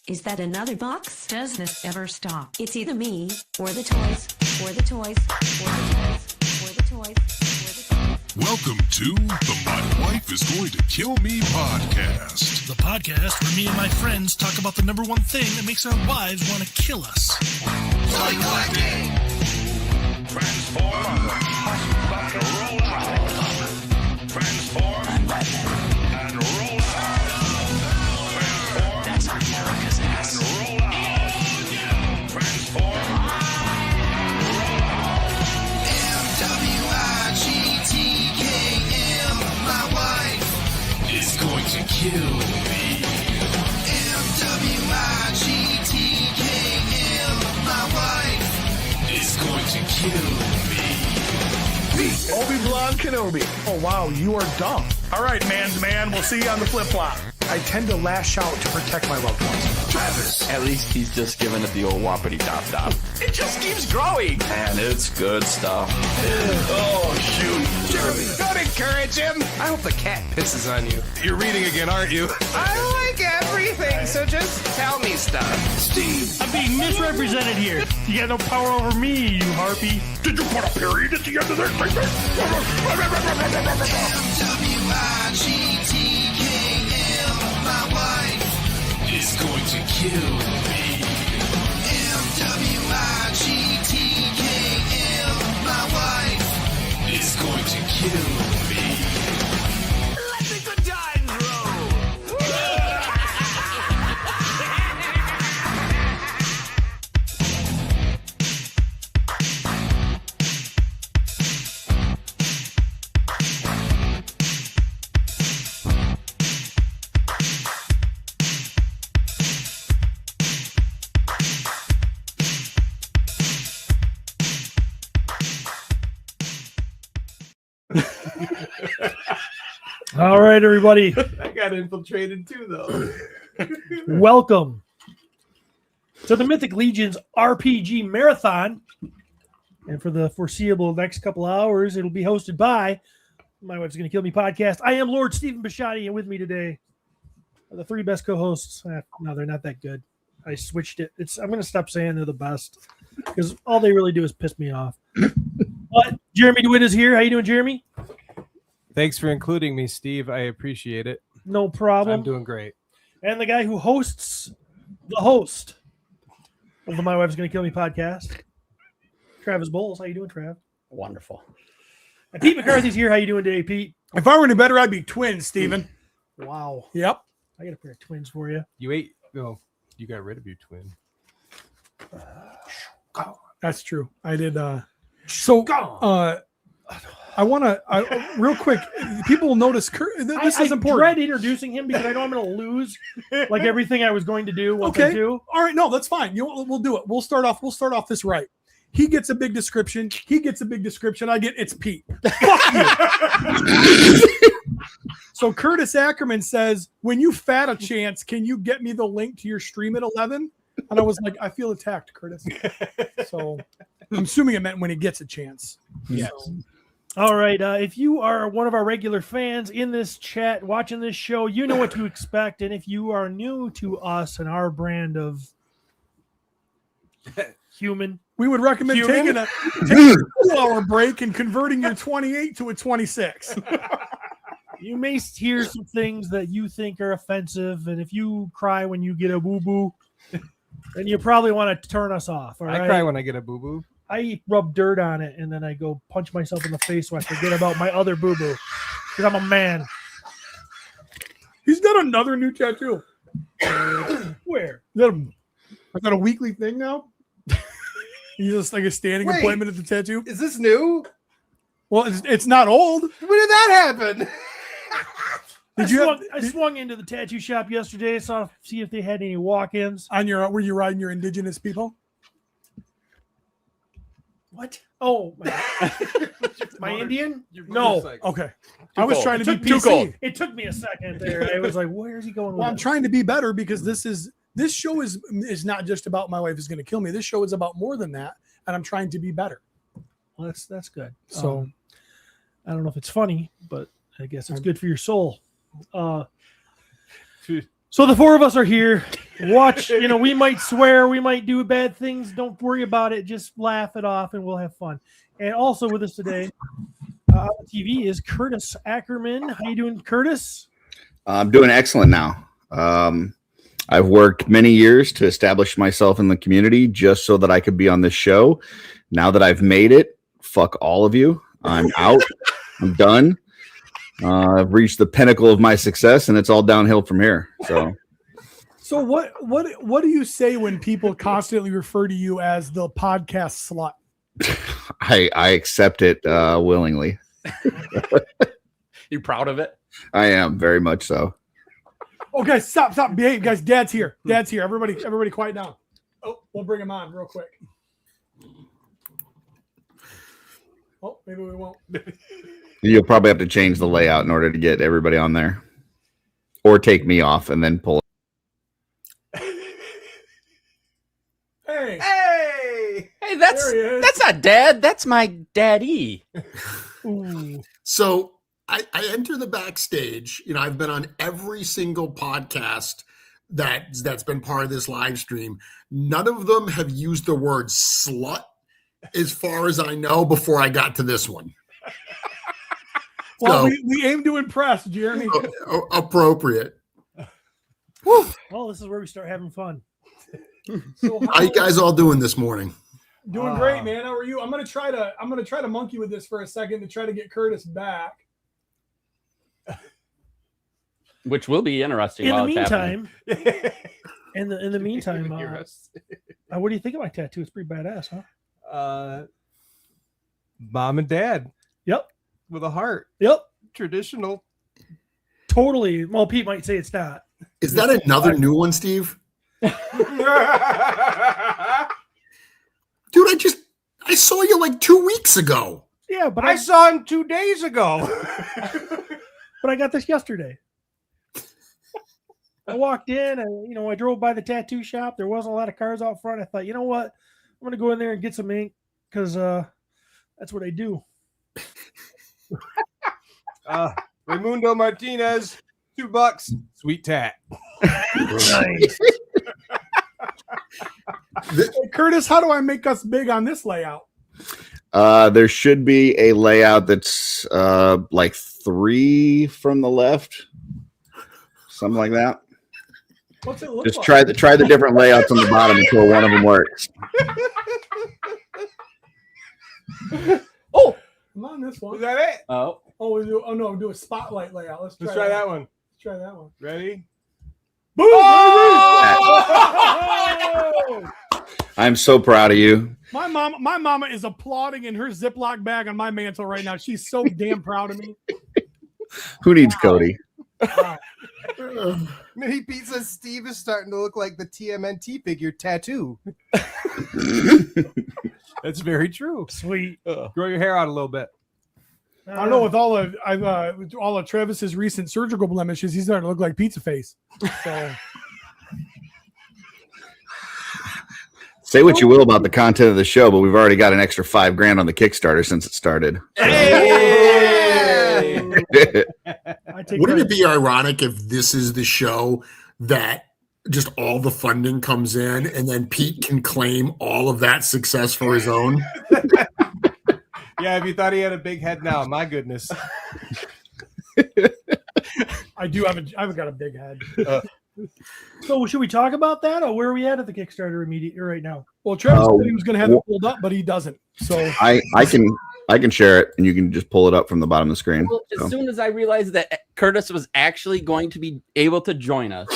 Is that another box? Does this ever stop? It's either me, or the toys, or the toys, or the toys, or the toys, or the toys. Welcome to the My Wife is Going to Kill Me podcast. The podcast where me and my friends talk about the number one thing that makes our wives want to kill us. Toy collecting! Transform, back and roll out. Transform, and roll out. Transform, That's America's ass. and roll out. Transform, roll out. M-W-I-G-T-K-M, my wife Is going to kill me. M-W-I-G-T-K-M, my wife Is going to kill me. Obi-Wan Kenobi. Oh, wow, you are dumb. All right, man's man. We'll see you on the flip-flop. I tend to lash out to protect my loved ones. Travis, At least he's just giving it the old whoppity dop. It just keeps growing. And it's good stuff. oh shoot. Jeremy, don't encourage him. I hope the cat pisses on you. You're reading again, aren't you? I like everything, so just tell me stuff. Steve, I'm being misrepresented here. You got no power over me, you harpy. did you put a period at the end of this statement? M-W-I-G-T-K-M, my wife Is going to kill me. M-W-I-G-T-K-M, my wife Is going to kill me. Let the good times roll. All right, everybody. I got infiltrated too, though. Welcome to the Mythic Legion's RPG Marathon. And for the foreseeable next couple hours, it'll be hosted by My Wife's Gonna Kill Me podcast. I am Lord Stephen Bishotti, and with me today are the three best co-hosts. No, they're not that good. I switched it. I'm going to stop saying they're the best because all they really do is piss me off. But Jeremy DeWitt is here. How you doing, Jeremy? Thanks for including me, Steve. I appreciate it. No problem. I'm doing great. And the guy who hosts the host of the My Wife's Gonna Kill Me podcast, Travis Bowles. How you doing, Trav? Wonderful. And Pete McCarthy's here. How you doing today, Pete? If I were any better, I'd be twins, Steven. Wow. Yep. I got a pair of twins for you. You ate. No, you got rid of your twin. That's true. I did. I want to real quick. People will notice. This is I important. dread introducing him because I know I'm going to lose like everything I was going to do. Okay. All right. No, that's fine. You know what? We'll do it. We'll start off this right. He gets a big description. He gets a big description. I get it's Pete. Fuck you. So Curtis Ackerman says, when you fat a chance, can you get me the link to your stream at 11? And I was like, I feel attacked, Curtis. So I'm assuming it meant when he gets a chance. Yes. So. All right. If you are one of our regular fans in this chat, watching this show, you know what to expect. And if you are new to us and our brand of human, we would recommend taking a 2-hour break and converting your 28 to a 26. You may hear some things that you think are offensive. And if you cry when you get a boo-boo, then you probably want to turn us off. All right? I cry when I get a boo-boo. I rub dirt on it, and then I go punch myself in the face so I forget about my other boo-boo. Because I'm a man. He's got another new tattoo. Where? Is that a weekly thing now? He's just like a standing appointment at the tattoo. Is this new? Well, it's not old. When did that happen? I swung into the tattoo shop yesterday, saw see if they had any walk-ins. Were you riding your indigenous people? What? Oh, my Indian? No. Okay. I was trying to be PC. cold. It took me a second there. I was like, where is he going with Well, I'm this? trying to be better because this show is not just about My Wife is Going to Kill Me. This show is about more than that, and I'm trying to be better. Well, that's good. So I don't know if it's funny, but I guess it's good for your soul. So the four of us are here. Watch, we might swear, we might do bad things. Don't worry about it. Just laugh it off and we'll have fun. And also with us today on TV is Curtis Ackerman. How you doing, Curtis? I'm doing excellent now. I've worked many years to establish myself in the community just so that I could be on this show. Now that I've made it, fuck all of you. I'm out. I'm done. I've reached the pinnacle of my success, and it's all downhill from here. So what do you say when people constantly refer to you as the podcast slut? I accept it willingly. You proud of it? I am, very much so. Oh, guys, stop, behave, guys. Dad's here. Everybody, quiet down. Oh, we'll bring him on real quick. Oh, maybe we won't. You'll probably have to change the layout in order to get everybody on there, or take me off and then pull. Hey, that's not Dad. That's my daddy. Ooh. So I enter the backstage. I've been on every single podcast that's been part of this live stream. None of them have used the word slut, as far as I know, before I got to this one. Well, So- we aim to impress, Jeremy. Appropriate. Well, this is where we start having fun. So How you guys all doing this morning? doing great, man. How are you? I'm gonna try to monkey with this for a second to try to get Curtis back. Which will be interesting. In the while it's happening. meantime, in the meantime, what do you think of my tattoo? It's pretty badass, huh? Mom and dad Yep. with a heart. Yep. Traditional. Totally. Well, Pete might say it's not. Is that another new one, Steve? Dude, I saw you like 2 weeks ago. Yeah, but I saw him 2 days ago. but I got this yesterday. I walked in and I drove by the tattoo shop. There wasn't a lot of cars out front. I thought, you know what? I'm gonna go in there and get some ink because that's what I do. Raimundo Martinez, $2. Sweet tat. Nice. Hey, Curtis, how do I make us big on this layout? There should be a layout that's like 3 from the left, something like that. What's it look Just like? try the different layouts on the bottom until one of them works. Oh, I'm on this one. Is that it? oh, We do a spotlight layout. Let's try that one. Let's try that one. Ready? Boom! I'm so proud of you. My mama is applauding in her Ziploc bag on my mantle right now. She's so damn proud of me. Who needs Cody? Wow. Mini Pizza Steve is starting to look like the TMNT figure tattoo. That's very true. Sweet. Grow your hair out a little bit. I don't know, with all of Travis's recent surgical blemishes, he's starting to look like Pizza Face. So Say what you will about the content of the show, but we've already got an extra $5,000 on the Kickstarter since it started. I take Wouldn't credit. it be ironic if this is the show that just all the funding comes in and then Pete can claim all of that success for his own? Yeah, if you thought he had a big head now, my goodness. I've got a big head. So should we talk about that, or where are we at the Kickstarter right now? Well, Travis said he was going to have it pulled up, but he doesn't. So I can share it, and you can just pull it up from the bottom of the screen. well, as soon as I realized that Curtis was actually going to be able to join us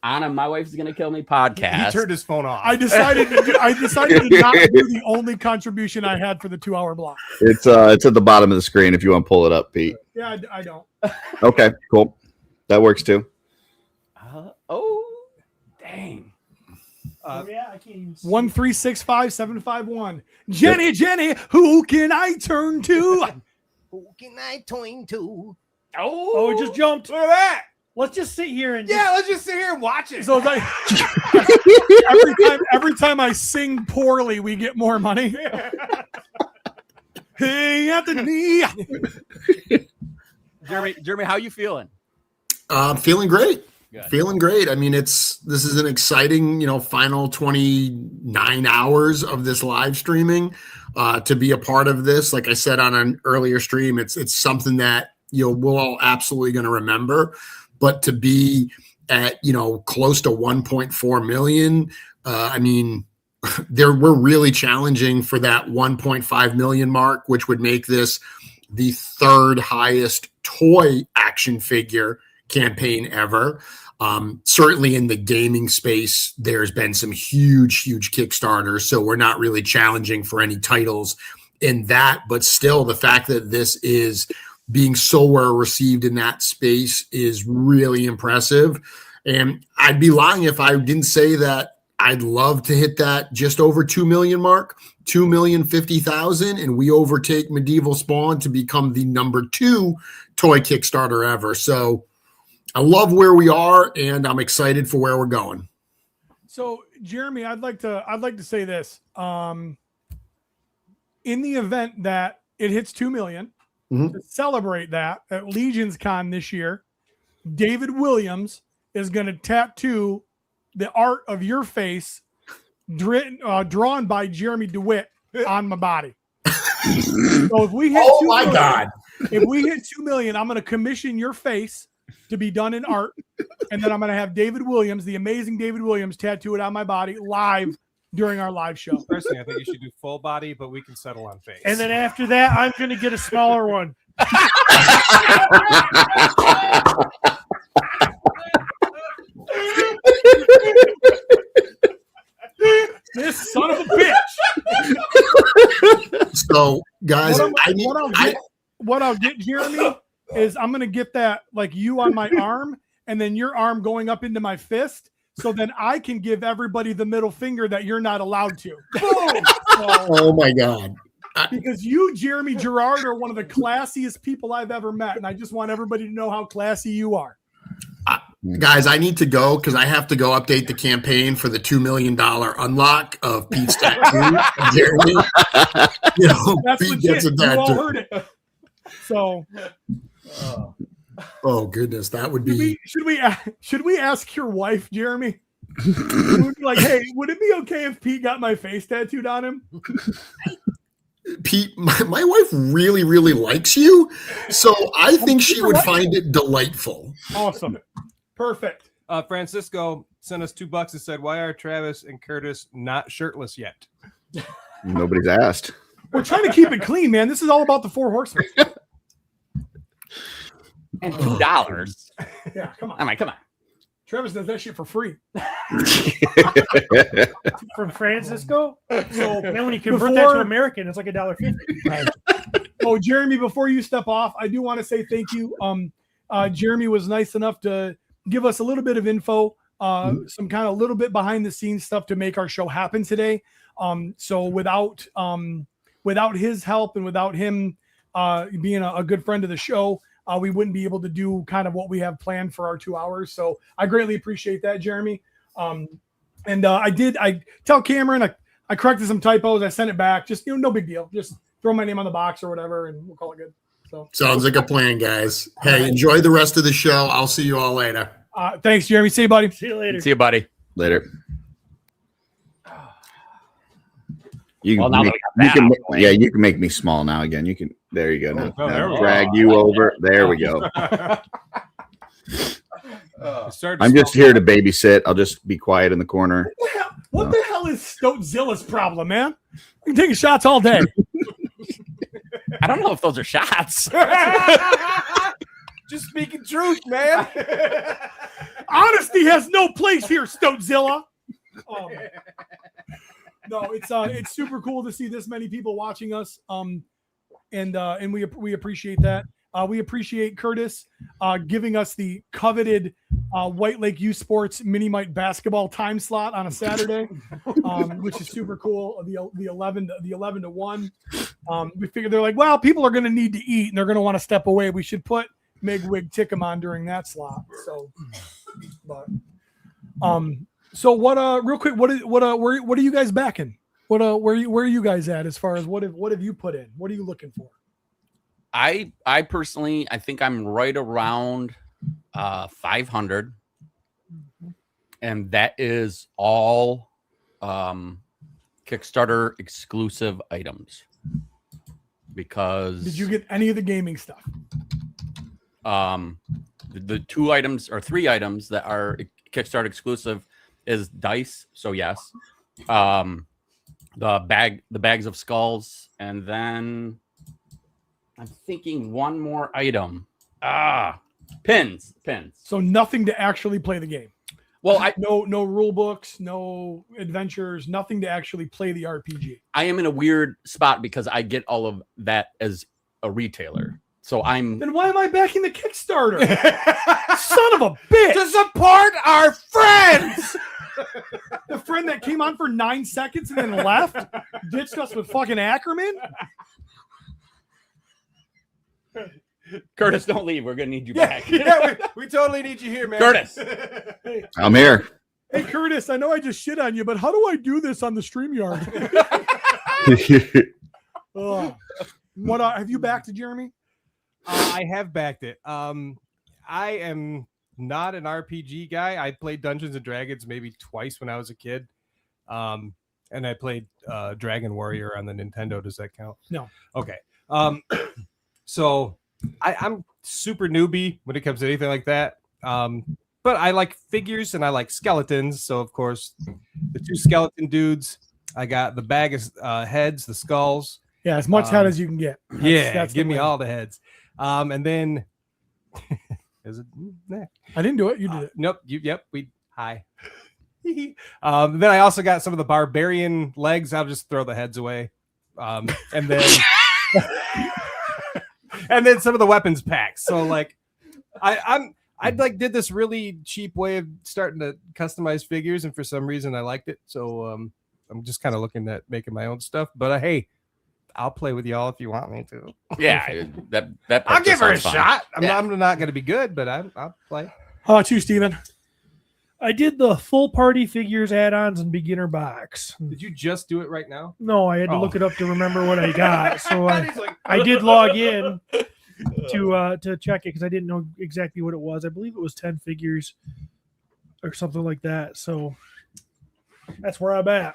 on a My Wife's Gonna Kill Me podcast, He turned his phone off. I decided to not do the only contribution I had for the 2-hour block. It's at the bottom of the screen if you want to pull it up, Pete. Yeah, I don't. Okay, cool. That works too. oh, dang. Yeah, I can't even see. 1365751. Jenny, who can I turn to? Who can I turn to? Oh, it just jumped. Look at that. Let's just sit here and Yeah, let's just sit here and watch it. So it's like every time I sing poorly, we get more money. Hey, Anthony. Jeremy, how you feeling? Feeling great. Feeling great. I mean, this is an exciting, final 29 hours of this live streaming. To be a part of this, like I said on an earlier stream, it's something that we're all absolutely going to remember. But to be at close to 1.4 million, I mean, we're really challenging for that 1.5 million mark, which would make this the third highest toy action figure campaign ever. Certainly in the gaming space, there's been some huge Kickstarters, so we're not really challenging for any titles in that, but still the fact that this is being so well received in that space is really impressive. And I'd be lying if I didn't say that I'd love to hit that just over 2 million mark, 2,050,000, and we overtake Medieval Spawn to become the number 2 toy Kickstarter ever. So I love where we are, and I'm excited for where we're going. So, Jeremy, I'd like to say this. In the event that it hits 2 million, to celebrate that at Legions Con this year, David Williams is going to tattoo the art of your face drawn by Jeremy DeWitt on my body. So if we hit if we hit 2 million, I'm going to commission your face to be done in art, and then I'm going to have David Williams, the amazing David Williams, tattoo it on my body live during our live show. Personally, I think you should do full body, but we can settle on face. And then after that, I'm going to get a smaller one. This son of a bitch. So, guys, what I'll get, Jeremy, is I'm going to get that like you on my arm and then your arm going up into my fist. So then I can give everybody the middle finger that you're not allowed to. Boom! Oh my God. Because you, Jeremy Gerard, are one of the classiest people I've ever met. And I just want everybody to know how classy you are. Guys, I need to go because I have to go update the campaign for the $2 million unlock of Pete's tattoo. Jeremy, That's Pete legit. gets a You all tattoo. heard it. So, oh goodness, that would be. should we ask your wife, Jeremy? Would be like, hey, would it be okay if Pete got my face tattooed on him? Pete, my wife really, really likes you, so I think she would find it delightful. Awesome, perfect. Francisco sent us $2 and said, "Why are Travis and Curtis not shirtless yet?" Nobody's asked. We're trying to keep it clean, man. This is all about the 4 horsemen. And $2. Yeah, come on. I mean, come on. Travis does that shit for free. From Francisco? So then when you convert that to American, it's like $1.50. Oh, Jeremy, before you step off, I do want to say thank you. Jeremy was nice enough to give us a little bit of info, some kind of little bit behind the scenes stuff to make our show happen today. So without his help and without him being a good friend of the show, we wouldn't be able to do kind of what we have planned for our 2 hours. So I greatly appreciate that, Jeremy. I tell Cameron, I corrected some typos. I sent it back. Just, no big deal. Just throw my name on the box or whatever, and we'll call it good. So sounds like a plan, guys. Hey, enjoy the rest of the show. I'll see you all later. Thanks, Jeremy. See you, buddy. See you later. See you, buddy. Later. You Well, can, now make, that we you got can that make- yeah, you can make me small now again. You can. There you go. Now, Oh, there we go. drag you over. There we go. Start I'm just here to babysit. I'll just be quiet in the corner. What the hell is Stotezilla's problem, man? We can take shots all day. I don't know if those are shots. Just speaking truth, man. Honesty has no place here, Stotezilla. No, it's super cool to see this many people watching us. And we appreciate that. We appreciate Curtis giving us the coveted White Lake U Sports Mini Mite basketball time slot on a Saturday, which is super cool. The 11 to 1. We figured they're like, well, people are going to need to eat and they're going to want to step away. We should put Meg Wig Tickum on during that slot. So, so what? Real quick, where are you guys backing? Where are you guys at as far as what have you put in? What are you looking for? I personally, I think I'm right around 500. and that is all Kickstarter exclusive items. Because Did you get any of the gaming stuff? The 2 items or 3 items that are Kickstarter exclusive is dice. So yes, the bags of skulls, and then I'm thinking one more item. Pins. So nothing to actually play the game. Well, no rule books, no adventures, nothing to actually play the RPG. I am in a weird spot because I get all of that as a retailer. So Then why am I backing the Kickstarter? Son of a bitch! To support our friends. The friend that came on for 9 seconds and then left, ditched us with fucking Ackerman. Curtis, don't leave. We're gonna need you back. Yeah, we totally need you here, man. Curtis. I'm here. Hey, Curtis, I know I just shit on you, but how do I do this on the StreamYard? What have you backed it, Jeremy? I have backed it. I am not an RPG guy. I played Dungeons and Dragons maybe twice when I was a kid. And I played Dragon Warrior on the Nintendo. Does that count? No. Okay. So I'm super newbie when it comes to anything like that. But I like figures and I like skeletons. So of course, the 2 skeleton dudes. I got the bag of heads, the skulls. Yeah, as much head as you can get. That's give me all the heads. And then is it? Nah. I didn't do it. You did it. Nope. Hi. Then I also got some of the barbarian legs. I'll just throw the heads away. And then and then some of the weapons packs. So like I did this really cheap way of starting to customize figures, and for some reason I liked it. So I'm just kind of looking at making my own stuff. But hey, I'll play with y'all if you want me to. Yeah, that I'll give her a fun. shot. I'm not going to be good, but I'll play. How about you, Steven? I did the full party figures add-ons and beginner box. Did you just do it right now? No, I had to look it up to remember what I got. So I did log in to check it because I didn't know exactly what it was. I believe it was 10 figures or something like that. So that's where I'm at.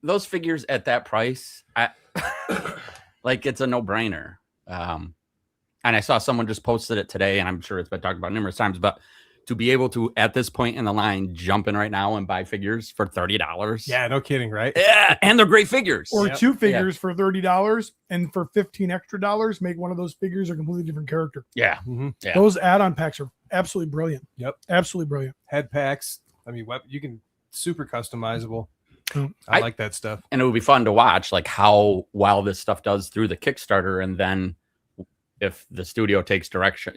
Those figures at that price, like it's a no-brainer. And I saw someone just posted it today, and I'm sure it's been talked about numerous times, but to be able to, at this point in the line, jump in right now and buy figures for $30. Yeah, no kidding, right? Yeah, and they're great figures. Or 2 figures for $30, and for $15 extra, make one of those figures a completely different character. Yeah. Yeah. Those add-on packs are absolutely brilliant. Yep. Absolutely brilliant. Head packs. I mean, you can super customizable. Mm. I like that stuff. And it would be fun to watch, like how well this stuff does through the Kickstarter, and then if the studio takes direction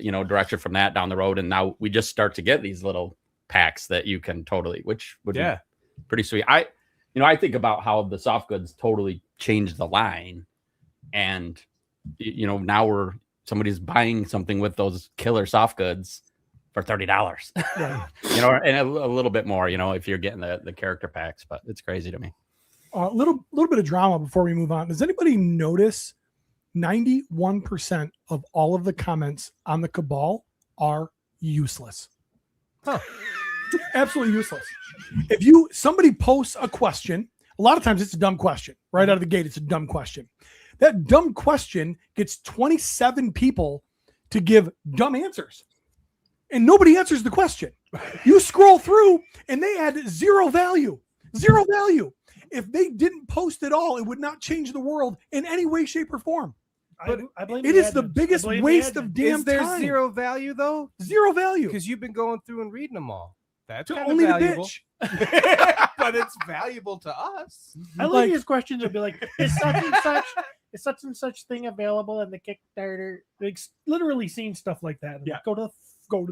from that down the road, and now we just start to get these little packs that you can totally, which would be pretty sweet. I think about how the soft goods totally changed the line, and now somebody's buying something with those killer soft goods for $30. Yeah. And a little bit more, if you're getting the character packs, but it's crazy to me. A little bit of drama before we move on. Does anybody notice 91% of all of the comments on the Cabal are useless? Huh. Absolutely useless. If somebody posts a question, a lot of times it's a dumb question. Right out of the gate, it's a dumb question. That dumb question gets 27 people to give dumb answers. And nobody answers the question. You scroll through and they add zero value. Zero value. If they didn't post at all, it would not change the world in any way, shape, or form. But I blame it is the biggest waste of damn Is there time. zero value though? Zero value. Because you've been going through and reading them all. That's kind Only of the valuable. bitch. But it's valuable to us. I like his questions would be like, is such and such thing available in the Kickstarter? Like literally seeing stuff like that. Yeah. Go to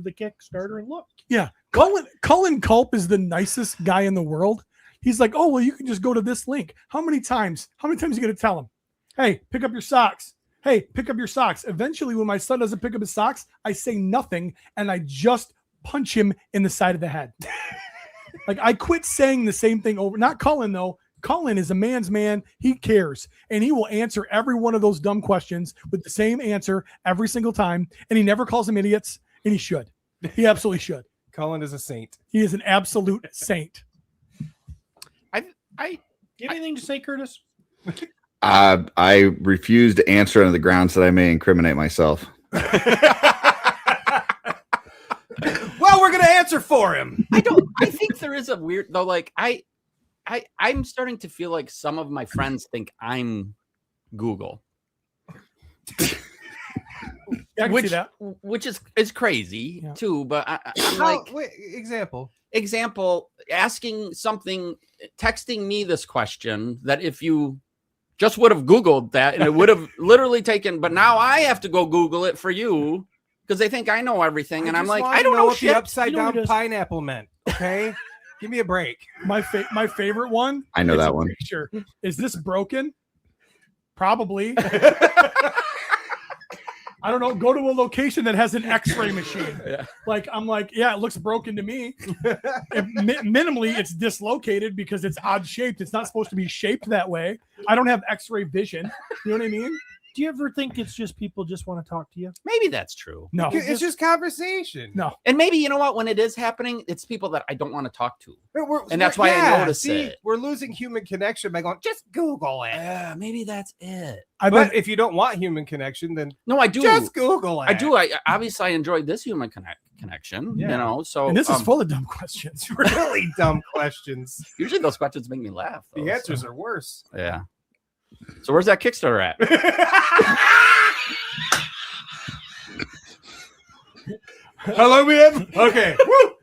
the Kickstarter and look. Yeah. Cullen Culp is the nicest guy in the world. He's like, oh, well, you can just go to this link. How many times are you going to tell him? Hey, pick up your socks. Hey, pick up your socks. Eventually, when my son doesn't pick up his socks, I say nothing and I just punch him in the side of the head. Like I quit saying the same thing over. Not Cullen, though. Cullen is a man's man. He cares. And he will answer every one of those dumb questions with the same answer every single time. And he never calls them idiots. And he should. He absolutely should. Cullen is a saint. He is an absolute saint. You have anything to say, Curtis? I refuse to answer on the grounds that I may incriminate myself. Well, we're gonna answer for him. I think there is a weird though. Like I'm starting to feel like some of my friends think I'm Google. I can see that. Which is crazy too, but I'm like, wait, example, asking something, texting me this question that if you just would have Googled that and it would have literally taken, but now I have to go Google it for you because they think I know everything, and I'm like, I don't know what shit. the upside down pineapple meant. Okay, give me a break. My favorite one. I know that one. Picture. Is this broken? Probably. I don't know. Go to a location that has an X-ray machine. Like I'm like, yeah, it looks broken to me. Minimally, it's dislocated because it's odd shaped. It's not supposed to be shaped that way. I don't have X-ray vision. You know what I mean? Do you ever think it's just people just want to talk to you? Maybe that's true. No, it's just conversation. No, and maybe you know what? When it is happening, it's people that I don't want to talk to, and that's why I notice it. We're losing human connection by going, just Google it. Maybe that's it. But if you don't want human connection, then no, I do. Just Google it. I do. I obviously I enjoyed this human connection. You know, so and this is full of dumb questions. Really dumb questions. Usually those questions make me laugh. The answers are worse. Yeah. So where's that Kickstarter at? Hello, man. Okay.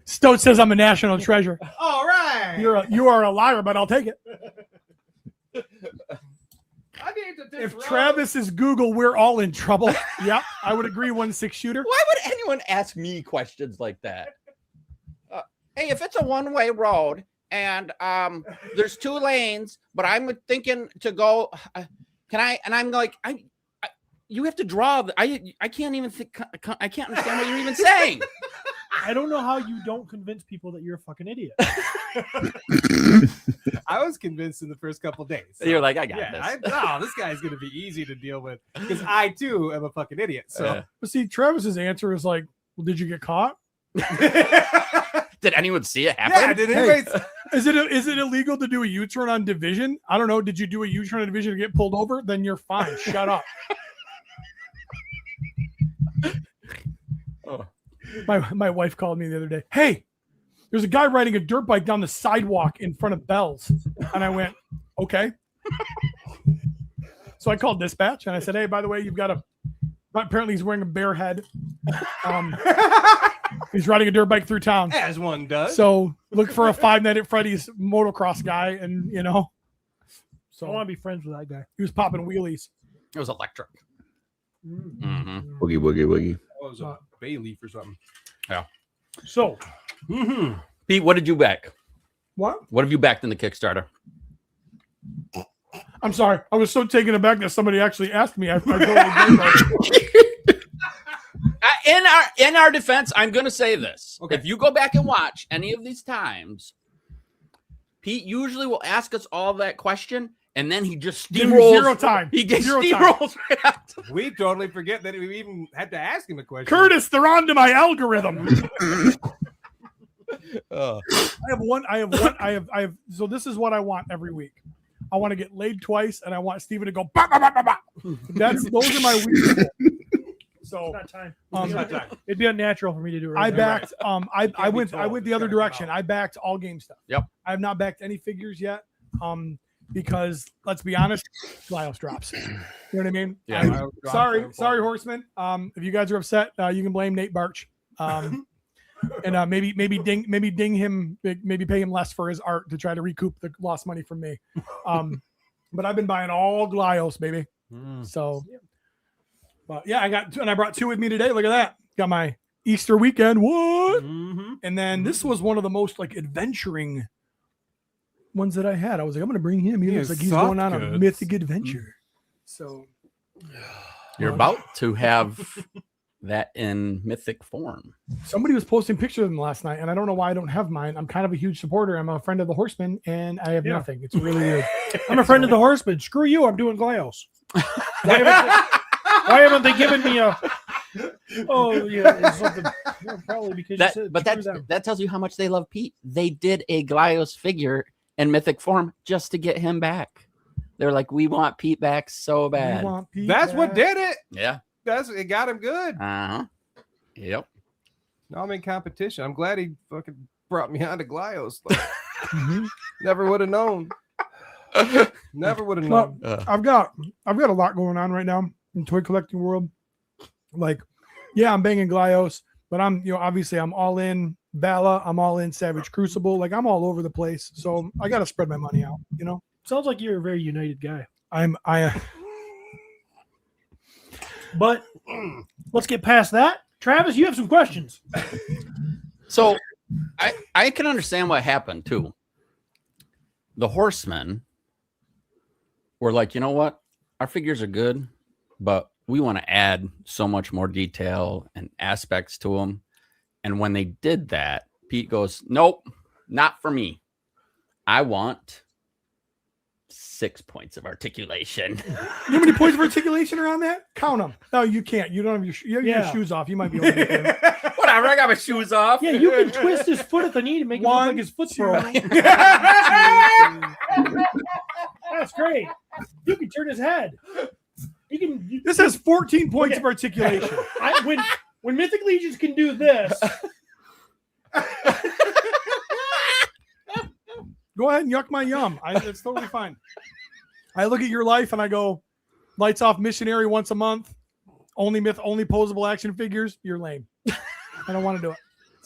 Stoat says I'm a national treasure. All right. You are a liar, but I'll take it. I need to If Travis is Google, we're all in trouble. Yeah, I would agree. 1-6 shooter. Why would anyone ask me questions like that? Hey, if it's a one-way road and there's 2 lanes, but I'm thinking to go, can I? And I'm like, you have to draw. I can't even think. I can't understand what you're even saying. I don't know how you don't convince people that you're a fucking idiot. I was convinced in the first couple days. So you're like, I got this. This guy's gonna be easy to deal with because I too am a fucking idiot. So, but see, Travis's answer is like, "Well, did you get caught? Did anyone see it happen? Yeah, did anybody? Is it illegal to do a U-turn on Division? I don't know. Did you do a U-turn on Division to get pulled over? Then you're fine. Shut up." My wife called me the other day. Hey, there's a guy riding a dirt bike down the sidewalk in front of Bell's. And I went, okay. So I called dispatch and I said, hey, by the way, you've got apparently he's wearing a bear head. He's riding a dirt bike through town. As one does. So look for a 5 Nights at Freddy's motocross guy. And, so I want to be friends with that guy. He was popping wheelies. It was electric. Woogie, woogie, woogie. Oh, it was a bay leaf or something. Yeah. So, Pete, what did you back? What? What have you backed in the Kickstarter? I'm sorry. I was so taken aback that somebody actually asked me. In our defense, I'm going to say this. Okay. If you go back and watch any of these times, Pete usually will ask us all that question, and then he just steamrolls. Zero time. He gets Zero steamrolls right out. We totally forget that we even had to ask him a question. Curtis, they're onto my algorithm. Oh. I have. So this is what I want every week. I want to get laid twice, and I want Steven to go. Bah, bah, bah, bah, bah. Those are my weeks. So it's not time. It'd be unnatural for me to do it. I backed. I went the other direction. I backed all game stuff. Yep. I have not backed any figures yet. Because let's be honest, Lyos drops. You know what I mean? Yeah. Sorry, Horseman. If you guys are upset, you can blame Nate Barch. And maybe ding him, maybe pay him less for his art to try to recoup the lost money from me. But I've been buying all Lyos, baby. So, but yeah, I brought 2 with me today. Look at that. Got my Easter weekend. What? And then this was one of the most like adventuring ones that I had. I was like, I'm going to bring him. He looks like he's going on a mythic adventure. So you're about to have that in mythic form. Somebody was posting pictures of them last night, and I don't know why I don't have mine. I'm kind of a huge supporter. I'm a friend of the Horseman, and I have nothing. It's really weird. I'm a friend of the Horseman. Screw you. I'm doing Glyos. Why haven't they given me a Oh yeah, it's something. Probably because That, you said but true to them. that tells you how much they love Pete. They did a Glyos figure in Mythic form just to get him back. They're like, we want Pete back so bad. That's what did it. Yeah. It got him good. Uh-huh. Yep. Now I'm in competition. I'm glad he fucking brought me on to Glyos. Never would have known. Never would have known. Well, I've got a lot going on right now in toy collecting world. Like, yeah, I'm banging Glyos, but I'm, obviously I'm all in Bala. I'm all in Savage Crucible. Like, I'm all over the place. So I got to spread my money out, Sounds like you're a very united guy. But let's get past that. Travis, you have some questions. So I can understand what happened too. The Horsemen were like, you know what? Our figures are good, but we want to add so much more detail and aspects to them. And when they did that, Pete goes, nope, not for me. I want 6 points of articulation. You know how many points of articulation are on that? Count them. No, you can't. You don't have your shoes off. You might be able to. Whatever. I got my shoes off. Yeah, you can twist his foot at the knee to make it look like his foot's broken. That's great. You can turn his head. This has 14 points of articulation. When Mythic Legions can do this. Go ahead and yuck my yum. It's totally fine. I look at your life and I go, lights off missionary once a month. Only posable action figures. You're lame. I don't want to do it.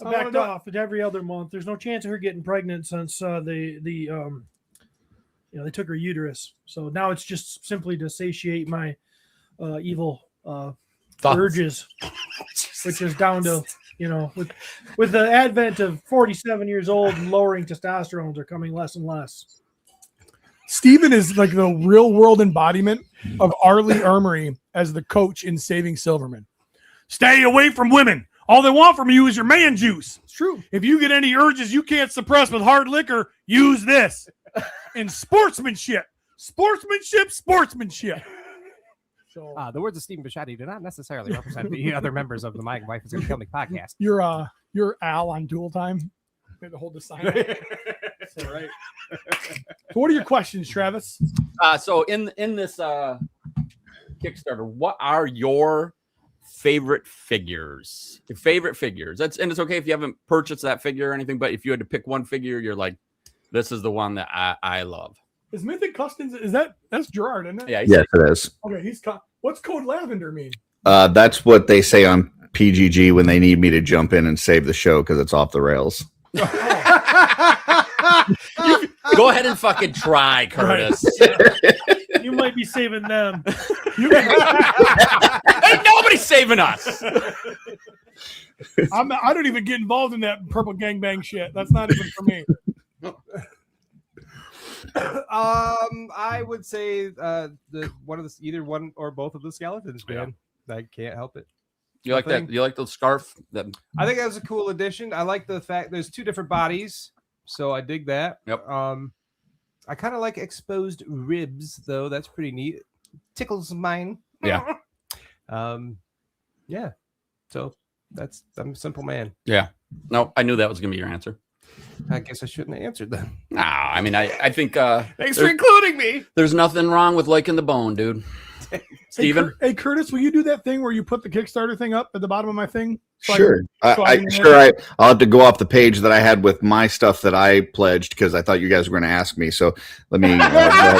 I backed off at every other month. There's no chance of her getting pregnant since they took her uterus. So now it's just simply to satiate my evil urges, which is down to with the advent of 47 years old and lowering testosterone are coming less and less. Steven is like the real world embodiment of Arlie Armory as the coach in Saving Silverman. Stay away from women. All they want from you is your man juice. It's true. If you get any urges you can't suppress with hard liquor, use this. And sportsmanship. So, the words of Stephen Bisciotti do not necessarily represent the other members of the My Wife is Going to Kill Me podcast. You're Al on Dual Time. You had to hold the sign. That's all right. So what are your questions, Travis? So in this Kickstarter, what are your favorite figures? Your favorite figures. And it's okay if you haven't purchased that figure or anything, but if you had to pick one figure, you're like, this is the one that I love. Is Mythic Customs, that's Gerard, isn't it? Yeah. Yes, it is. Okay, what's Code Lavender mean? That's what they say on PGG when they need me to jump in and save the show because it's off the rails. Go ahead and fucking try, Curtis. You might be saving them. Ain't nobody saving us. I don't even get involved in that purple gangbang shit. That's not even for me. I would say either one or both of the skeletons, man. I can't help it. You like that? You like the scarf? I think that was a cool addition. I like the fact there's two different bodies, so I dig that. Yep. I kind of like exposed ribs, though. That's pretty neat. Tickles mine. Yeah. Yeah. So I'm a simple man. Yeah. No, I knew that was gonna be your answer. I guess I shouldn't have answered that. Nah, I mean, I think. Thanks for including me. There's nothing wrong with liking the bone, dude. Steven? Hey, Curtis, will you do that thing where you put the Kickstarter thing up at the bottom of my thing? Sure. I'll have to go off the page that I had with my stuff that I pledged because I thought you guys were going to ask me. So let me go ahead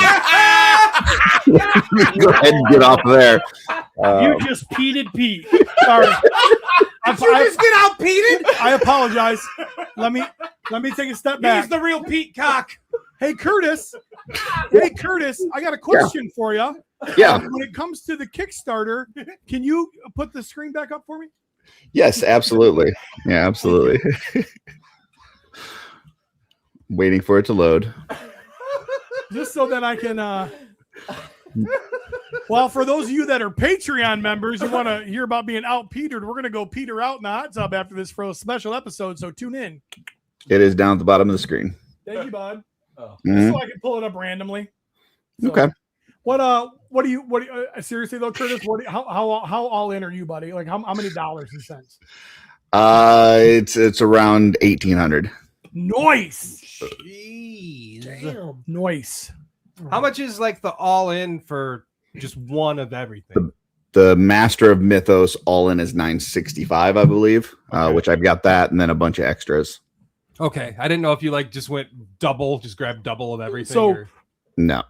and get off there. You just peated Pete. Sorry. Did you just get out peated? I apologize. Let me take a step back. He's the real Pete cock. Hey, Curtis. I got a question for you. Yeah. When it comes to the Kickstarter, can you put the screen back up for me? Yes, absolutely. Yeah, absolutely. Waiting for it to load. Just so that I can well, for those of you that are Patreon members who want to hear about being out-petered, we're going to go peter out in the hot tub after this for a special episode, so tune in. It is down at the bottom of the screen. Thank you, bud. Mhm. So I can pull it up randomly. So, Okay. What do you seriously though, Curtis? How all in are you, buddy? Like how many dollars and cents? It's around 1,800. Noise. Jeez. Damn. Noise. How much is like the all in for just one of everything? The Master of Mythos all in is 965, I believe, which I've got that and then a bunch of extras. Okay, I didn't know if you like just went double, just grabbed double of everything. So no.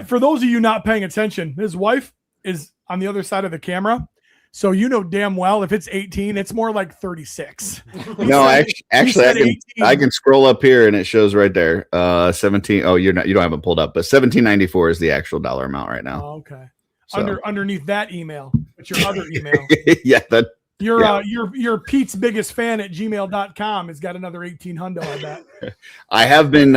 For those of you not paying attention, his wife is on the other side of the camera. So you know damn well if it's 18, it's more like 36. No, actually I can scroll up here and it shows right there. 17. Oh, you don't have it pulled up, but 1794 is the actual dollar amount right now. Oh, okay. So. Underneath that email, it's your other email. Yeah, that your Pete's biggest fan at gmail.com has got another 1800. I bet. I've been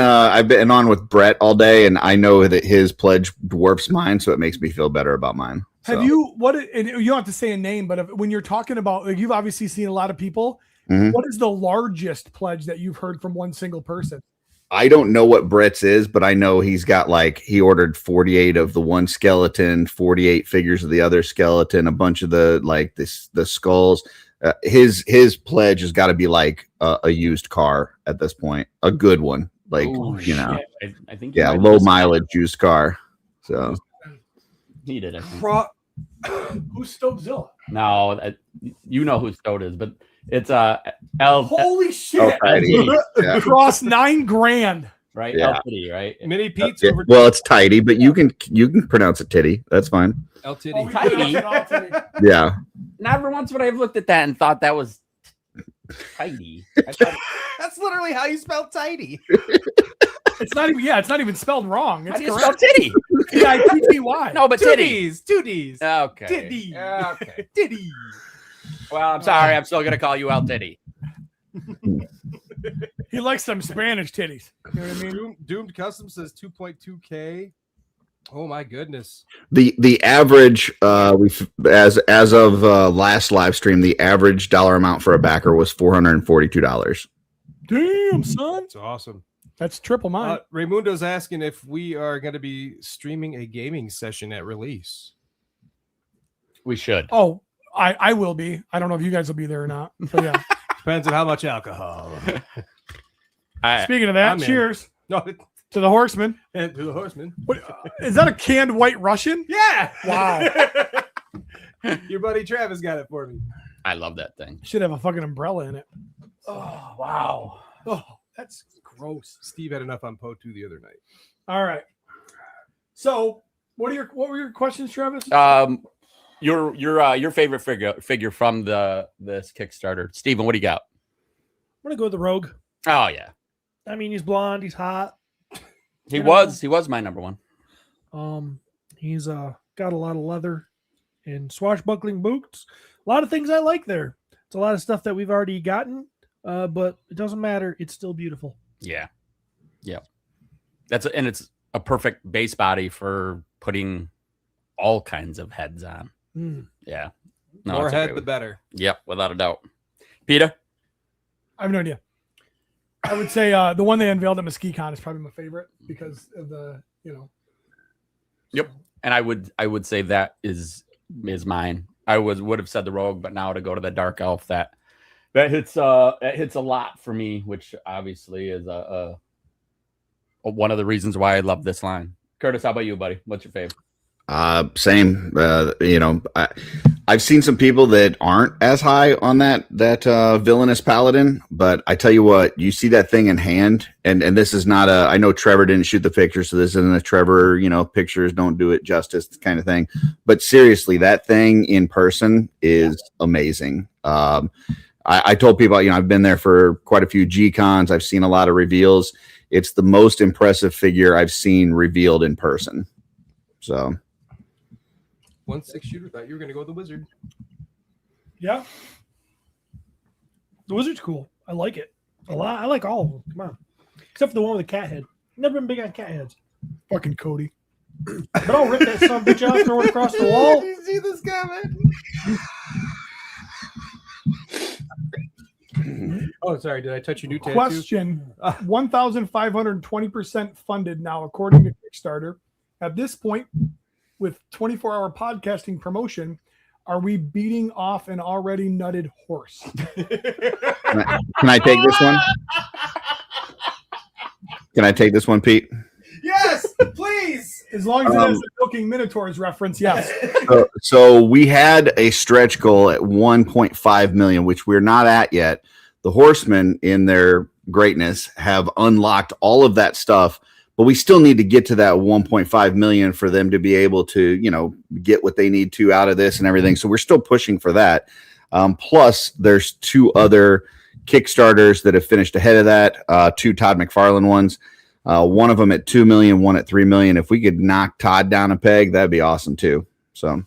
on with Brett all day, and I know that his pledge dwarfs mine, so it makes me feel better about mine. Have you and you don't have to say a name, but when you're talking about, like, you've obviously seen a lot of people. Mm-hmm. What is the largest pledge that you've heard from one single person? I don't know what Brett's is, but I know he's got he ordered 48 of the one skeleton, 48 figures of the other skeleton, a bunch of the skulls. His pledge has got to be like a used car at this point, a good one, I think low mileage used car. So he did it. Who's Stokezilla? No, you know who Stoked is, but it's Holy shit! Yeah. Cross $9,000. Right, yeah. El Titty, right? Mini Pete's Yeah. Well, it's tidy, but you can pronounce it titty. That's fine. El Titty. Tidy. Yeah. Never once would I have looked at that and thought that was tidy. That's literally how you spell tidy. It's not even. Yeah, it's not even spelled wrong. It's How do you correct. spell titty? T-I-T-T-Y. No, but titty. Two D's. Okay. Titty. Okay. Titty. Well, I'm sorry. I'm still gonna call you El Titty. He likes some Spanish titties. You know what I mean? Doomed Custom says 2.2K. Oh my goodness. The average as of last live stream, the average dollar amount for a backer was $442. Damn, son. That's awesome. That's triple mine. Raymundo's asking if we are going to be streaming a gaming session at release. We should. Oh, I will be. I don't know if you guys will be there or not. So yeah. Depends on how much alcohol. Speaking of that, cheers. No, to the Horseman. And to the Horseman. What, is that a canned white Russian? Yeah. Wow. Your buddy Travis got it for me. I love that thing. Should have a fucking umbrella in it. Oh, wow. Oh, that's gross. Steve had enough on Po2 the other night. All right. So, what were your questions, Travis? Your favorite figure from this Kickstarter, Steven, what do you got? I'm gonna go with the Rogue. Oh yeah. I mean, he's blonde. He's hot. He was my number one. He's got a lot of leather and swashbuckling boots. A lot of things I like there. It's a lot of stuff that we've already gotten, but it doesn't matter. It's still beautiful. Yeah. And it's a perfect base body for putting all kinds of heads on. Yeah. No, More head, the better. Yep, without a doubt. Peter? I have no idea. I would say the one they unveiled at MesquiCon is probably my favorite because of the, Yep. And I would say that is mine. I would have said the Rogue, but now to go to the Dark Elf, that hits a lot for me, which obviously is one of the reasons why I love this line. Curtis, how about you, buddy? What's your favorite? Same. I've seen some people that aren't as high on that villainous paladin, but I tell you what, you see that thing in hand, and this is not I know Trevor didn't shoot the picture, so this isn't a Trevor, pictures don't do it justice kind of thing. But seriously, that thing in person is amazing. I told people, I've been there for quite a few G-Cons. I've seen a lot of reveals. It's the most impressive figure I've seen revealed in person. So. 1/6 shooter. Thought you were going to go with the Wizard. Yeah. The Wizard's cool. I like it a lot. I like all of them. Come on. Except for the one with the cat head. Never been big on cat heads. Fucking Cody. But I'll rip that son of a bitch out, throw it across the wall. Did you see this comment? Oh, sorry. Did I touch your new tattoo? Question. 1,520% funded now, according to Kickstarter. At this point, with 24-hour podcasting promotion, are we beating off an already nutted horse? Can I take this one? Can I take this one, Pete? Yes, please. As long as it has the Milking Minotaurs reference, yes. So we had a stretch goal at 1.5 million, which we're not at yet. The Horsemen, in their greatness, have unlocked all of that stuff, but we still need to get to that 1.5 million for them to be able to, get what they need to out of this and everything. So we're still pushing for that. Plus, there's 2 other Kickstarters that have finished ahead of that, 2 Todd McFarlane ones. One of them at 2 million, one at 3 million. If we could knock Todd down a peg, that'd be awesome too. So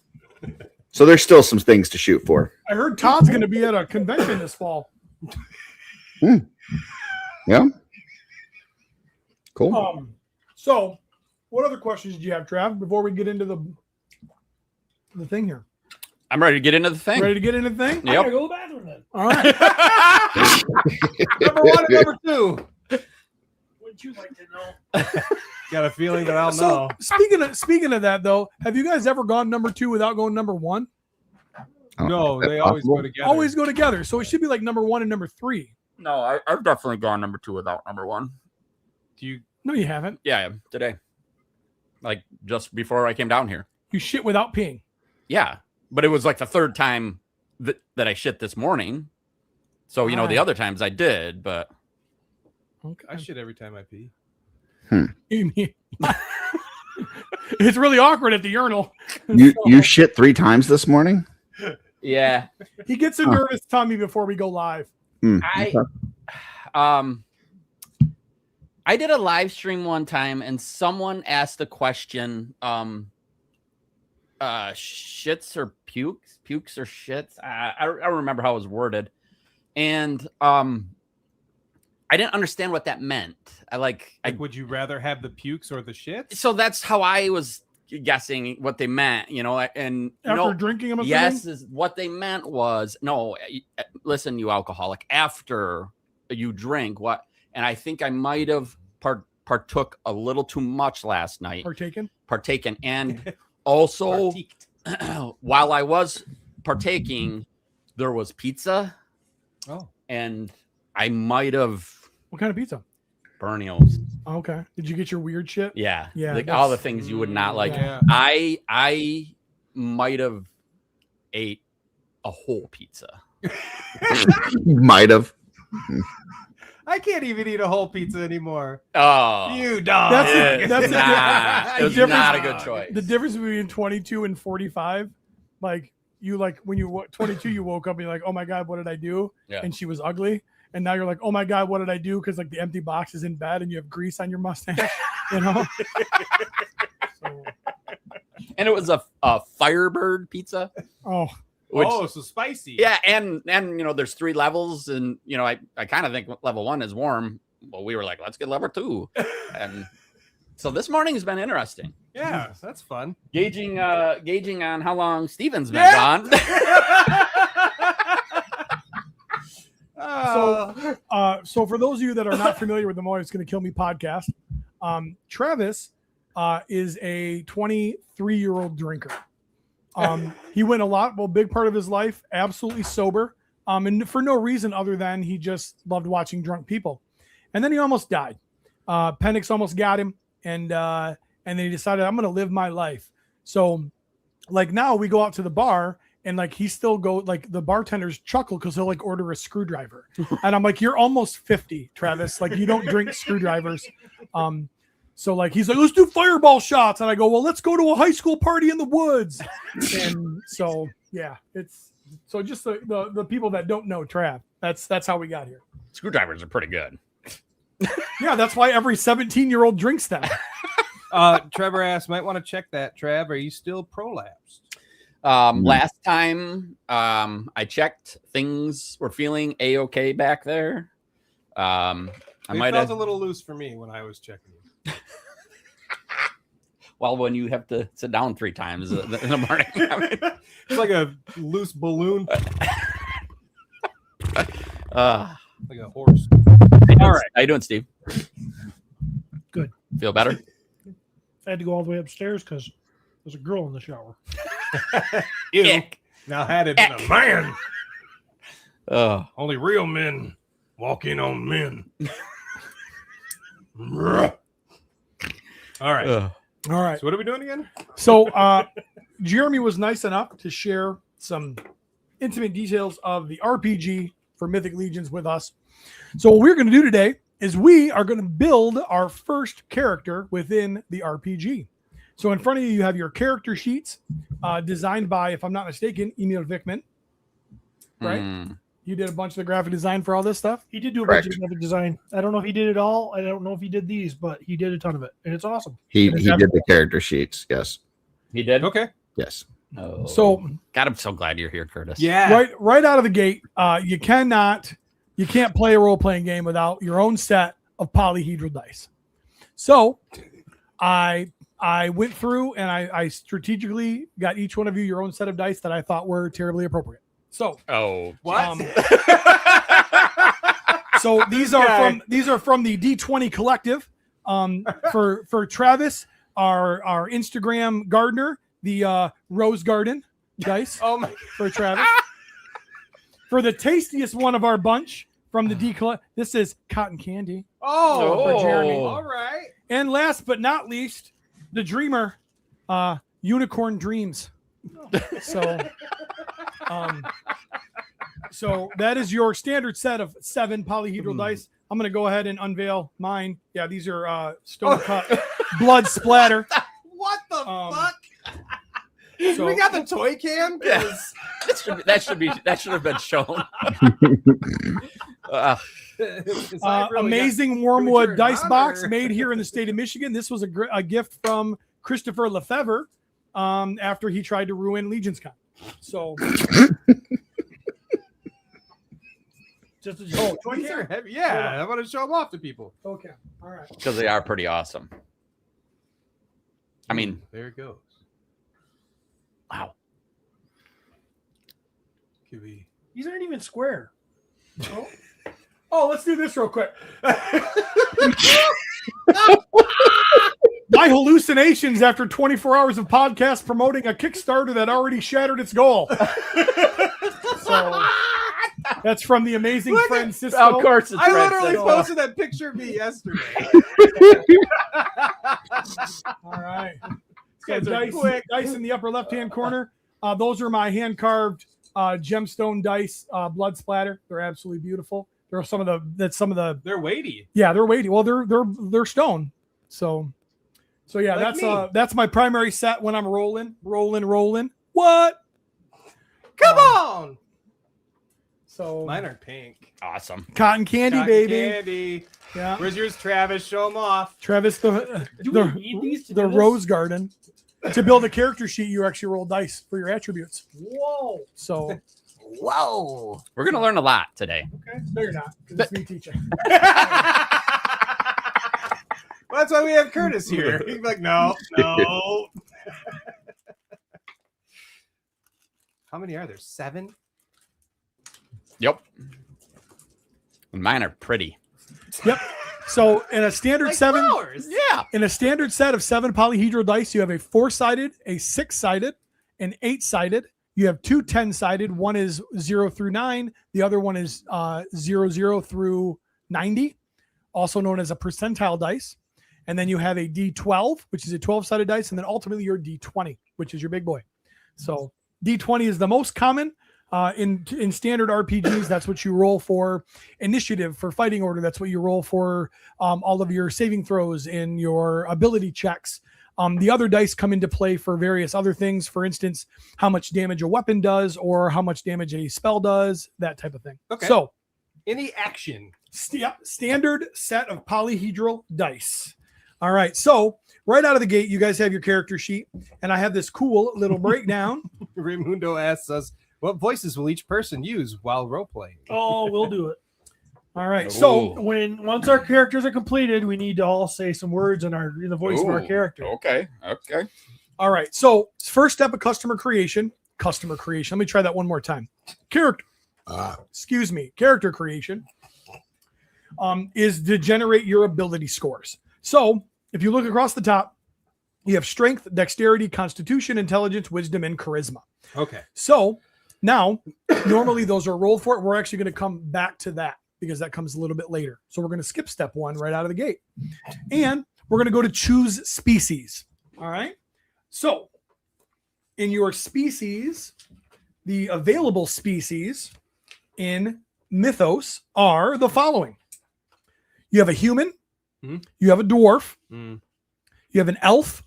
there's still some things to shoot for. I heard Todd's going to be at a convention this fall. Yeah. Cool. So what other questions do you have, Trav, before we get into the thing here? I'm ready to get into the thing. Ready to get into the thing? I Yep. gotta go to the bathroom then. All right. Number 1 and number 2. Wouldn't you like to know? Got a feeling that I'll So know. speaking of that, though, have you guys ever gone number 2 without going number 1? No, they always go together. Always go together. So it should be like number 1 and number 3. No, I've definitely gone number 2 without number 1. Do you? No, you haven't. Yeah, I am today. Like just before I came down here. You shit without peeing. Yeah, but it was like the 3rd time that I shit this morning. So the other times I did, but Okay. I shit every time I pee. It's really awkward at the urinal. You shit 3 times this morning? yeah, He gets a nervous tummy before we go live. I did a live stream one time and someone asked a question, shits or pukes or shits. I don't remember how it was worded. And I didn't understand what that meant. Would you rather have the pukes or the shits? So that's how I was guessing what they meant, and After drinking, I'm assuming? yes, is what they meant was no. Listen, you alcoholic, after you drink, what? And I think I might have partook a little too much last night. Partaken, and also while I was partaking, there was pizza. Oh, and I might have. What kind of pizza? Bernio's. Okay. Did you get your weird shit? Yeah. Yeah. Like all the things you would not like. Yeah. I might have ate a whole pizza. Might have. I can't even eat a whole pizza anymore. Oh, you dog. It was not a good choice. The difference between 22 and 45, like when you were 22, you woke up and you're like, oh my God, what did I do? Yeah. And she was ugly. And now you're like, oh my God, what did I do? Because like the empty box is in bed and you have grease on your mustache, So. And it was a Firebird pizza. Oh. So spicy. Yeah, and there's 3 levels, and I kind of think level 1 is warm. Well, we were like, let's get level 2, and so this morning has been interesting. Yeah, that's fun. Gauging on how long Steven's been gone. So for those of you that are not familiar with the Moy It's Gonna Kill Me podcast, Travis is a 23-year-old drinker. He went big part of his life absolutely sober, and for no reason other than he just loved watching drunk people. And then he almost died. Appendix almost got him, and then he decided, I'm going to live my life. So like now we go out to the bar and like he still the bartenders chuckle because he'll like order a screwdriver. And I'm like, you're almost 50, Travis. Like you don't drink screwdrivers. So like he's like, let's do fireball shots. And I go, well, let's go to a high school party in the woods. And so yeah, it's so just the people that don't know Trav, that's how we got here. Screwdrivers are pretty good. Yeah, that's why every 17-year-old drinks them. Trevor asked, might want to check that. Trav, are you still prolapsed? Last time I checked, things were feeling a-okay back there. I might felt have a little loose for me when I was checking you. Well, when you have to sit down 3 times in the morning, it's like a loose balloon, like a horse. All right, how you doing, Steve? Good. Feel better? I had to go all the way upstairs because There's a girl in the shower. Ew. Now had it been a man. Oh, Only real men walk in on men. All right. ugh. All right. So what are we doing again? So Jeremy was nice enough to share some intimate details of the RPG for Mythic Legions with us. So what we're going to do today is we are going to build our first character within the RPG. So in front of you, you have your character sheets designed by, if I'm not mistaken, Emil Vickman, right? Mm. You did a bunch of the graphic design for all this stuff? He did do a Correct. bunch of graphic design. I don't know if he did it all. I don't know if he did these, but he did a ton of it, and it's awesome. He And it's did the character sheets. Yes. He did. Okay. Yes. Oh. So God, I'm so glad you're here, Curtis. Yeah. right out of the gate, you can't play a role-playing game without your own set of polyhedral dice. So I went through and I strategically got each one of you your own set of dice that I thought were terribly appropriate. So Oh, What? so these are from the D20 Collective. For Travis, our Instagram gardener, the Rose Garden dice Oh my. for Travis. For the tastiest one of our bunch from the D Collect, this is Cotton Candy. Oh, For Jeremy. All right. And last but not least, the Dreamer, Unicorn Dreams. So, so that is your standard set of 7 polyhedral dice. I'm going to go ahead and unveil mine. Yeah, these are stone cut blood splatter. What the fuck? So, We got the toy cam. Yeah. that should have been shown. amazing wormwood dice box made here in the state of Michigan. This was a gift from Christopher Lefevre after he tried to ruin Legion's Con. So, Just a toy These are cam? heavy. Yeah, I want to show them off to people. Okay, all right. Because they are pretty awesome. I mean, There it goes. wow. Could be. These aren't even square. Oh, let's do this real quick. My hallucinations after 24 hours of podcast promoting a Kickstarter that already shattered its goal. So that's from the amazing Look at- Francisco. Of course, it's I literally Francisco. posted that picture of me yesterday. All right. Guys So are dice, quick. dice in the upper left-hand corner. Those are my hand-carved gemstone dice, blood splatter. They're absolutely beautiful. They're some of the. They're weighty. Yeah, they're weighty. Well, they're stone. So yeah, Like that's my primary set when I'm rolling. What? Come on. So Mine are pink. Awesome. cotton candy, Cotton baby. Candy. Yeah. Where's yours, Travis? Show them off. Travis, Do we need these to the do this? Rose Garden. To build a character sheet, you actually roll dice for your attributes. Whoa. So Whoa. We're gonna learn a lot today. okay, no, you're not, because it's me teaching. Well, that's why we have Curtis here. He's like, no. How many are there? 7? Yep. And mine are pretty. Yep. So in a standard Like 7, flowers. Yeah. in a standard set of 7 polyhedral dice, you have a 4-sided, a 6-sided, an 8-sided. You have 2 10-sided. One is 0 through 9. The other one is 0 through 90, also known as a percentile dice. And then you have a D12, which is a 12-sided dice, and then ultimately your D20, which is your big boy. So D20 is the most common in standard RPGs. That's what you roll for initiative, for fighting order. That's what you roll for all of your saving throws and your ability checks. The other dice come into play for various other things. For instance, how much damage a weapon does or how much damage a spell does, that type of thing. Okay. So Any action. standard set of polyhedral dice. All right. So right out of the gate, you guys have your character sheet, and I have this cool little breakdown. Raimundo asks us, what voices will each person use while role-playing? Oh, we'll do it. All right. So Once our characters are completed, we need to all say some words in the voice of our Ooh, character. Okay. all right. So first step of customer creation. Let me try that one more time. Character creation is to generate your ability scores. So if you look across the top, You have strength, dexterity, constitution, intelligence, wisdom, and charisma. Okay. So now, normally those are rolled for it. We're actually going to come back to that because that comes a little bit later. So we're going to skip step 1 right out of the gate. And we're going to go to choose species. All right. So in your species, the available species in Mythos are the following. You have a human, you have a dwarf, you have an elf,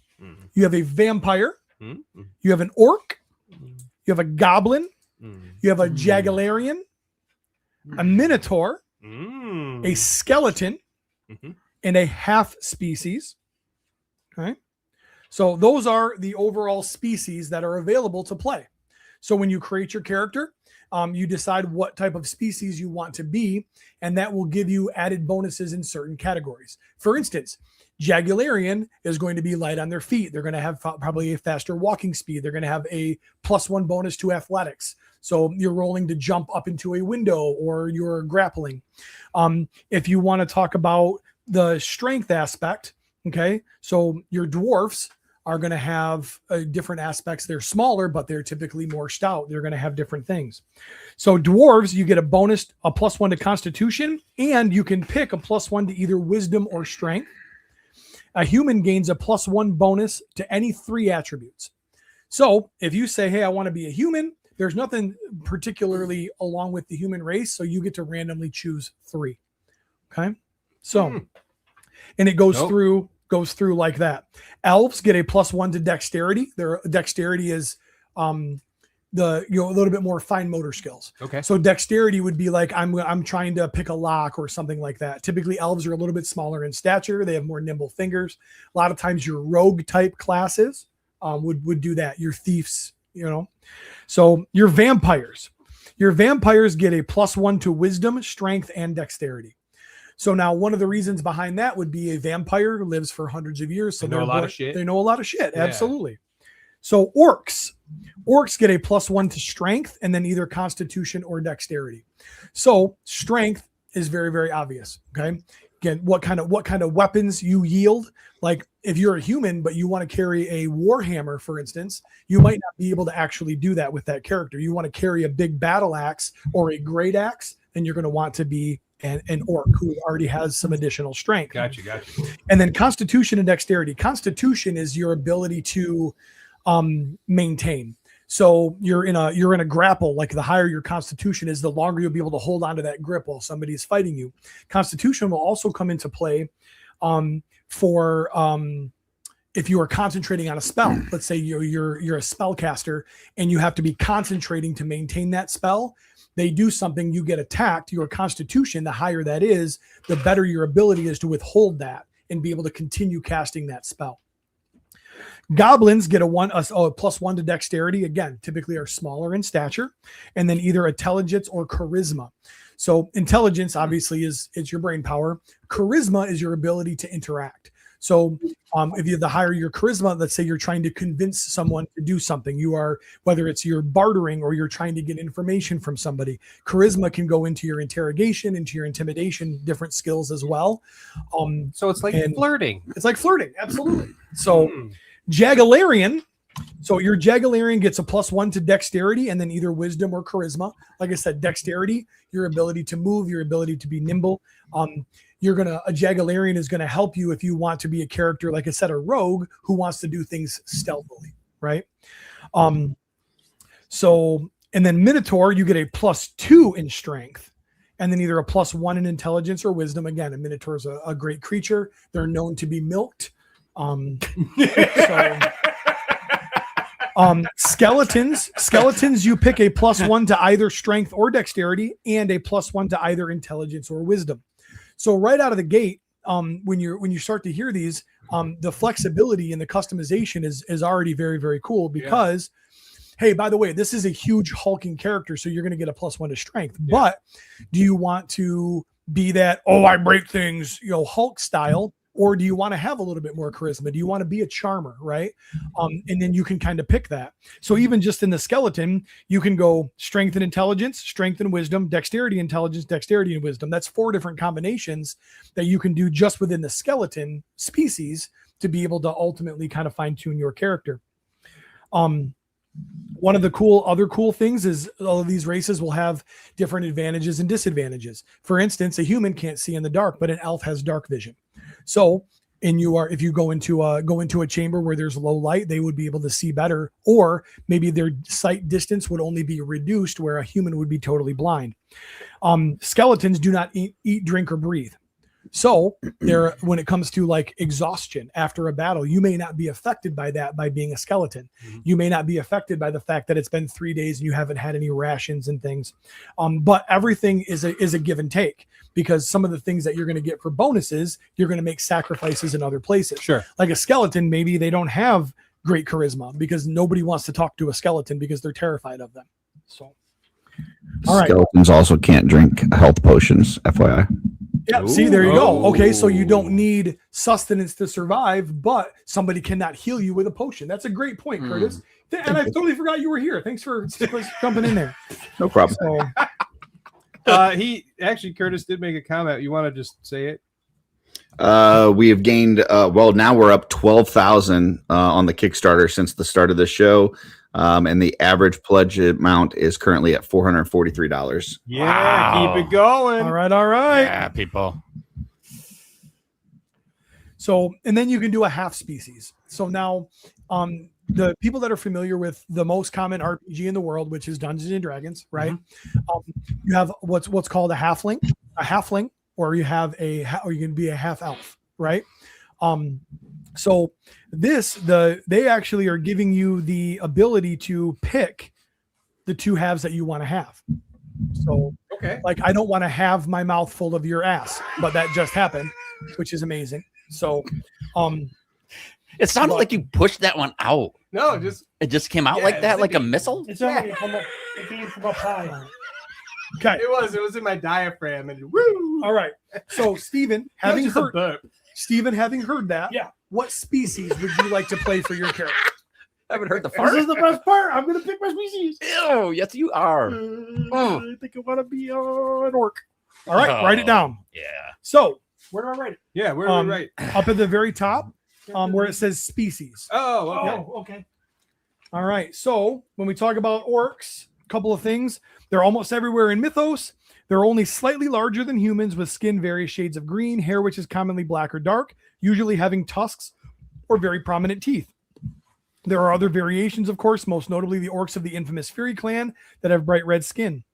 you have a vampire, you have an orc, you have a goblin, you have a jaguarian, a minotaur, a skeleton, and a half species. Okay. So those are the overall species that are available to play. So when you create your character, you decide what type of species you want to be, and that will give you added bonuses in certain categories. For instance, Jaguarian is going to be light on their feet. They're going to have probably a faster walking speed. They're going to have a +1 bonus to athletics. So you're rolling to jump up into a window or you're grappling. If you want to talk about the strength aspect, okay, so your dwarfs are going to have different aspects. They're smaller, but they're typically more stout. They're going to have different things. So dwarves, you get a bonus, a +1 to constitution, and you can pick a +1 to either wisdom or strength. A human gains a +1 bonus to any 3 attributes. So if you say, hey, I want to be a human, there's nothing particularly along with the human race. So you get to randomly choose 3. Okay. So, and it goes through like that. Elves get a +1 to dexterity. Their dexterity is a little bit more fine motor skills. Okay. So dexterity would be like I'm trying to pick a lock or something like that. Typically elves are a little bit smaller in stature. They have more nimble fingers. A lot of times your rogue type classes would do that. Your thieves, So your vampires get a +1 to wisdom, strength, and dexterity. So now one of the reasons behind that would be a vampire lives for hundreds of years. So they know a lot of shit. They know a lot of shit. Yeah. Absolutely. So orcs get a +1 to strength and then either constitution or dexterity. So strength is very, very obvious. Okay. Again, what kind of weapons you yield. Like if you're a human, but you want to carry a warhammer, for instance, you might not be able to actually do that with that character. You want to carry a big battle axe or a great axe, then you're going to want to be an orc who already has some additional strength. Gotcha. And then constitution and dexterity. Constitution is your ability to maintain. So you're in a grapple, like the higher your constitution is, the longer you'll be able to hold on to that grip while somebody's fighting you. Constitution will also come into play for if you are concentrating on a spell. Let's say you're a spellcaster and you have to be concentrating to maintain that spell. They do something, you get attacked, your constitution, the higher that is, the better your ability is to withhold that and be able to continue casting that spell. Goblins get a +1 to dexterity. Again, typically are smaller in stature, and then either intelligence or charisma. So intelligence obviously is your brain power. Charisma is your ability to interact. So if you the higher your charisma, let's say you're trying to convince someone to do something, whether it's you're bartering or you're trying to get information from somebody, charisma can go into your interrogation, into your intimidation, different skills as well. So it's like flirting. It's like flirting. Absolutely. So Jaguarian. So your Jaguarian gets a +1 to dexterity and then either wisdom or charisma. Like I said, dexterity, your ability to move, your ability to be nimble. A Jaguarian is going to help you if you want to be a character, like I said, a rogue who wants to do things stealthily, right? And then Minotaur, you get a +2 in strength and then either a +1 in intelligence or wisdom. Again, a Minotaur is a great creature. They're known to be milked. Skeletons, you pick a +1 to either strength or dexterity and a +1 to either intelligence or wisdom. So right out of the gate, when you start to hear these, the flexibility and the customization is already very, very cool because, hey, by the way, this is a huge hulking character, so you're going to get a +1 to strength. But do you want to be that, I break things, Hulk style, Or do you want to have a little bit more charisma? Do you want to be a charmer, right? And then you can kind of pick that. So even just in the skeleton, you can go strength and intelligence, strength and wisdom, dexterity, intelligence, dexterity and wisdom. That's 4 different combinations that you can do just within the skeleton species to be able to ultimately kind of fine tune your character. One of the other cool things is all of these races will have different advantages and disadvantages. For instance, a human can't see in the dark, but an elf has dark vision. So, if you go into a chamber where there's low light, they would be able to see better, or maybe their sight distance would only be reduced where a human would be totally blind. Skeletons do not eat, drink, or breathe. So when it comes to like exhaustion after a battle, you may not be affected by that by being a skeleton. You may not be affected by the fact that it's been 3 days and you haven't had any rations and things. But everything is a give and take, because some of the things that you're going to get for bonuses, you're going to make sacrifices in other places. Sure. Like a skeleton, maybe they don't have great charisma because nobody wants to talk to a skeleton because they're terrified of them. So, all right. Skeletons also can't drink health potions, FYI. Yeah, see, there you go. Okay, so you don't need sustenance to survive, but somebody cannot heal you with a potion. That's a great point, Curtis. And I totally forgot you were here. Thanks for jumping in there. No problem. So, Curtis did make a comment. You want to just say it? We have gained, now we're up 12,000 on the Kickstarter since the start of the show. And the average pledge amount is currently at $443. Yeah, Wow. keep it going. all right. Yeah, people. So, and then you can do a half species. So now, the people that are familiar with the most common RPG in the world, which is Dungeons and Dragons, right? You have what's called a halfling, or you can be a half elf, right? So they actually are giving you the ability to pick the 2 halves that you want to have. So, okay, like I don't want to have my mouth full of your ass, but that just happened, which is amazing. So, It sounded like you pushed that one out. No, it just came out like that, like a missile. It's only it came from up high. Okay, it was in my diaphragm, and woo. all right. So, Steven, having Just a heard that, Yeah. what species would you like to play for your character? I haven't heard the This fart. is the best part. I'm gonna pick my species. Ew, yes, you are. I think I want to be an orc. All right, write it down. Yeah. So, Where do I write it? Yeah, where are we right? up at the very top, where it says species. Oh, okay. Okay. All right. So when we talk about orcs, a couple of things. They're almost everywhere in Mythos. They're only slightly larger than humans, with skin various shades of green, hair which is commonly black or dark, usually having tusks or very prominent teeth. There are other variations, of course, most notably the orcs of the infamous Fury clan that have bright red skin.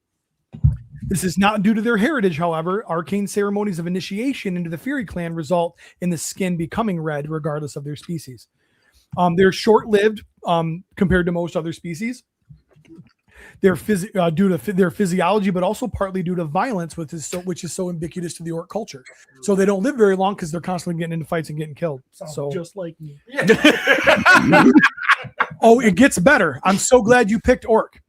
This is not due to their heritage, however. Arcane ceremonies of initiation into the Fury clan result in the skin becoming red, regardless of their species. They're short-lived compared to most other species. They're due to their physiology, but also partly due to violence, which is so ubiquitous to the orc culture. So they don't live very long because they're constantly getting into fights and getting killed. So Just like me. oh, it gets better. I'm so glad you picked orc.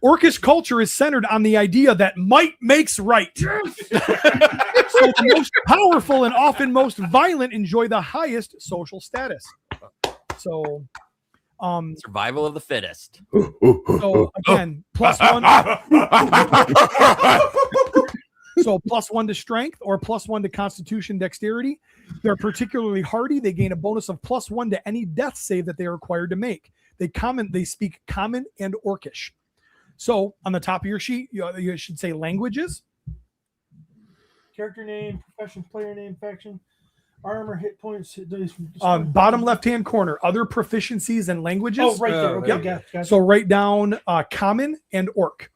Orcish culture is centered on the idea that might makes right. So the most powerful and often most violent enjoy the highest social status. So, Survival of the fittest. so again, +1. So +1 to strength or +1 to constitution dexterity. They're particularly hardy. They gain a bonus of +1 to any death save that they are required to make. They speak common and orcish. So on the top of your sheet, you should say languages. Character name, profession, player name, faction, armor, hit points, hit dice. Bottom left-hand corner, other proficiencies and languages. Oh, right there. Okay, Yep. gotcha. So write down common and orc.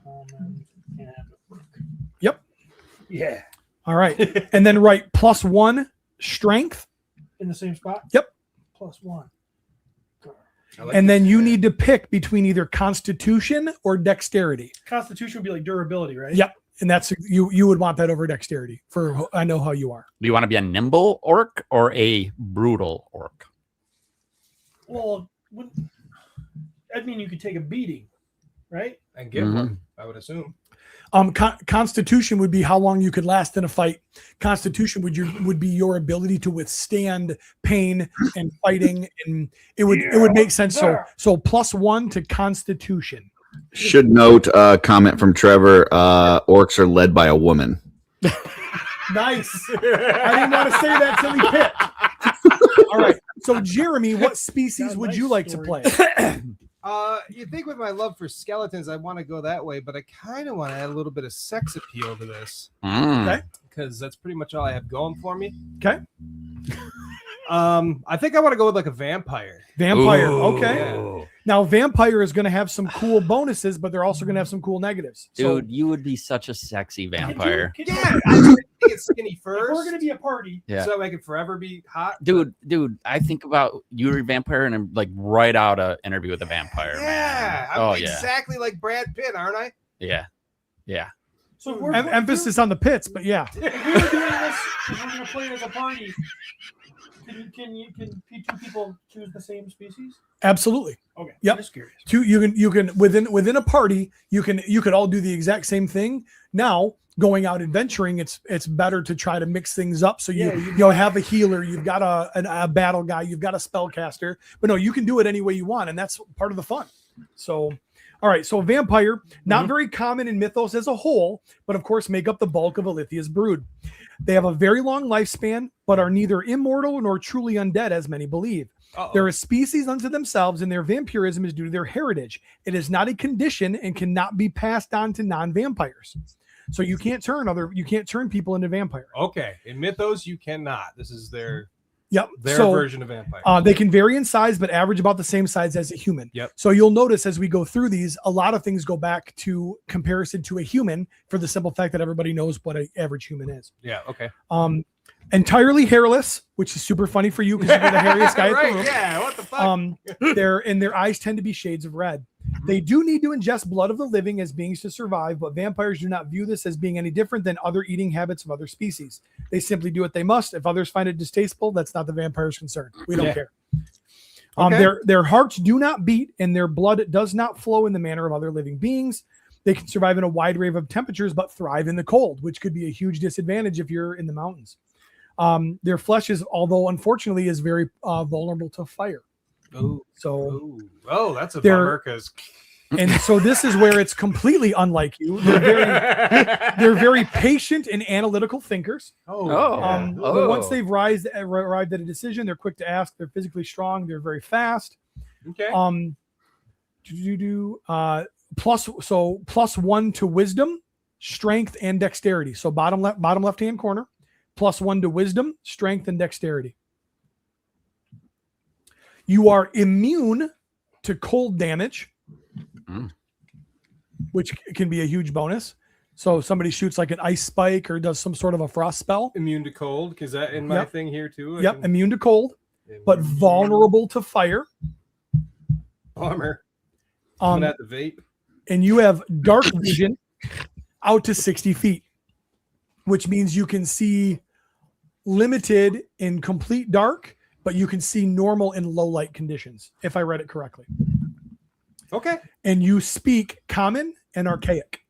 Common and orc. Yep. Yeah. All right. And then write +1 strength. In the same spot? Yep. +1. And then you need to pick between either constitution or dexterity. Constitution would be like durability, right? Yep. And that's you would want that over dexterity for I know how you are. Do you want to be a nimble orc or a brutal orc? Well, I mean, you could take a beating, right? And give one, I would assume. Constitution would be how long you could last in a fight. Constitution would be your ability to withstand pain and fighting, and it would make sense. So +1 to Constitution. Should note comment from Trevor. Orcs are led by a woman. Nice. I didn't want to say that till he picked. All right. So Jeremy, what species would you like to play? You think with my love for skeletons, I want to go that way, but I kind of want to add a little bit of sex appeal to this. Okay. Because that's pretty much all I have going for me. Okay. I think I want to go with like a vampire. Vampire. Ooh. Okay. Yeah. Now, vampire is going to have some cool bonuses, but they're also going to have some cool negatives. So, Dude, you would be such a sexy vampire. Yeah, I get skinny first. We're gonna be a party. Yeah. So I can forever be hot. Dude, I think about you're a vampire and I'm like right out an interview with a vampire. Yeah. Man. I'm exactly like Brad Pitt, aren't I? Yeah. Yeah. So if we're, emphasis on the pits, but yeah. if we were doing this, if we're gonna play it as a party, can two people choose the same species? Absolutely. Okay. Yep. I'm just curious. You can within a party, you could all do the exact same thing. Now, going out adventuring, it's better to try to mix things up. So you have a healer, you've got a battle guy, you've got a spellcaster, but no, you can do it any way you want, and that's part of the fun. So, all right. So vampire, not very common in Mythos as a whole, but of course make up the bulk of Alithia's brood. They have a very long lifespan, but are neither immortal nor truly undead, as many believe. They're a species unto themselves, and their vampirism is due to their heritage. It is not a condition and cannot be passed on to non-vampires. So you can't turn people into vampires. Okay. In Mythos, you cannot. This is their their version of vampire. They can vary in size, but average about the same size as a human. Yep. So you'll notice as we go through these, a lot of things go back to comparison to a human for the simple fact that everybody knows what an average human is. Yeah. Okay. Entirely hairless, which is super funny for you because you're the hairiest guy in the room. Yeah. What the fuck? Their eyes tend to be shades of red. They do need to ingest blood of the living as beings to survive, but vampires do not view this as being any different than other eating habits of other species. They simply do what they must. If others find it distasteful, that's not the vampire's concern. We don't care. Their hearts do not beat, and their blood does not flow in the manner of other living beings. They can survive in a wide range of temperatures, but thrive in the cold, which could be a huge disadvantage if you're in the mountains. Their flesh is, although unfortunately, is very vulnerable to fire. Oh, that's a bummer because. And so this is where it's completely unlike you. They're very patient and analytical thinkers. Once they've arrived at a decision, they're quick to ask. They're physically strong. They're very fast. Okay. +1 to wisdom, strength, and dexterity. So bottom left hand corner, +1 to wisdom, strength, and dexterity. You are immune to cold damage, which can be a huge bonus. So if somebody shoots like an ice spike or does some sort of a frost spell. Immune to cold, because that in my thing here too. Immune to cold, but vulnerable to fire. Bummer. I'm gonna have to vape. And you have dark vision out to 60 feet, which means you can see limited in complete dark, but you can see normal in low light conditions, if I read it correctly. Okay. And you speak common and archaic.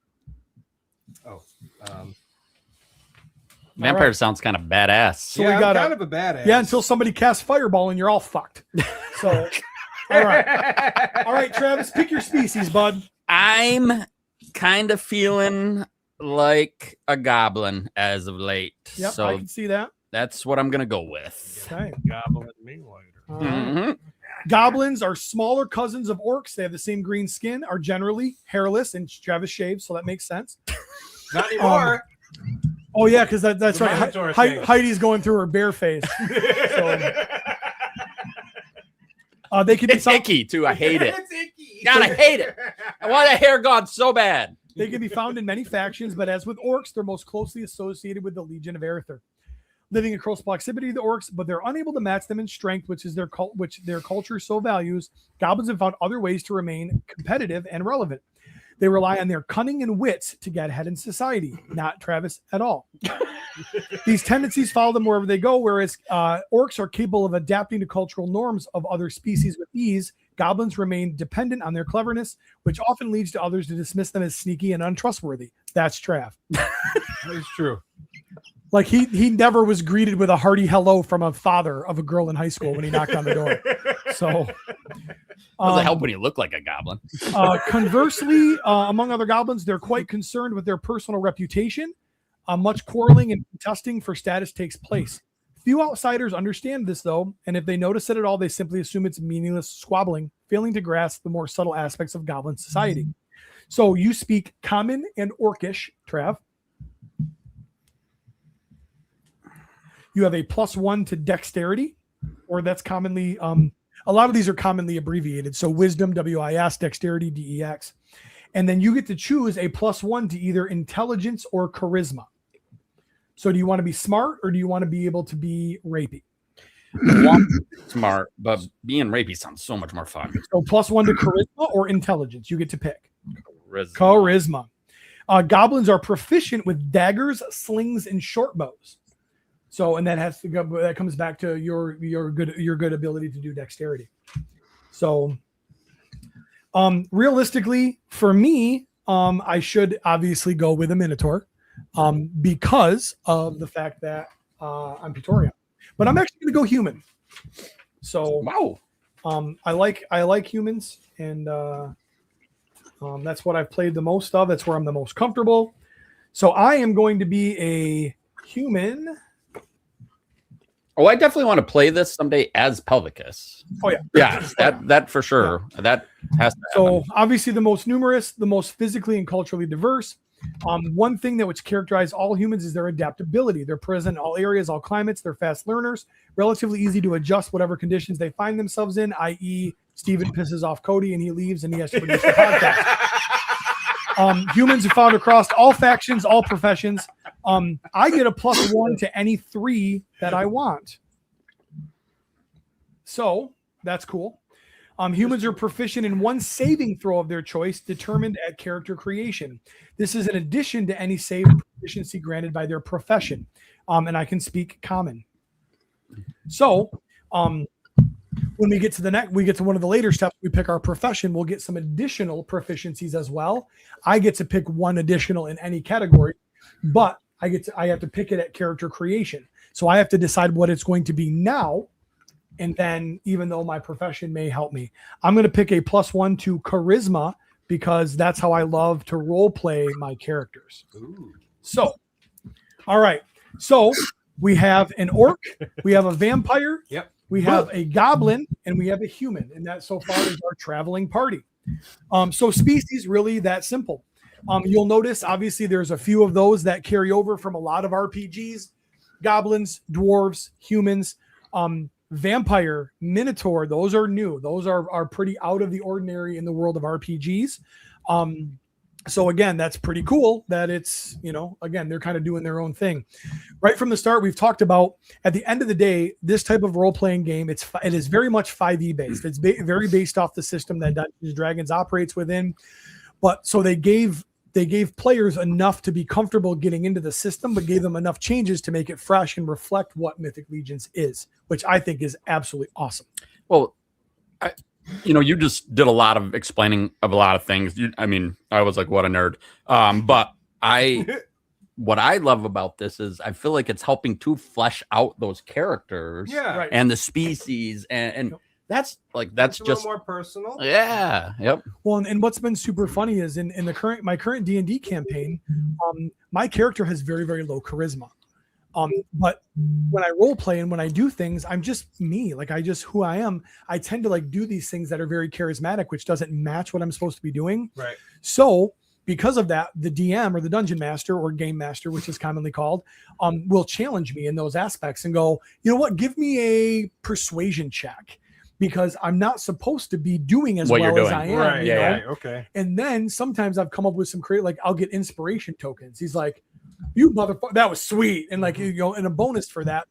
Vampire sounds kind of badass. So we got kind of a badass. Yeah, until somebody casts fireball and you're all fucked. So, all right, Travis, pick your species, bud. I'm kind of feeling like a goblin as of late. Yep, so I can see that. That's what I'm gonna go with. Okay. Goblin me later. Mm-hmm. Goblins are smaller cousins of orcs. They have the same green skin, are generally hairless, and Travis shaves, so that makes sense. Not anymore. Oh yeah, because that's The right. Minotaur thing. Heidi's going through her bear phase. So, they can be It's icky too. I hate it. It's icky. God, I hate it. I want a hair gone so bad. They can be found in many factions, but as with orcs, they're most closely associated with the Legion of Aether. Living in close proximity to the orcs, but they're unable to match them in strength, which their culture so values. Goblins have found other ways to remain competitive and relevant. They rely on their cunning and wits to get ahead in society, not Travis at all. These tendencies follow them wherever they go, whereas orcs are capable of adapting to cultural norms of other species with ease. Goblins remain dependent on their cleverness, which often leads to others to dismiss them as sneaky and untrustworthy. That's Trav. That is true. Like he never was greeted with a hearty hello from a father of a girl in high school when he knocked on the door. So Doesn't help when you look like a goblin. Conversely, among other goblins, they're quite concerned with their personal reputation. Much quarreling and contesting for status takes place. Few outsiders understand this, though, and if they notice it at all, they simply assume it's meaningless squabbling, failing to grasp the more subtle aspects of goblin society. So you speak Common and Orcish, Trav. You have a +1 to dexterity, or that's commonly, a lot of these are commonly abbreviated. So wisdom, WIS, dexterity, DEX. And then you get to choose a +1 to either intelligence or charisma. So do you want to be smart or do you want to be able to be rapey? Smart, but being rapey sounds so much more fun. So +1 to charisma or intelligence. You get to pick. Charisma. Goblins are proficient with daggers, slings, and short bows. So, and that has to go. That comes back to your good ability to do dexterity. So, realistically, for me, I should obviously go with a Minotaur, because of the fact that I'm Praetorian. But I'm actually going to go human. So, wow. I like humans, and that's what I've played the most of. That's where I'm the most comfortable. So I am going to be a human. Oh, I definitely want to play this someday as Pelvicus. Oh yeah, yeah, that for sure. Yeah. That has to happen. So obviously the most numerous, the most physically and culturally diverse. One thing that which characterize all humans is their adaptability. They're present in all areas, all climates. They're fast learners, relatively easy to adjust whatever conditions they find themselves in, i.e. Steven pisses off Cody and he leaves and he has to produce the podcast. Humans are found across all factions, all professions. I get a +1 to any 3 that I want. So that's cool. Humans are proficient in one saving throw of their choice determined at character creation. This is in addition to any save proficiency granted by their profession. And I can speak Common. So when we get to the next, we get to one of the later steps, we pick our profession, we'll get some additional proficiencies as well. I get to pick one additional in any category, but I have to pick it at character creation. So I have to decide what it's going to be now. And then even though my profession may help me, I'm going to pick a +1 to charisma because that's how I love to role play my characters. Ooh. So, all right. So we have an orc, we have a vampire, yep, we have a goblin, and we have a human. And that so far is our traveling party. So species, really that simple. You'll notice, obviously, there's a few of those that carry over from a lot of RPGs. Goblins, dwarves, humans, vampire, minotaur, those are new. Those are pretty out of the ordinary in the world of RPGs. So again, that's pretty cool that it's, again, they're kind of doing their own thing. Right from the start, we've talked about, at the end of the day, this type of role-playing game, it is very much 5e based. It's very based off the system that Dungeons & Dragons operates within. But so they gave players enough to be comfortable getting into the system, but gave them enough changes to make it fresh and reflect what Mythic Legions is, which I think is absolutely awesome. Well, you just did a lot of explaining of a lot of things. I was like, what a nerd. But what I love about this is I feel like it's helping to flesh out those characters, right, and the species, and that's it's a just little more personal. Yeah. Yep. Well, and what's been super funny is in my current D&D campaign, my character has very, very low charisma. But when I role play and when I do things, I'm just me, who I am. I tend to do these things that are very charismatic, which doesn't match what I'm supposed to be doing. Right. So because of that, the DM or the dungeon master or game master, which is commonly called, will challenge me in those aspects and go, you know what, give me a persuasion check. Because I'm not supposed to be doing as well as I am. Right. Yeah. Okay. And then sometimes I've come up with some I'll get inspiration tokens. He's like, you motherfucker, that was sweet. And and a bonus for that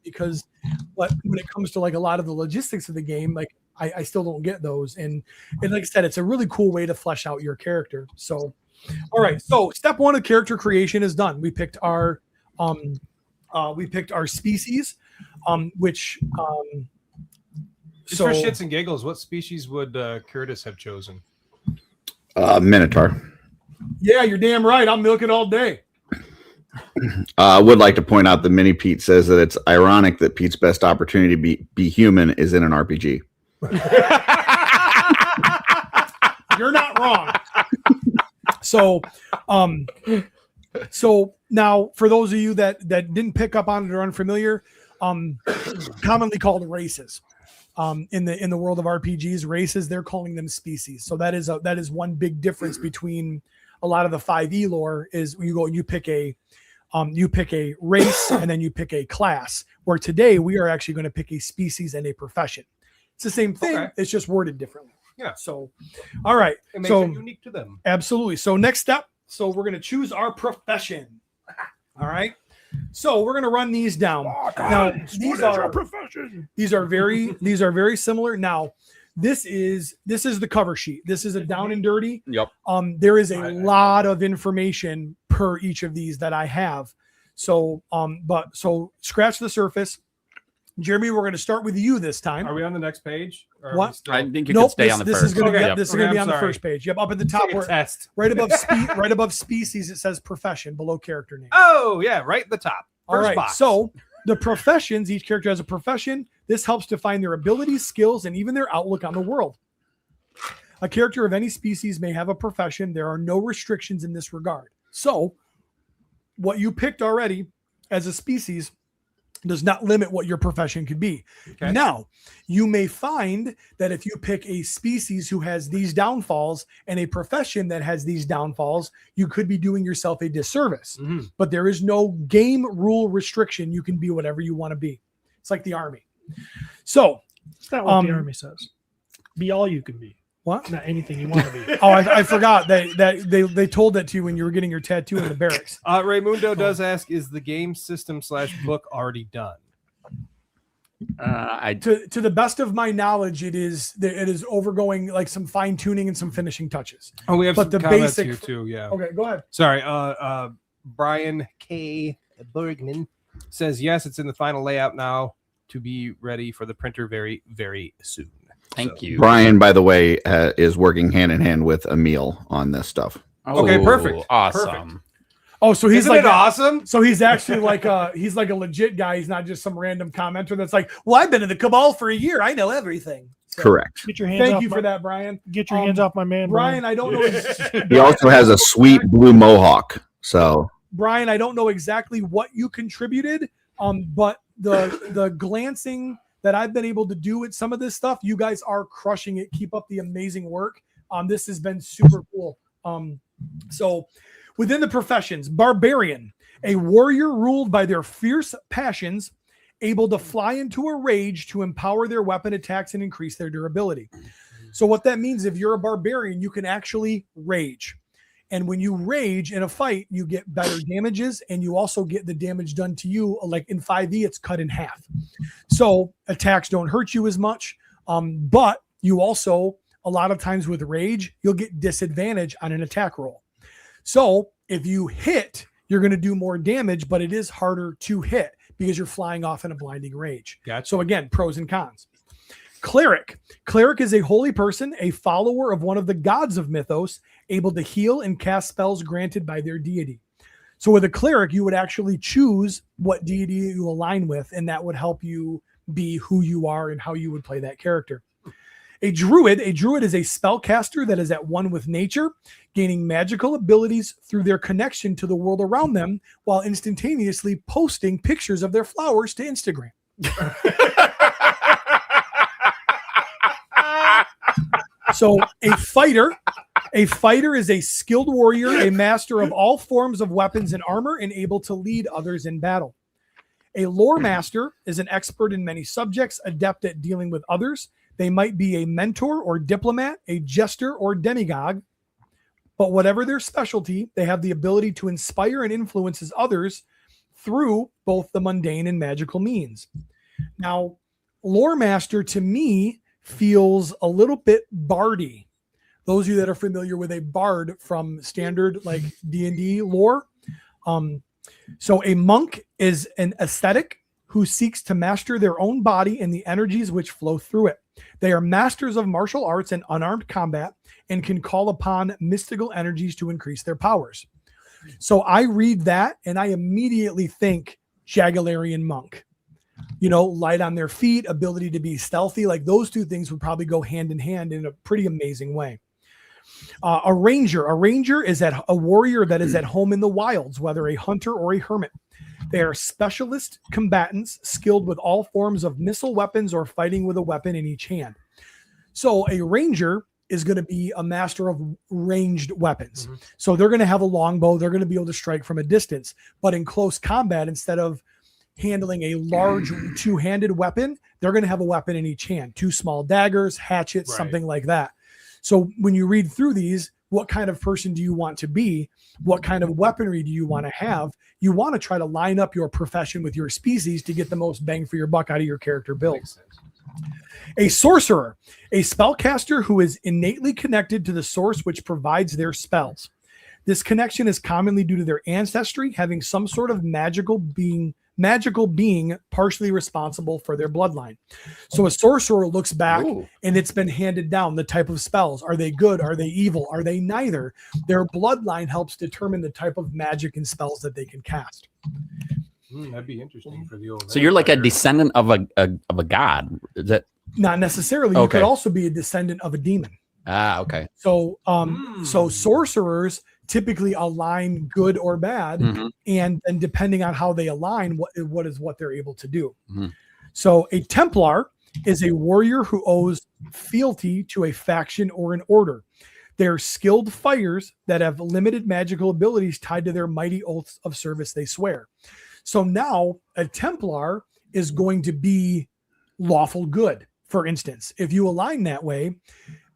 but when it comes to a lot of the logistics of the game, I still don't get those. And like I said, it's a really cool way to flesh out your character. So, all right. So step 1 of character creation is done. We picked our species, which, just for shits and giggles, what species would Curtis have chosen? Minotaur. Yeah, you're damn right. I'll milk it all day. I would like to point out that Mini Pete says that it's ironic that Pete's best opportunity to be human is in an RPG. You're not wrong. So now for those of you that didn't pick up on it or unfamiliar, commonly called races. In the world of RPGs, races, they're calling them species. So that is one big difference between a lot of the 5e lore is you pick a race and then you pick a class, where today we are actually going to pick a species and a profession. It's the same thing. Okay. It's just worded differently. Yeah. So, all right. It makes it unique to them. Absolutely. So next step. So we're going to choose our profession. All right. So we're going to run these down. Now, these are our profession. These are very similar. Now, this is the cover sheet. This is a down and dirty. Yep. There is a lot of information per each of these that I have. So scratch the surface. Jeremy, we're going to start with you this time. Are we on the next page? What? I think you can stay on the first. This is going to be on the first page. Yep, up at the top, test. right above species, it says profession below character name. Oh yeah, right at the top. All right. Box. So the professions, each character has a profession. This helps define their abilities, skills, and even their outlook on the world. A character of any species may have a profession. There are no restrictions in this regard. So what you picked already as a species does not limit what your profession could be. Okay. Now, you may find that if you pick a species who has these downfalls and a profession that has these downfalls, you could be doing yourself a disservice. Mm-hmm. But there is no game rule restriction. You can be whatever you want to be. It's like the Army. So, it's not what the Army says. Be all you can be. What? Not anything you want to be. Oh, I forgot they told that to you when you were getting your tattoo in the barracks. Raymundo does ask, is the game system / book already done? To the best of my knowledge, it is overgoing like some fine tuning and some finishing touches. Oh, we have some comments here too. Yeah. Okay, go ahead. Sorry. Brian K. Bergman says, yes, it's in the final layout now to be ready for the printer very, very soon. Thank you. Brian, by the way, is working hand in hand with Emil on this stuff. Okay, perfect. Awesome. Perfect. Oh, so he's Isn't it awesome? So he's actually like a legit guy. He's not just some random commenter that's like, well, I've been in the Cabal for a year. I know everything. So, correct. Get your hands thank off you for that, Brian. Get your hands off my man, Brian. I don't know. He also has a sweet blue mohawk. So, Brian, I don't know exactly what you contributed, but the glancing that I've been able to do with some of this stuff, you guys are crushing it. Keep up the amazing work. This has been super cool. So within the professions, barbarian, a warrior ruled by their fierce passions, able to fly into a rage to empower their weapon attacks and increase their durability. So what that means, if you're a barbarian, you can actually rage. And when you rage in a fight, you get better damages, and you also get the damage done to you. Like in 5e, it's cut in half. So attacks don't hurt you as much. But you also, a lot of times with rage, you'll get disadvantage on an attack roll. So if you hit, you're going to do more damage, but it is harder to hit because you're flying off in a blinding rage. Gotcha. So again, pros and cons. Cleric. Cleric is a holy person, a follower of one of the gods of mythos, able to heal and cast spells granted by their deity. So with a cleric, you would actually choose what deity you align with, and that would help you be who you are and how you would play that character. A druid is a spellcaster that is at one with nature, gaining magical abilities through their connection to the world around them while instantaneously posting pictures of their flowers to Instagram. So a fighter is a skilled warrior, a master of all forms of weapons and armor, and able to lead others in battle. A lore master is an expert in many subjects, adept at dealing with others. They might be a mentor or diplomat, a jester or demagogue, but whatever their specialty, they have the ability to inspire and influence others through both the mundane and magical means. Now, lore master to me feels a little bit bardy. Those of you that are familiar with a bard from standard like D&D lore. So a monk is an ascetic who seeks to master their own body and the energies which flow through it. They are masters of martial arts and unarmed combat and can call upon mystical energies to increase their powers. So I read that and I immediately think Jaguarian monk. You know, light on their feet, ability to be stealthy. Like those two things would probably go hand in hand in a pretty amazing way. A ranger is a warrior that is at home in the wilds, whether a hunter or a hermit. They are specialist combatants skilled with all forms of missile weapons or fighting with a weapon in each hand. So a ranger is going to be a master of ranged weapons. Mm-hmm. So they're going to have a longbow. They're going to be able to strike from a distance. But in close combat, instead of handling a large two-handed weapon, they're going to have a weapon in each hand. 2 small daggers, hatchets, something like that. So when you read through these, what kind of person do you want to be? What kind of weaponry do you want to have? You want to try to line up your profession with your species to get the most bang for your buck out of your character build. A sorcerer, a spellcaster who is innately connected to the source which provides their spells. This connection is commonly due to their ancestry, having some sort of magical being partially responsible for their bloodline. So a sorcerer looks back and it's been handed down. The type of spells, are they good? Are they evil? Are they neither? Their bloodline helps determine the type of magic and spells that they can cast. That'd be interesting for the old. So you're like a descendant of a god. Is that not necessarily? You could also be a descendant of a demon. Okay. So so sorcerers typically align good or bad, and depending on how they align, what they're able to do. So a Templar is a warrior who owes fealty to a faction or an order. They're skilled fighters that have limited magical abilities tied to their mighty oaths of service they swear. So now a Templar is going to be lawful good. For instance, if you align that way,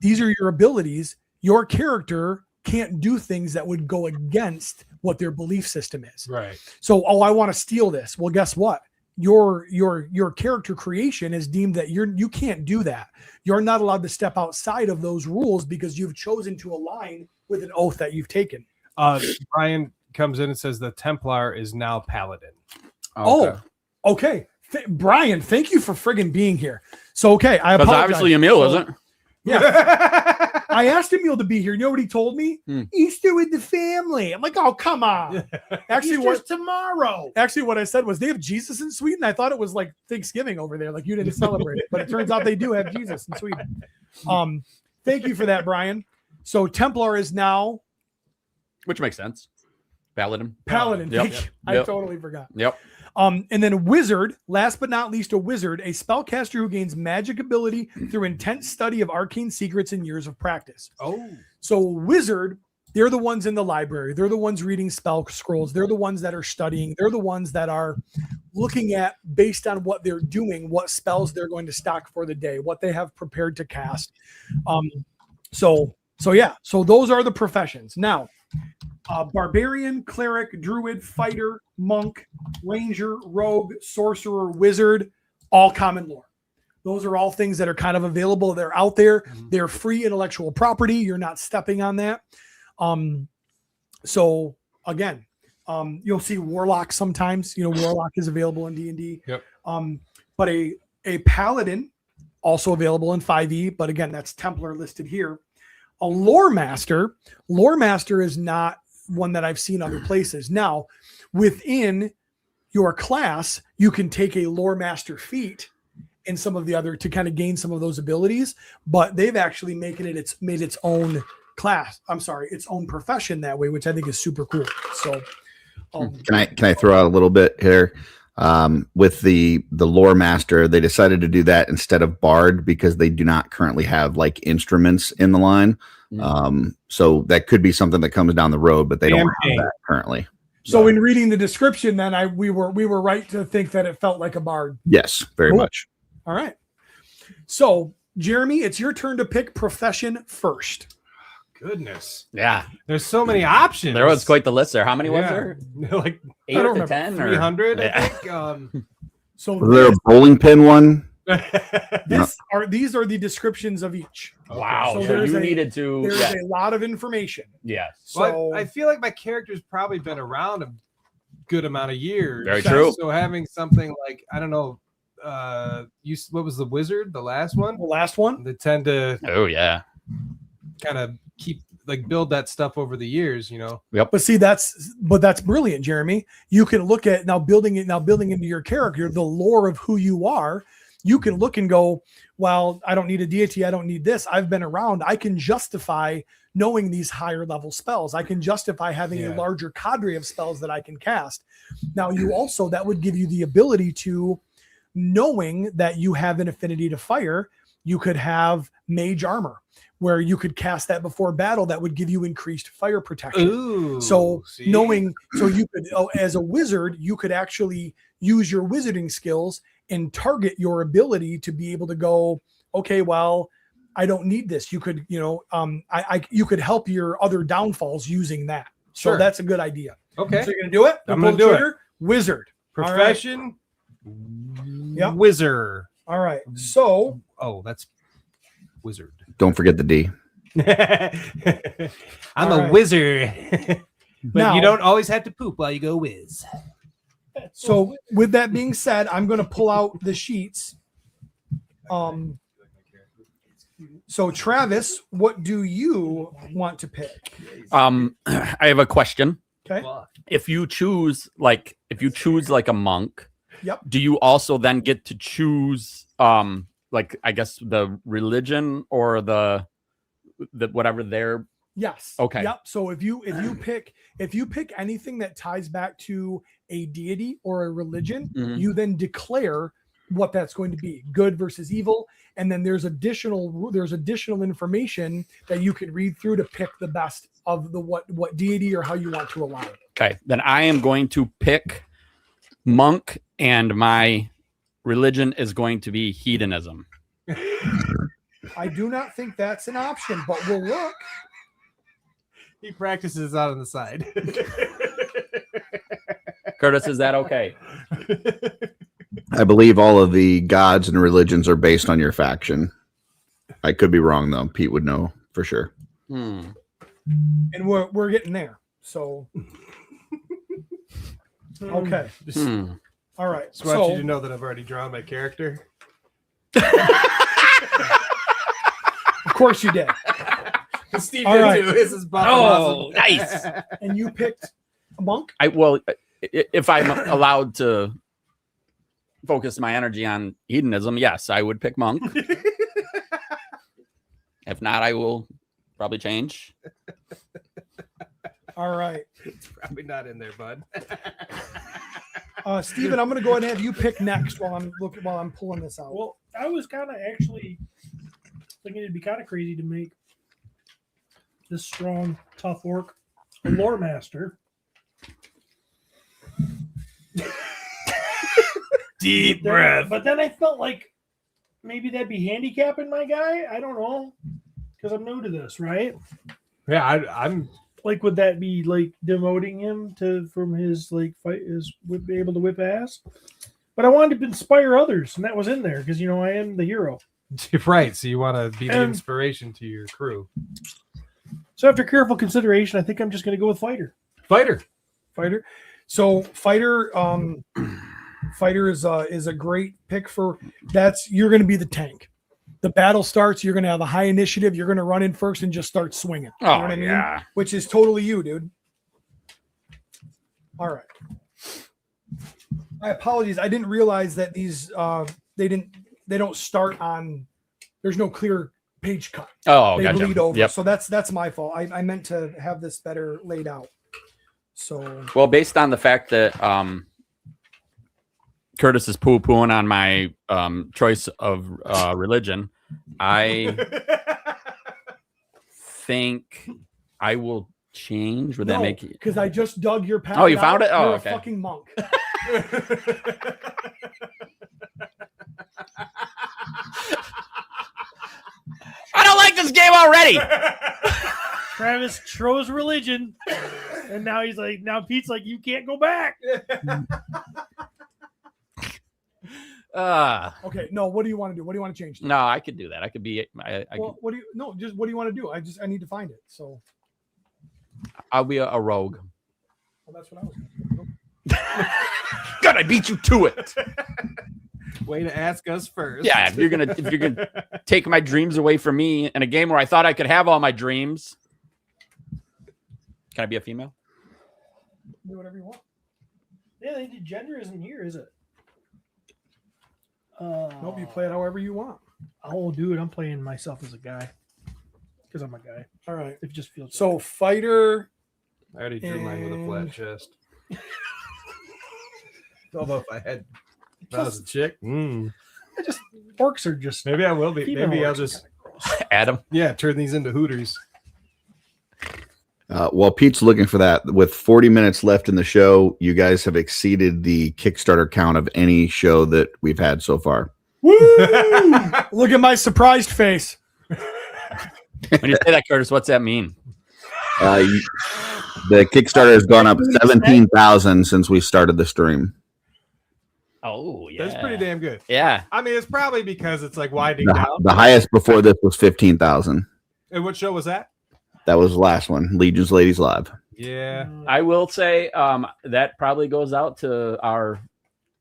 these are your abilities. Your character can't do things that would go against what their belief system is. Right. So, I want to steal this. Well, guess what? Your character creation is deemed that you can't do that. You're not allowed to step outside of those rules because you've chosen to align with an oath that you've taken. Brian comes in and says the Templar is now Paladin. Okay. Brian, thank you for friggin' being here. So, okay, I apologize. Obviously Emil isn't. Yeah. I asked Emil to be here. You know what he told me? Easter with the family. I'm like, oh, come on. Actually, Easter's tomorrow. Actually, what I said was they have Jesus in Sweden. I thought it was like Thanksgiving over there. Like you didn't celebrate it, but it turns out they do have Jesus in Sweden. Thank you for that, Brian. So Templar is now, which makes sense. Paladin. Yep. I totally forgot. Yep. And then a wizard, last but not least, a wizard, a spellcaster who gains magic ability through intense study of arcane secrets and years of practice. So wizard, they're the ones in the library. They're the ones reading spell scrolls. They're the ones that are studying. They're the ones that are looking at, based on what they're doing, what spells they're going to stock for the day, what they have prepared to cast. So those are the professions. Now, barbarian, cleric, druid, fighter, monk, ranger, rogue, sorcerer, wizard, all common lore. Those are all things that are kind of available. They're out there. They're free intellectual property. You're not stepping on that. So again, you'll see warlock sometimes. Warlock is available in D&D. Yep. But a paladin also available in 5e. But again, that's Templar listed here. A lore master is not one that I've seen other places. Now, within your class, you can take a lore master feat and some of the other to kind of gain some of those abilities, but they've actually made its own class. I'm sorry, its own profession that way, which I think is super cool. So, can I throw out a little bit here? With the lore master, they decided to do that instead of bard because they do not currently have like instruments in the line. So that could be something that comes down the road, but they don't have that currently. So in reading the description, then we were right to think that it felt like a bard. Yes, very much. All right. So Jeremy, it's your turn to pick profession first. Goodness. Yeah. There's so many options. There was quite the list there. How many was there? Like 8 to 10 or 300, I think. So was there a bowling pin one? These are the descriptions of each. Wow. So There's a lot of information. Yes. So I feel like my character's probably been around good amount of years. Very true. So having something like, I don't know, what was the wizard, the last one? The last one? They tend to Oh yeah. kind of build that stuff over the years, Yep. But see, that's brilliant, Jeremy. You can look at building into your character, the lore of who you are. You can look and go, well, I don't need a deity. I don't need this. I've been around. I can justify knowing these higher level spells. I can justify having a larger cadre of spells that I can cast. Now, that would give you the ability to, knowing that you have an affinity to fire, you could have mage armor, where you could cast that before battle. That would give you increased fire protection. Ooh, so see? You could, as a wizard, you could actually use your wizarding skills and target your ability to be able to go, okay, well, I don't need this. You could, you could help your other downfalls using that. So Sure. that's a good idea. Okay. So you're going to do it? I'm going to do it. Wizard. Profession. Yep. Wizard. All right. So. Oh, that's wizard. Don't forget the D. I'm All a right. wizard. But Now- you don't always have to poop while you go whiz. So with that being said, I'm going to pull out the sheets. So Travis, what do you want to pick? I have a question. Okay. If you choose like a monk, Yep. do you also then get to choose like I guess the religion or the whatever their Yes. Okay. Yep. So if you pick anything that ties back to a deity or a religion, Mhm. you then declare what that's going to be, good versus evil, and then there's additional information that you can read through to pick the best of the what deity or how you want to align. Okay, then I am going to pick monk, and my religion is going to be hedonism. I do not think that's an option, but we'll look. He practices out on the side. Curtis, is that okay? I believe all of the gods and religions are based on your faction. I could be wrong though. Pete would know for sure. And we're getting there. So okay. All right. Just want you to know that I've already drawn my character. Of course you did. Steve All did right. too. This is Oh, nice. And you picked a monk? If I'm allowed to focus my energy on hedonism, yes, I would pick monk. If not, I will probably change. All right. It's probably not in there, bud. Steven, I'm going to go ahead and have you pick next while I'm pulling this out. Well, I was kind of actually thinking it'd be kind of crazy to make this strong, tough orc a lore master. Deep breath. But then I felt like maybe that'd be handicapping my guy. I don't know, because I'm new to this, right? Yeah, I'm like, would that be like demoting him from his like fight his be able to whip ass? But I wanted to inspire others, and that was in there because I am the hero. right. So you want to be the And- inspiration to your crew. So after careful consideration, I think I'm just going to go with fighter. Fighter. So fighter is a great pick for you're going to be the tank. The battle starts, you're going to have a high initiative, you're going to run in first and just start swinging. You know what I mean? Yeah. Which is totally you, dude. All right. My apologies. I didn't realize that these they don't start on, there's no clear page cut. Oh, They gotcha. bleed over. Yep. So that's my fault. I meant to have this better laid out. So Well, based on the fact that Curtis is poo-pooing on my choice of religion, I think I will change. Would that make it? Because I just dug your packet. Oh, you found it? Oh, You're okay. a fucking monk. I don't like this game already. Travis chose religion, and now he's like, now Pete's like, you can't go back. Okay, no. What do you want to do? What do you want to change? No, I could do that. I could be. Well, what do you? No, just what do you want to do? I need to find it. So I'll be a rogue. well, that's what I was. Gonna do. God, I beat you to it. Way to ask us first. Yeah, if you're gonna take my dreams away from me in a game where I thought I could have all my dreams. Can I be a female? Do whatever you want. Yeah, the gender isn't here, is it? Nope, you play it however you want. Oh, dude, I'm playing myself as a guy because I'm a guy. All right. It just feels So fighter. I already drew mine with a flat chest. Although if I was a chick, orcs are just. maybe I will be. Female Maybe I'll orcs are just Adam. turn these into Hooters. While Pete's looking for that, with 40 minutes left in the show, you guys have exceeded the Kickstarter count of any show that we've had so far. Woo! Look at my surprised face. When you say that, Curtis, what's that mean? The Kickstarter has gone up 17,000 since we started the stream. Oh, yeah. That's pretty damn good. Yeah. I mean, it's probably because it's like winding The, down. the highest before this was 15,000. And what show was that? That was the last one, Legion's Ladies Live. Yeah. I will say that probably goes out to our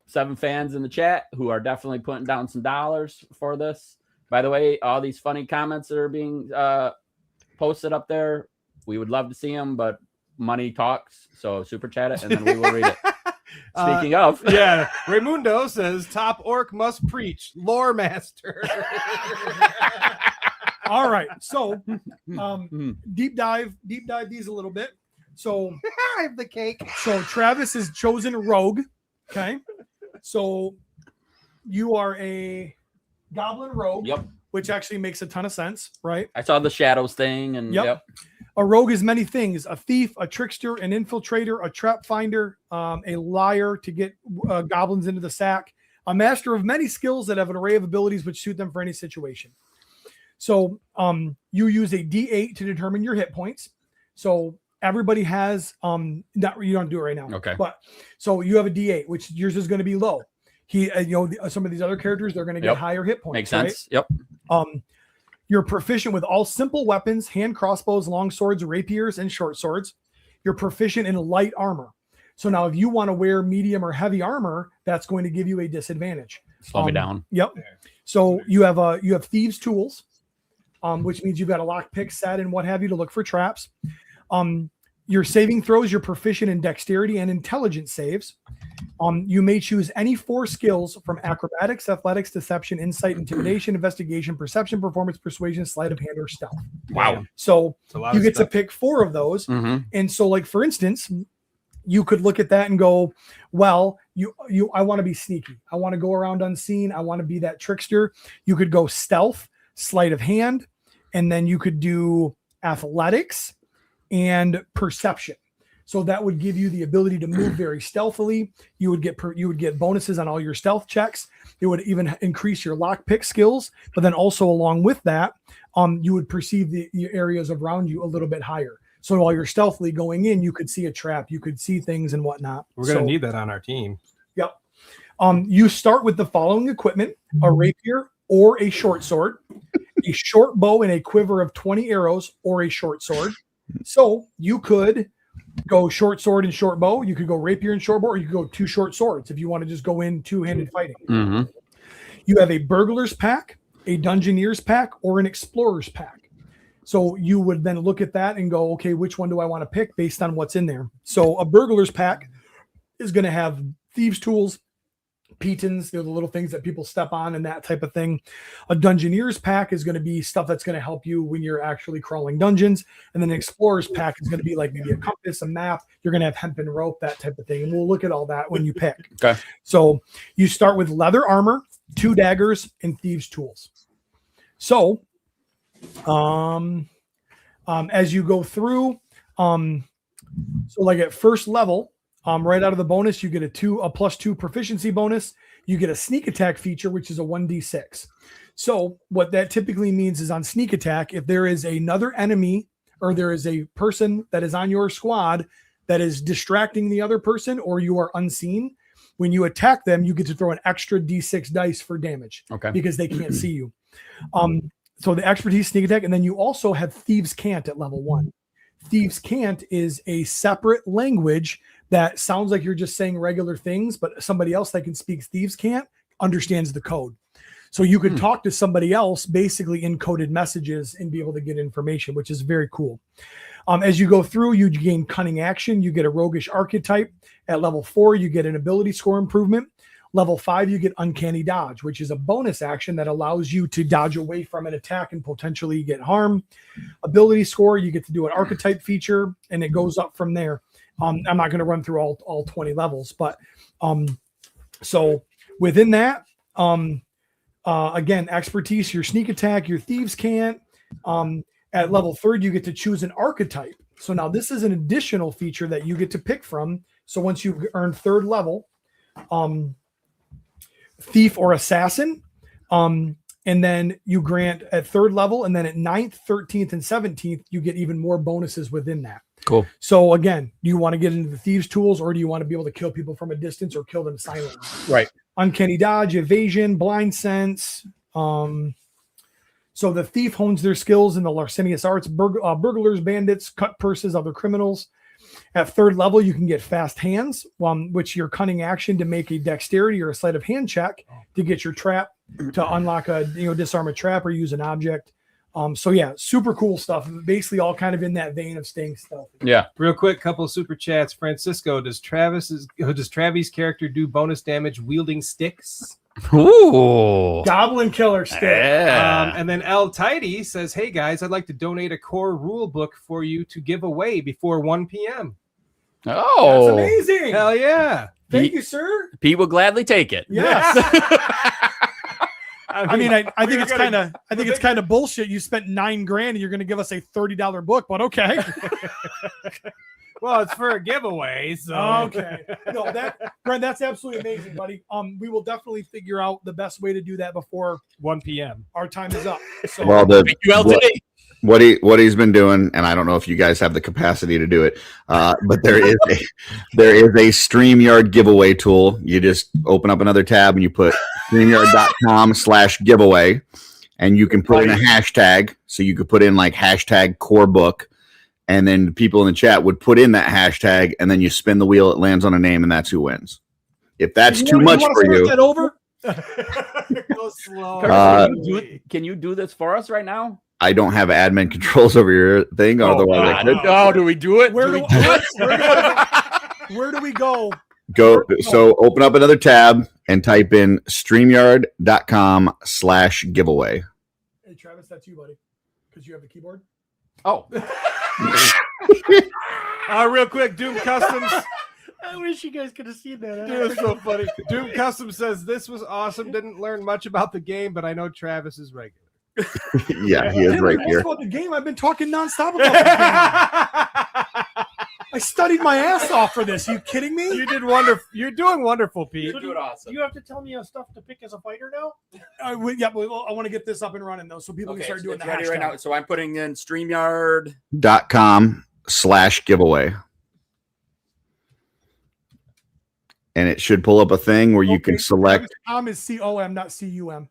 7 fans in the chat who are definitely putting down some dollars for this. By the way, all these funny comments that are being posted up there, we would love to see them, but money talks. So super chat it, and then we will read it. Speaking of. Yeah. Raymundo says, top orc must preach. Lore master. All right. So deep dive these a little bit. So I have the cake. So Travis has chosen rogue. Okay. So you are a goblin rogue. Yep. Which actually makes a ton of sense, right? I saw the shadows thing, and yep. A rogue is many things: a thief, a trickster, an infiltrator, a trap finder, a liar to get goblins into the sack, a master of many skills that have an array of abilities which suit them for any situation. So you use a D8 to determine your hit points. So everybody has you don't do it right now. Okay. But so you have a D8, which yours is going to be low. Some of these other characters, they're going to get higher hit points. Makes sense. Right? Yep. You're proficient with all simple weapons, hand crossbows, long swords, rapiers, and short swords. You're proficient in light armor. So now if you want to wear medium or heavy armor, that's going to give you a disadvantage. Slow me down. Yep. So you have thieves' tools, which means you've got a lockpick set and what have you to look for traps. Your saving throws, you're proficient in dexterity and intelligence saves. You may choose any 4 skills from acrobatics, athletics, deception, insight, intimidation, investigation, perception, performance, persuasion, sleight of hand, or stealth. Wow. So you get stuff. to pick 4 of those. Mm-hmm. And so, like, for instance, you could look at that and go, well, I want to be sneaky. I want to go around unseen. I want to be that trickster. You could go stealth, sleight of hand, and then you could do athletics and perception. So that would give you the ability to move very stealthily. You would get bonuses on all your stealth checks. It would even increase your lockpick skills. But then also along with that, you would perceive the areas around you a little bit higher. So while you're stealthily going in, you could see a trap, you could see things and whatnot. We're going to need that on our team. Yep. You start with the following equipment: a rapier or a short sword, a short bow and a quiver of 20 arrows, or a short sword. So you could go short sword and short bow. You could go rapier and short bow, or you could go 2 short swords if you want to just go in 2-handed fighting. Mm-hmm. You have a burglar's pack, a dungeoneer's pack, or an explorer's pack. So you would then look at that and go, okay, which one do I want to pick based on what's in there? So a burglar's pack is going to have thieves' tools, pitons, they're the little things that people step on and that type of thing. A dungeoneer's pack is going to be stuff that's going to help you when you're actually crawling dungeons. And then an explorer's pack is going to be like maybe a compass, a map. You're going to have hempen rope, that type of thing. And we'll look at all that when you pick. Okay. So you start with leather armor, 2 daggers, and thieves' tools. So as you go through, so like at first level, right out of the bonus, you get a +2 proficiency bonus. You get a sneak attack feature, which is a 1d6. So what that typically means is on sneak attack, if there is another enemy or there is a person that is on your squad that is distracting the other person, or you are unseen, when you attack them, you get to throw an extra d6 dice for damage. Okay. Because they can't see you. So the expertise, sneak attack, and then you also have Thieves' Cant at level 1. Thieves' Cant is a separate language that sounds like you're just saying regular things, but somebody else that can speak thieves can't understands the code. So you could talk to somebody else basically in coded messages and be able to get information, which is very cool. As you go through, you gain cunning action. You get a roguish archetype. At level 4, you get an ability score improvement. Level 5, you get uncanny dodge, which is a bonus action that allows you to dodge away from an attack and potentially get harm. Ability score, you get to do an archetype feature, and it goes up from there. I'm not going to run through all 20 levels, but so within that, again, expertise, your sneak attack, your thieves can't. At level 3, you get to choose an archetype. So now this is an additional feature that you get to pick from. So once you've earned 3rd level, thief or assassin, and then you grant at 3rd level, and then at 9th, 13th, and 17th, you get even more bonuses within that. Cool. So again, do you want to get into the thieves tools, or do you want to be able to kill people from a distance or kill them silently? Right. Uncanny dodge, evasion, blind sense. So the thief hones their skills in the lascivious arts, burglars, bandits, cut purses, other criminals. At 3rd level, you can get fast hands, which your cunning action to make a dexterity or a sleight of hand check to get your trap, to unlock disarm a trap or use an object. So yeah, super cool stuff. Basically all kind of in that vein of staying stealthy. Yeah. Real quick, couple of super chats. Francisco, does Travis' character do bonus damage wielding sticks? Ooh. Goblin killer stick. Yeah. And then L Tidy says, hey guys, I'd like to donate a core rule book for you to give away before 1 p.m. Oh. That's amazing. Hell yeah. Thank you, sir. Pete will gladly take it. Yes. I think it's kind of bullshit. You spent $9,000 and you're going to give us a $30 book, but okay. Well, it's for a giveaway, so okay. No, Brent, that's absolutely amazing, buddy. We will definitely figure out the best way to do that before 1 p.m. Our time is up. So Well, what he's been doing, and I don't know if you guys have the capacity to do it, but there is a StreamYard giveaway tool. You just open up another tab and you put StreamYard.com/giveaway, and you can put in a hashtag. So you could put in like hashtag core book, and then people in the chat would put in that hashtag, and then you spin the wheel, it lands on a name, and that's who wins. If that's too much for you, that over? Go slow. Can you do this for us right now? I don't have admin controls over your thing. Otherwise, I could. Oh, do we do it? Where do we go? So open up another tab and type in StreamYard.com/giveaway. Hey, Travis, that's you, buddy. Because you have the keyboard. Oh. Real quick, Doom Customs. I wish you guys could have seen that. Dude, it's so funny. Doom Customs says this was awesome. Didn't learn much about the game, but I know Travis is regular. Yeah, he is right here. About the game, I've been talking nonstop about the game. I studied my ass off for this. Are you kidding me? You did wonderful. You're doing wonderful, Pete. You're doing awesome. You have to tell me stuff to pick as a fighter now. I want to get this up and running though, so people can start doing the ready hashtag. right now. So I'm putting in StreamYard. .com/giveaway. And it should pull up a thing where you can select. Com is COM, not CUM.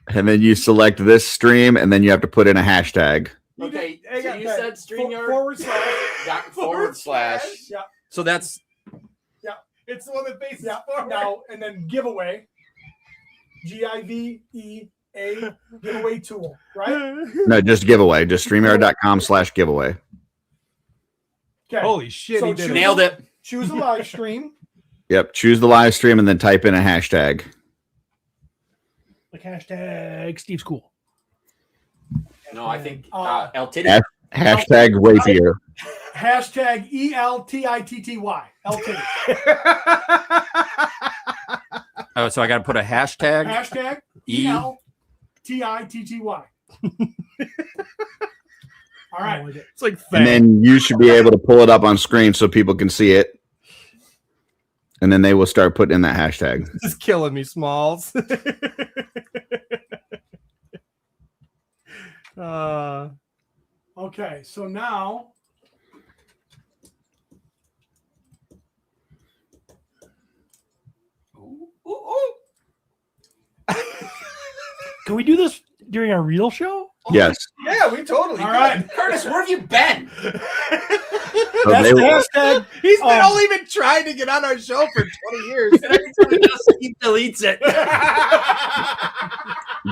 And then you select this stream, and then you have to put in a hashtag. Okay, so you said StreamYard // Yeah. So that's It's the one that faces forward. Now and then giveaway. GIVEA giveaway tool, right? No, just giveaway. Just StreamYard.com/giveaway. Okay. Holy shit, So he did nailed it. Choose a live stream. Yep. Choose the live stream and then type in a hashtag. Like hashtag Steve's cool. No, I think LTD. Hashtag rapier. Hashtag ELTITTY. LTD. Oh, so I got to put a hashtag. Hashtag ELTITTY. All right. It's like And then you should be able to pull it up on screen so people can see it. And then they will start putting in that hashtag. This is killing me, Smalls. Okay, so now Can we do this during our real show? Yes. Yeah, Yeah, we totally. All right. Curtis, where have you been? That's the hashtag. He's been only been trying to get on our show for 20 years. He deletes it.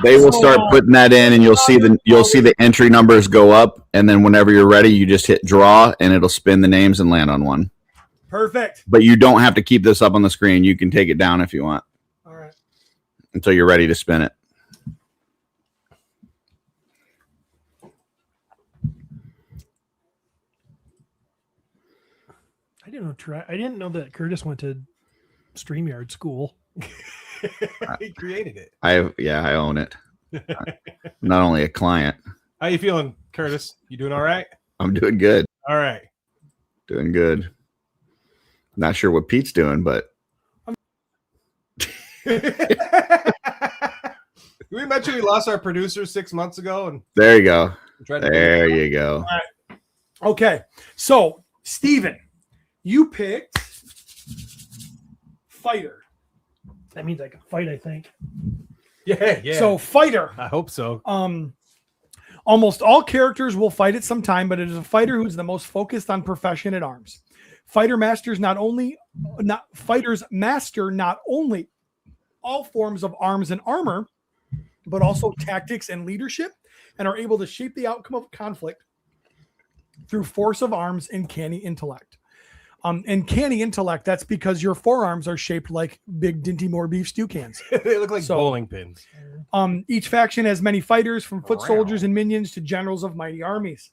They will start putting that in, and you'll see the entry numbers go up, and then whenever you're ready, you just hit draw, and it'll spin the names and land on one. Perfect. But you don't have to keep this up on the screen. You can take it down if you want. All right. Until you're ready to spin it. I didn't know that Curtis went to StreamYard school. He created it. I own it. Not only a client. How you feeling, Curtis? You doing all right? I'm doing good. All right. Doing good. Not sure what Pete's doing, but We mentioned we lost our producer 6 months ago, and there you go. There you go. All right. Okay. So, Steven, you picked fighter. That means I can fight, I think. Yeah. So, fighter. I hope so. Almost all characters will fight at some time, but it is a fighter who's the most focused on profession at arms. Fighters master not only all forms of arms and armor, but also tactics and leadership, and are able to shape the outcome of conflict through force of arms and canny intellect. And canny intellect, that's because your forearms are shaped like big Dinty Moore beef stew cans. They look like bowling pins. Each faction has many fighters, from foot soldiers and minions to generals of mighty armies.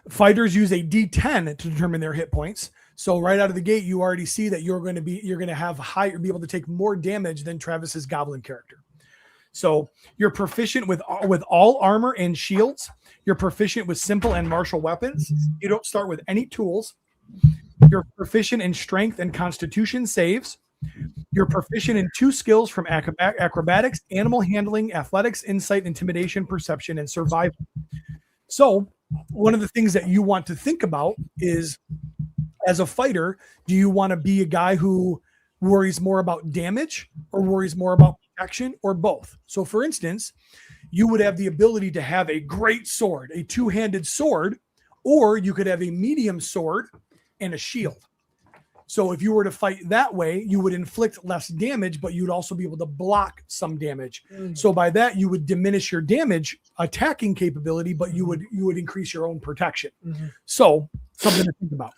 Fighters use a D10 to determine their hit points. So right out of the gate, you already see that you're going to be able to take more damage than Travis's goblin character. So you're proficient with all armor and shields. You're proficient with simple and martial weapons. You don't start with any tools. You're proficient in strength and constitution saves. You're proficient in 2 skills from acrobatics, animal handling, athletics, insight, intimidation, perception, and survival. So one of the things that you want to think about is, as a fighter, do you want to be a guy who worries more about damage or worries more about protection, or both? So for instance, you would have the ability to have a great sword, a 2-handed sword, or you could have a medium sword and a shield. So if you were to fight that way, you would inflict less damage, but you'd also be able to block some damage. So by that, you would diminish your damage attacking capability, but you would increase your own protection. So something to think about.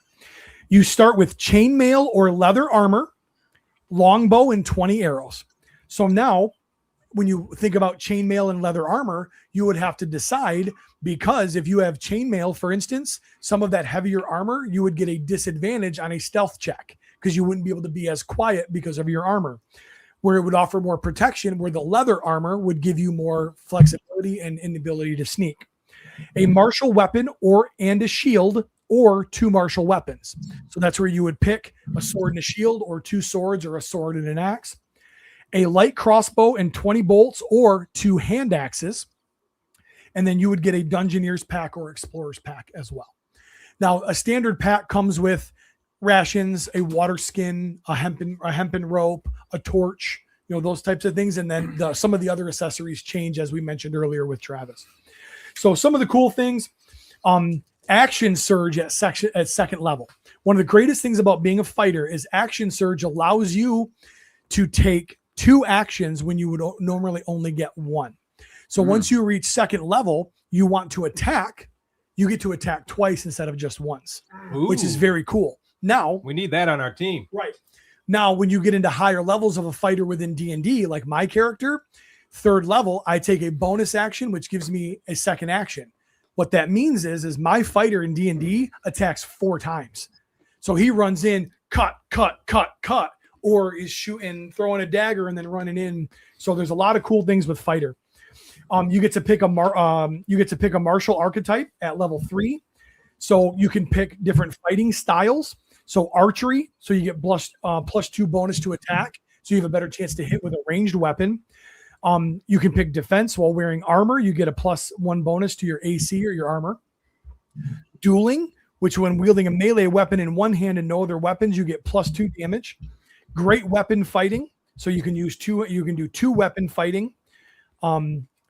You start with chainmail or leather armor, longbow, and 20 arrows. So now, when you think about chainmail and leather armor, you would have to decide, because if you have chainmail, for instance, some of that heavier armor, you would get a disadvantage on a stealth check because you wouldn't be able to be as quiet because of your armor, where it would offer more protection, where the leather armor would give you more flexibility and ability to sneak. A martial weapon and a shield, or 2 martial weapons. So that's where you would pick a sword and a shield, or 2 swords, or a sword and an axe. A light crossbow and 20 bolts, or 2 hand axes. And then you would get a Dungeoneer's pack or Explorer's pack as well. Now, a standard pack comes with rations, a water skin, a hempen rope, a torch, those types of things. And then some of the other accessories change, as we mentioned earlier with Travis. So some of the cool things, action surge at second level. One of the greatest things about being a fighter is action surge allows you to take 2 actions when you would normally only get 1. So once you reach second level, you want to attack, you get to attack twice instead of just once, which is very cool. Now we need that on our team. Right. Now, when you get into higher levels of a fighter within D&D, like my character, 3rd level, I take a bonus action, which gives me a second action. What that means is my fighter in D&D attacks 4 times. So he runs in, cut, or is shooting, throwing a dagger, and then running in. So there's a lot of cool things with fighter. You get to pick a martial archetype at level 3. So you can pick different fighting styles. So archery, so you get +2 bonus to attack. So you have a better chance to hit with a ranged weapon. You can pick defense. While wearing armor, you get a +1 bonus to your AC or your armor. Dueling, which when wielding a melee weapon in one hand and no other weapons, you get +2 damage. Great weapon fighting, so you can do 2 weapon fighting.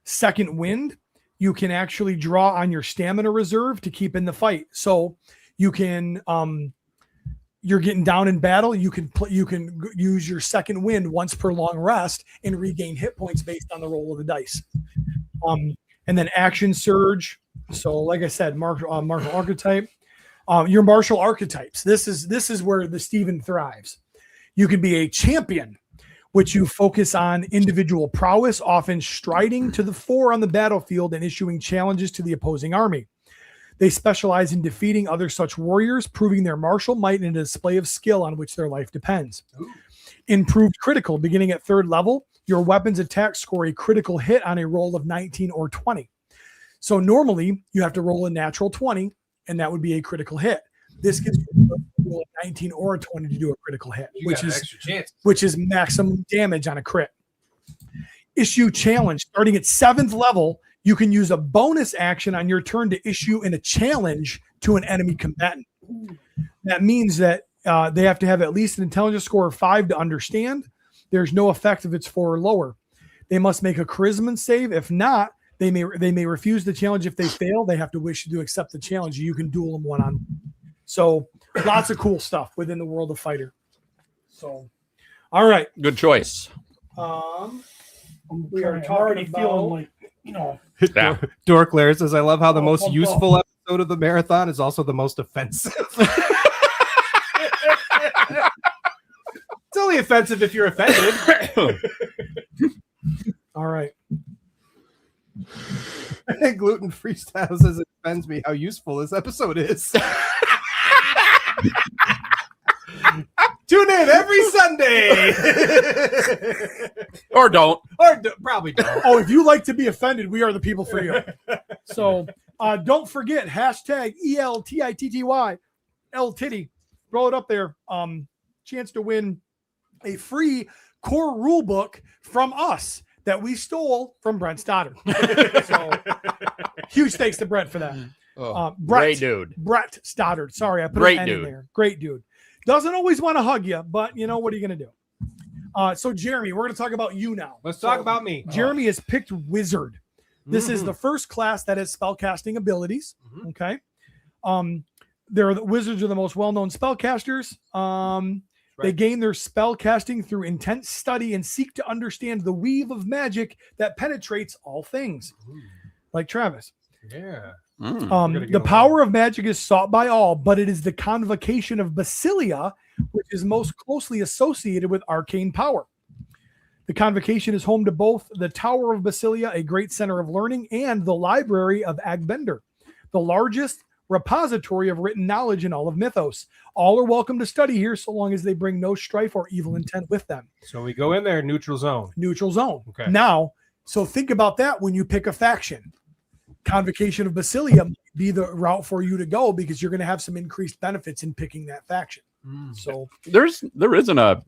Second wind, you can actually draw on your stamina reserve to keep in the fight. So you can, you're getting down in battle. You can use your second wind once per long rest and regain hit points based on the roll of the dice. And then action surge. So like I said, martial archetype, your martial archetypes. This is where the Steven thrives. You can be a champion, which you focus on individual prowess, often striding to the fore on the battlefield and issuing challenges to the opposing army. They specialize in defeating other such warriors, proving their martial might in a display of skill on which their life depends. Ooh. Improved critical, beginning at 3rd level, your weapons attack score a critical hit on a roll of 19 or 20. So normally you have to roll a natural 20, and that would be a critical hit. This gives you a roll of 19 or a 20 to do a critical hit, which is maximum damage on a crit. Issue challenge. Starting at 7th level, you can use a bonus action on your turn to issue in a challenge to an enemy combatant. That means that they have to have at least an intelligence score of 5 to understand. There's no effect if it's 4 or lower. They must make a charisma save. If not, they may refuse the challenge. If they fail, they have to wish to accept the challenge. You can duel them one-on-one. So lots of cool stuff within the world of Fighter. So, all right. Good choice. We are already feeling like, Yeah. Dorklair says, I love how the most useful episode of the marathon is also the most offensive. It's only offensive if you're offended. All right. Gluten Freestyle says, it offends me how useful this episode is. Tune in every Sunday. Or don't. Probably don't. Oh, if you like to be offended, we are the people for you. So don't forget, hashtag ELTITTY, LTitty. Throw it up there. Chance to win a free core rule book from us that we stole from Brent Stoddard. So huge thanks to Brent for that. Great dude. Brett Stoddard. Sorry, I put Great an N dude. in there. Great dude. Doesn't always want to hug you, but you know, what are you going to do? So Jeremy, we're going to talk about you now. Let's talk about me. Jeremy has picked Wizard. This is the first class that has spellcasting abilities. Okay. The wizards are the most well-known spellcasters. They gain their spellcasting through intense study and seek to understand the weave of magic that penetrates all things. Like Travis. Yeah. The power of magic is sought by all, but it is the convocation of Basilia which is most closely associated with arcane power. The convocation is home to both the Tower of Basilia, a great center of learning, and the Library of Agbender, the largest repository of written knowledge in all of Mythos. All are welcome to study here so long as they bring no strife or evil intent with them. So we go in there, neutral zone. Neutral zone. Okay. Now, so think about that when you pick a faction. Convocation of Basilia might be the route for you to go because you're going to have some increased benefits in picking that faction. So there isn't a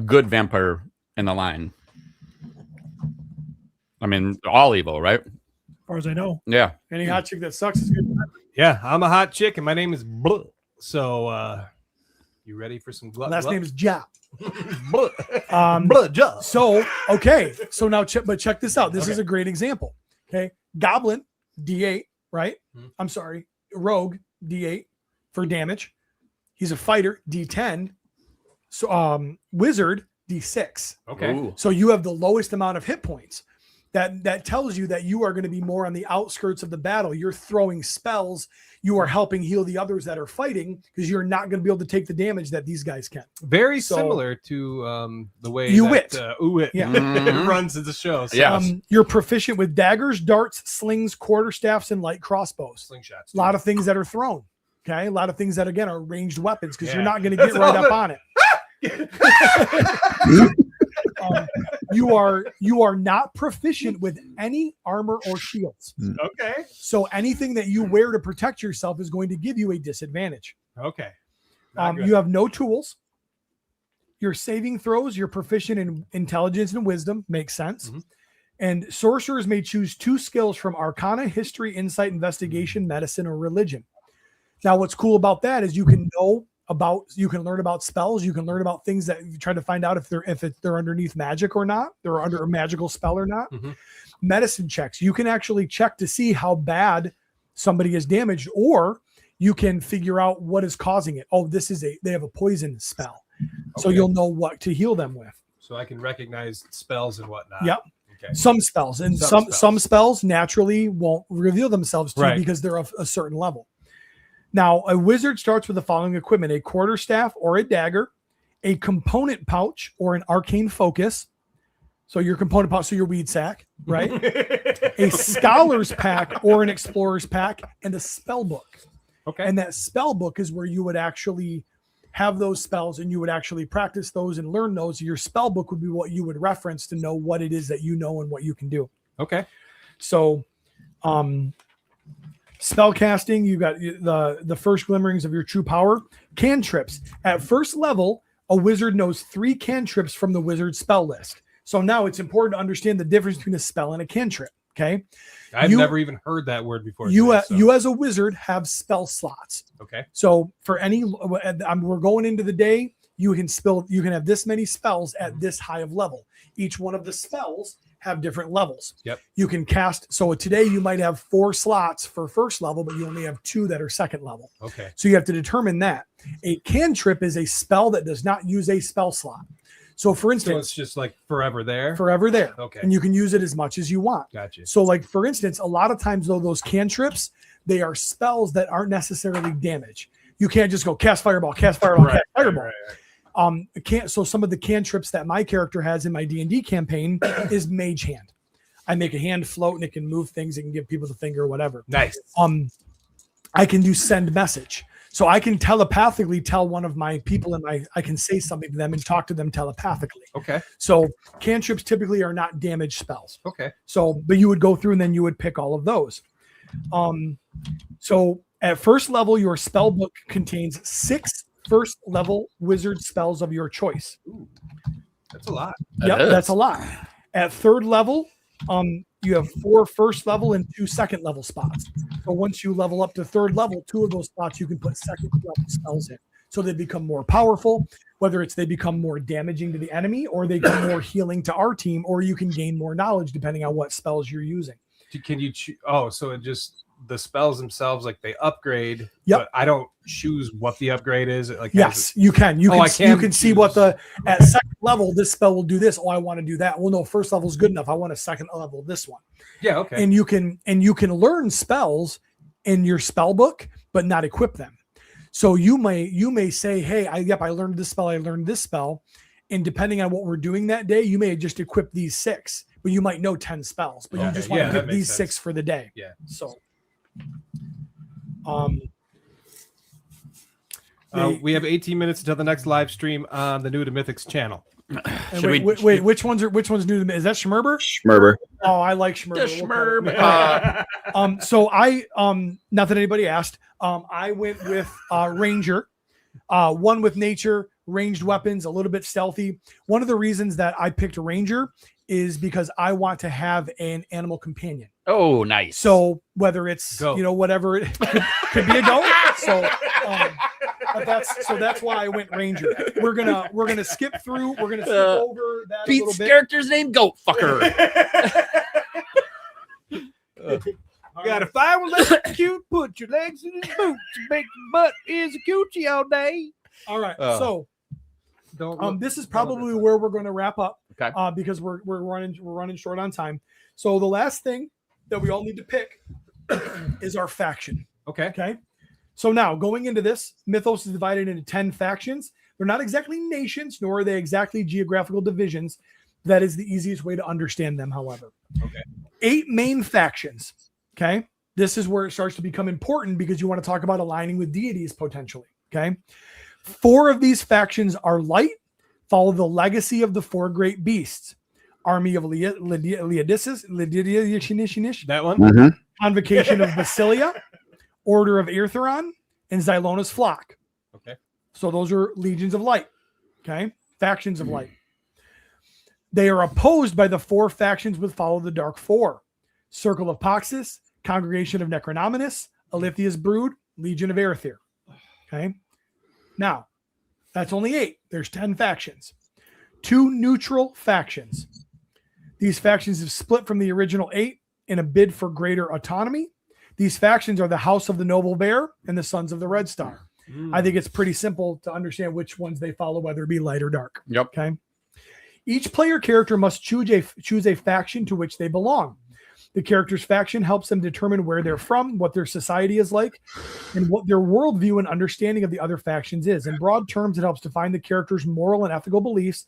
good vampire in the line. I mean, all evil, right? As far as I know. Yeah. Any hot chick that sucks is good. Yeah, I'm a hot chick, and my name is Blah. So, you ready for some glut? Last name is Ja. Ja. So, okay. So now, check this out. This is a great example. Okay. Goblin, D8, right? I'm sorry. Rogue, D8 for damage. He's a fighter, D10. So, wizard, D6. Okay. Ooh. So you have the lowest amount of hit points. That tells you that you are going to be more on the outskirts of the battle. You're throwing spells. You are helping heal the others that are fighting because you're not going to be able to take the damage that these guys can. Very similar to the way Uwit runs in the show. So. Yeah. You're proficient with daggers, darts, slings, quarterstaffs, and light crossbows. Slingshots. A lot of things that are thrown. Okay. A lot of things that, again, are ranged weapons because you're not going to get right up on it. You are not proficient with any armor or shields. Okay. So anything that you wear to protect yourself is going to give you a disadvantage. Okay. You have no tools. Your saving throws, you're proficient in intelligence and wisdom. Makes sense. And sorcerers may choose 2 skills from Arcana, History, Insight, Investigation, Medicine, or Religion. Now, what's cool about that is you can learn about spells. You can learn about things that you try to find out if they're underneath magic or not. They're under a magical spell or not. medicine checks. You can actually check to see how bad somebody is damaged, or you can figure out what is causing it. Oh, they have a poison spell. So you'll know what to heal them with. So I can recognize spells and whatnot. Yep. Okay. Some spells, and some spells naturally won't reveal themselves to you because they're of a certain level. Now, a wizard starts with the following equipment: a quarterstaff or a dagger, a component pouch or an arcane focus. So your component pouch, so your weed sack, right? A scholar's pack or an explorer's pack, and a spell book. Okay. And that spell book is where you would actually have those spells and you would actually practice those and learn those. Your spell book would be what you would reference to know what it is that you know and what you can do. Okay. So, spell casting, you got the first glimmerings of your true power. Cantrips. At first level, a wizard knows 3 cantrips from the wizard spell list. So now it's important to understand the difference between a spell and a cantrip. Okay. I've never even heard that word before. You as a wizard have spell slots. Okay. So for we're going into the day, you can have this many spells at this high of level. Each one of the spells have different levels. Yep. You can cast. So today you might have 4 slots for first level, but you only have 2 that are second level. Okay. So you have to determine that. A cantrip is a spell that does not use a spell slot. So for instance, it's just like forever there. Okay. And you can use it as much as you want. Gotcha. So like, for instance, a lot of times though, those cantrips, they are spells that aren't necessarily damage. You can't just go cast fireball, cast fireball, cast fireball. So some of the cantrips that my character has in my D&D campaign is mage hand. I make a hand float and it can move things. It can give people the finger or whatever. Nice. I can do send message. So I can telepathically tell one of my people I can say something to them and talk to them telepathically. Okay. So cantrips typically are not damage spells. Okay. So, but you would go through and then you would pick all of those. So at first level, your spell book contains 6 first level wizard spells of your choice. Ooh, that's a lot. That's a lot. At third level, you have 4 first level and 2 second level spots. So once you level up to third level, 2 of those spots you can put second level spells in. So they become more powerful, whether they become more damaging to the enemy or they become more healing to our team, or you can gain more knowledge depending on what spells you're using. Can you so it just the spells themselves, like they upgrade. Yep. But I don't choose what the upgrade is. Like yes, you can. You can see what at second level this spell will do this. Oh, I want to do that. Well, no, first level is good enough. I want a second level this one. Yeah, okay. And you can learn spells in your spell book, but not equip them. So you may say, hey, I learned this spell. I learned this spell, and depending on what we're doing that day, you may just equip these 6, but you might know 10 spells, but you just want to pick these 6 for the day. Yeah. So. We have 18 minutes until the next live stream on the New to Mythics channel. Wait, which one's new to? Is that Schmerber? Schmerber. Oh, I like Schmerber. So I not that anybody asked. I went with Ranger, one with nature, ranged weapons, a little bit stealthy. One of the reasons that I picked Ranger is because I want to have an animal companion. Oh, nice. So whether it's whatever it could be a goat. So that's why I went Ranger. We're gonna skip through. We're gonna skip over that. Pete's character's name Goat Fucker. You gotta find one that's cute. Put your legs in his boots. Make your butt is a coochie all day. All right. So this is probably where we're going to wrap up. Okay. Because we're running short on time. So the last thing that we all need to pick is our faction. Okay. Okay. So now going into this, Mythos is divided into 10 factions. They're not exactly nations, nor are they exactly geographical divisions. That is the easiest way to understand them, however. Okay. 8 main factions. Okay. This is where it starts to become important because you want to talk about aligning with deities potentially. Okay. 4 of these factions are light, follow the legacy of the 4 great beasts. Army of Leodicis, that one. Mm-hmm. Convocation of Basilia, Order of Irtheron, and Zylona's Flock. Okay. So those are legions of light. Okay. Factions of light. They are opposed by the 4 factions with follow the Dark 4. Circle of Poxus, Congregation of Necronominus, Alithia's Brood, Legion of Erethyr. Okay. Now, that's only 8. There's 10 factions. 2 neutral factions. These factions have split from the original 8 in a bid for greater autonomy. These factions are the House of the Noble Bear and the Sons of the Red Star. I think it's pretty simple to understand which ones they follow, whether it be light or dark. Yep. Okay. Each player character must choose a faction to which they belong. The character's faction helps them determine where they're from, what their society is like, and what their worldview and understanding of the other factions is. In broad terms, it helps define the character's moral and ethical beliefs,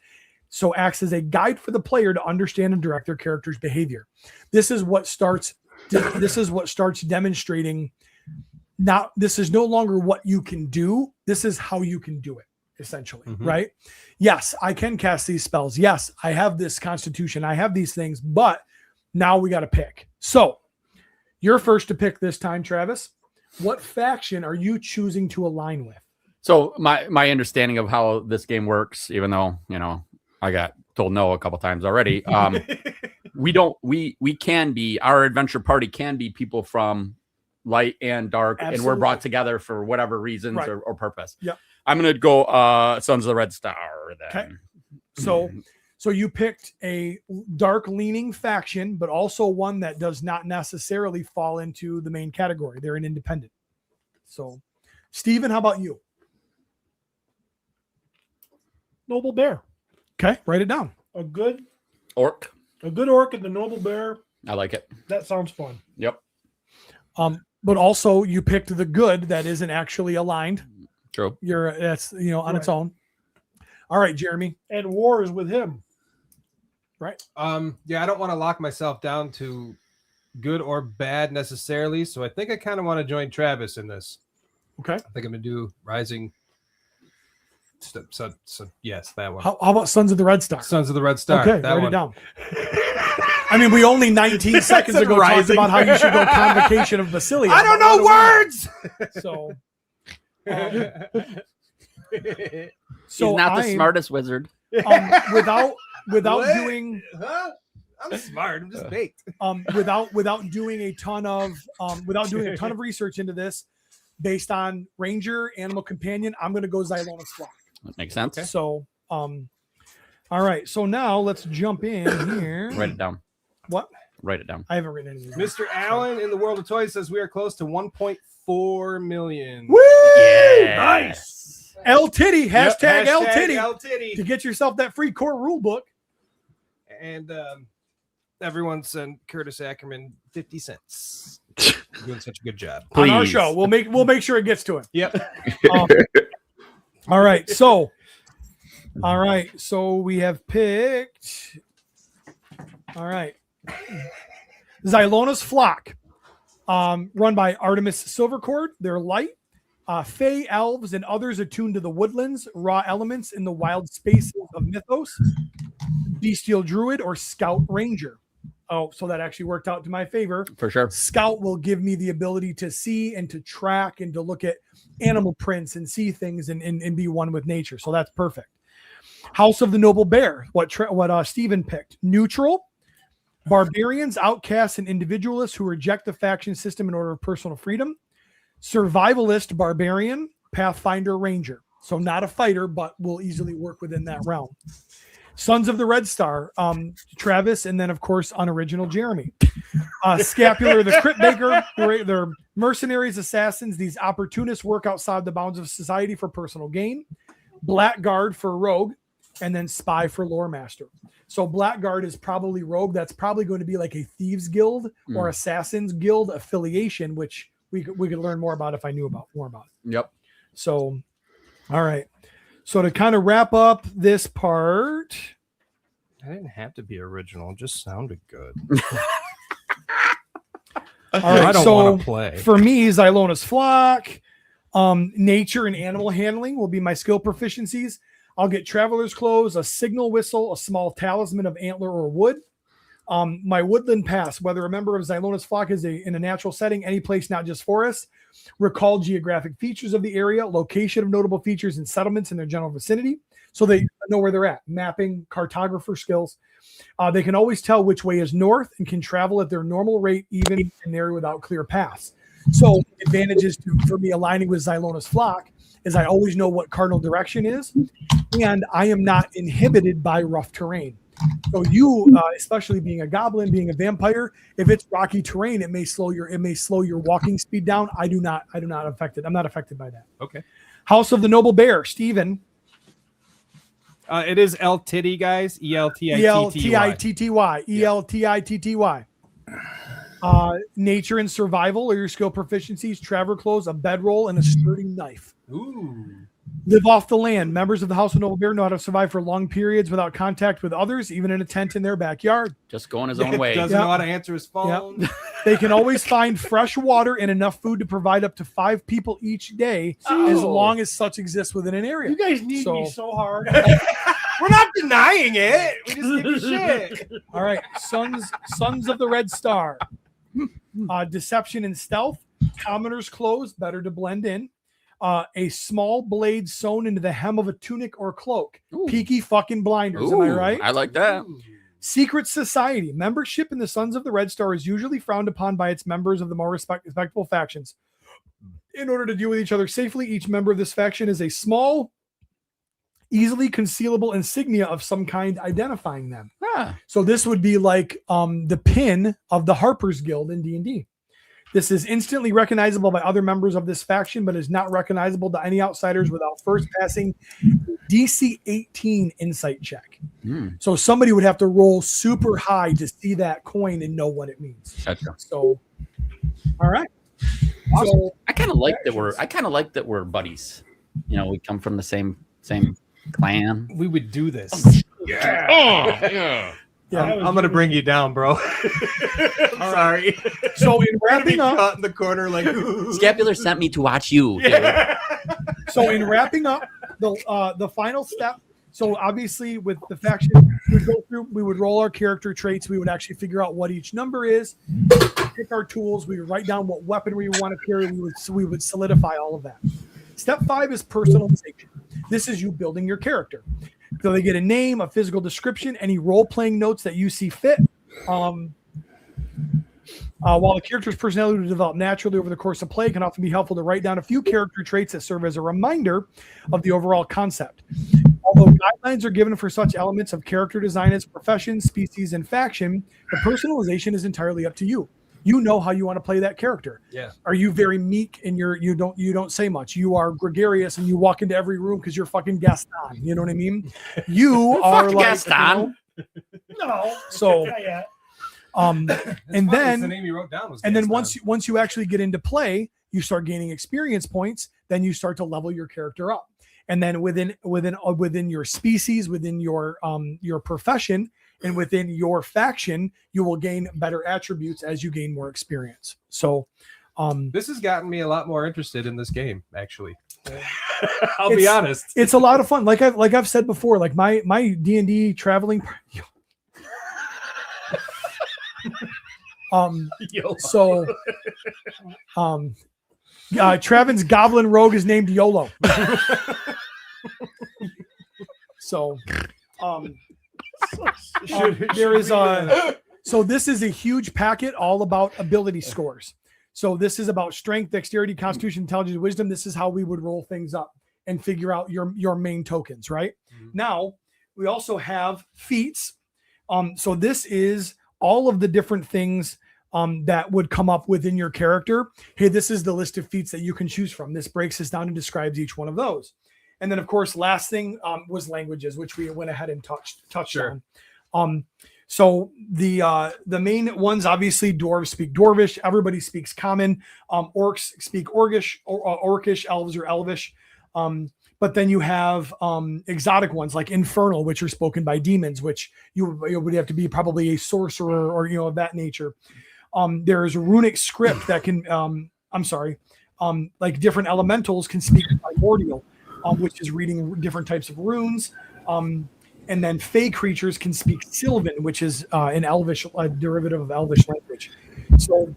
so acts as a guide for the player to understand and direct their character's behavior. This is what starts demonstrating. Now, this is no longer what you can do. This is how you can do it, essentially, right? Yes, I can cast these spells. Yes, I have this constitution. I have these things, but now we got to pick. So you're first to pick this time, Travis. What faction are you choosing to align with? So my understanding of how this game works, even though, I got told no a couple times already. We can be, our adventure party can be people from light and dark, and we're brought together for whatever reasons or purpose. Yep. I'm going to go Sons of the Red Star then. Okay. So you picked a dark leaning faction, but also one that does not necessarily fall into the main category. They're an independent. So Steven, how about you? Noble Bear. Okay, write it down. A good orc and the Noble Bear. I like it. That sounds fun. Yep. But also you picked the good that isn't actually aligned. True. That's on its own. All right, Jeremy. And war is with him. Right. Yeah, I don't want to lock myself down to good or bad necessarily, so I think I kind of want to join Travis in this. Okay. I think I'm gonna do Rising. So yes, that one. How about Sons of the Red Star? Sons of the Red Star. Okay, that write one. it down. I mean, we only 19 seconds ago talked about how you should go Convocation of Basilia. I don't know words. So, He's not the smartest wizard. Without What? doing, Huh? I'm smart. I'm just baked. without doing a ton of research into this, based on Ranger, Animal Companion, I'm going to go Xylona's Flock. That makes sense. Okay. So, all right. So now let's jump in here. Write it down. What? Write it down. I haven't written anything. Mr. Allen in the World of Toys says we are close to 1.4 million. Woo! Yes. Nice. L Titty, hashtag L Titty. L Titty. To get yourself that free core rule book. And everyone send Curtis Ackerman 50 cents. You're doing such a good job. On our show. We'll make sure it gets to him. Yep. All right. So we have picked. All right. Xylona's Flock. Run by Artemis Silvercord. They're light. Fey elves and others attuned to the woodlands, raw elements in the wild spaces of mythos. Bestial druid or scout ranger. Oh, so that actually worked out to my favor. For sure. Scout will give me the ability to see and to track and to look at animal prints and see things and be one with nature. So that's perfect. House of the Noble Bear. What Steven picked. Neutral. Barbarians, outcasts, and individualists who reject the faction system in order of personal freedom. Survivalist barbarian. Pathfinder ranger. So not a fighter, but will easily work within that realm. Sons of the Red Star, Travis, and then, of course, unoriginal Jeremy. Scapular, the Crypt Baker, they're mercenaries, assassins. These opportunists work outside the bounds of society for personal gain. Blackguard for rogue, and then spy for lore master. So Blackguard is probably rogue. That's probably going to be like a thieves guild or assassins guild affiliation, which we could learn more about if I knew more about it. Yep. So, all right. So to kind of wrap up this part, I didn't have to be original. It just sounded good. all right, I don't want to play. For me, Xylona's Flock, nature and animal handling will be my skill proficiencies. I'll get traveler's clothes, a signal whistle, a small talisman of antler or wood. My woodland pass, whether a member of Xylona's Flock is in a natural setting, any place not just forest, recall geographic features of the area, location of notable features and settlements in their general vicinity, so they know where they're at. Mapping, cartographer skills. They can always tell which way is north and can travel at their normal rate, even in an area without clear paths. So advantages for me aligning with Xylona's Flock is I always know what cardinal direction is, and I am not inhibited by rough terrain. So you, especially being a goblin, being a vampire, if it's rocky terrain, it may slow your walking speed down. I'm not affected by that. Okay. House of the Noble Bear, Steven. It is El Titty, guys. ELTITTY. ELTITTY. Nature and survival are your skill proficiencies. Traveler clothes, a bedroll, and a sturdy knife. Ooh. Live off the land. Members of the House of Noble Bear know how to survive for long periods without contact with others, even in a tent in their backyard. Just going his own way. Doesn't know how to answer his phone. Yep. They can always find fresh water and enough food to provide up to 5 people each day, as long as such exists within an area. You guys need me so hard. We're not denying it. We just give you shit. All right. Sons of the Red Star. Deception and stealth. Commoner's clothes, better to blend in. A small blade sewn into the hem of a tunic or cloak. Ooh. Peaky fucking blinders. Am I right? I like that. Secret society. Membership in the Sons of the Red Star is usually frowned upon by its members of the more respectable factions. In order to deal with each other safely, each member of this faction is a small, easily concealable insignia of some kind identifying them. So this would be like the pin of the Harper's Guild in D&D. This is instantly recognizable by other members of this faction, but is not recognizable to any outsiders without first passing DC 18 insight check. So somebody would have to roll super high to see that coin and know what it means. Gotcha. So, all right. Awesome. So, I kind of like that we're buddies. You know, we come from the same clan. We would do this. Yeah. Oh, yeah. Yeah, I'm gonna bring you down, bro. Sorry. So in wrapping up, caught in the corner like Scapular sent me to watch you. Yeah. So in wrapping up the final step. So obviously with the faction, we would roll our character traits. We would actually figure out what each number is, pick our tools. We would write down what weaponry we want to carry. We would solidify all of that. Step 5 is personalization. This is you building your character. So they get a name, a physical description, any role-playing notes that you see fit. While the character's personality will develop naturally over the course of play, it can often be helpful to write down a few character traits that serve as a reminder of the overall concept. Although guidelines are given for such elements of character design as profession, species, and faction, the personalization is entirely up to you. You know how you want to play that character. Yeah. Are you very meek and you don't say much? You are gregarious and you walk into every room because you're fucking Gaston. You know what I mean? You are like Gaston. No. So and then the name you wrote down was and then Gaston. once you actually get into play, you start gaining experience points. Then you start to level your character up. And then within your species, within your profession, and within your faction, you will gain better attributes as you gain more experience. So this has gotten me a lot more interested in this game, actually. I'll be honest. It's a lot of fun. Like I've said before, like my D&D traveling Travin's Goblin Rogue is named YOLO. So so this is a huge packet all about ability scores. So this is about strength, dexterity, constitution, intelligence, wisdom. This is how we would roll things up and figure out your main tokens, right? Now we also have feats. So this is all of the different things that would come up within your character. Hey, this is the list of feats that you can choose from. This breaks this down and describes each one of those. And then, of course, last thing was languages, which we went ahead and touched on. So the main ones, obviously, dwarves speak Dwarvish. Everybody speaks Common. Orcs speak Orcish. Elves are Elvish. But then you have exotic ones like Infernal, which are spoken by demons, which you would have to be probably a sorcerer or of that nature. There is a runic script that can, like different elementals can speak primordial, which is reading different types of runes. And then fey creatures can speak Sylvan, which is an Elvish derivative of Elvish language. So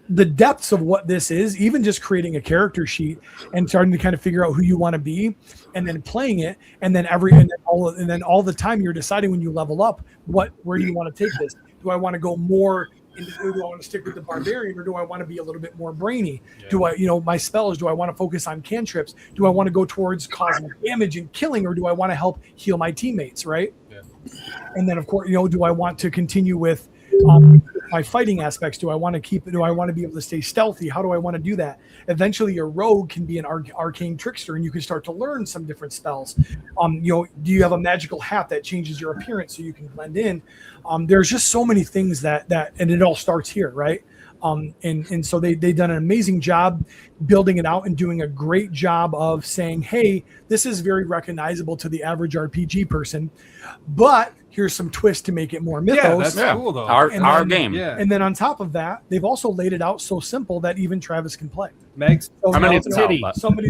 the depths of what this is, even just creating a character sheet and starting to kind of figure out who you want to be, and then playing it, and then all the time you're deciding when you level up, where do you want to take this? Do I want to go more? Do I want to stick with the barbarian, or do I want to be a little bit more brainy? Yeah. Do I, my spells, do I want to focus on cantrips? Do I want to go towards causing damage and killing, or do I want to help heal my teammates, right? And then, of course, do I want to continue with my fighting aspects? Do I want to be able to stay stealthy? How do I want to do that? Eventually, a rogue can be an arcane trickster, and you can start to learn some different spells. Do you have a magical hat that changes your appearance so you can blend in? There's just so many things that and it all starts here, right? And so they've done an amazing job building it out and doing a great job of saying, hey, this is very recognizable to the average RPG person, but here's some twist to make it more mythos. That's cool though. Our game. Yeah. And then on top of that, they've also laid it out so simple that even Travis can play. Megs, So How many now is it out, titty, but- somebody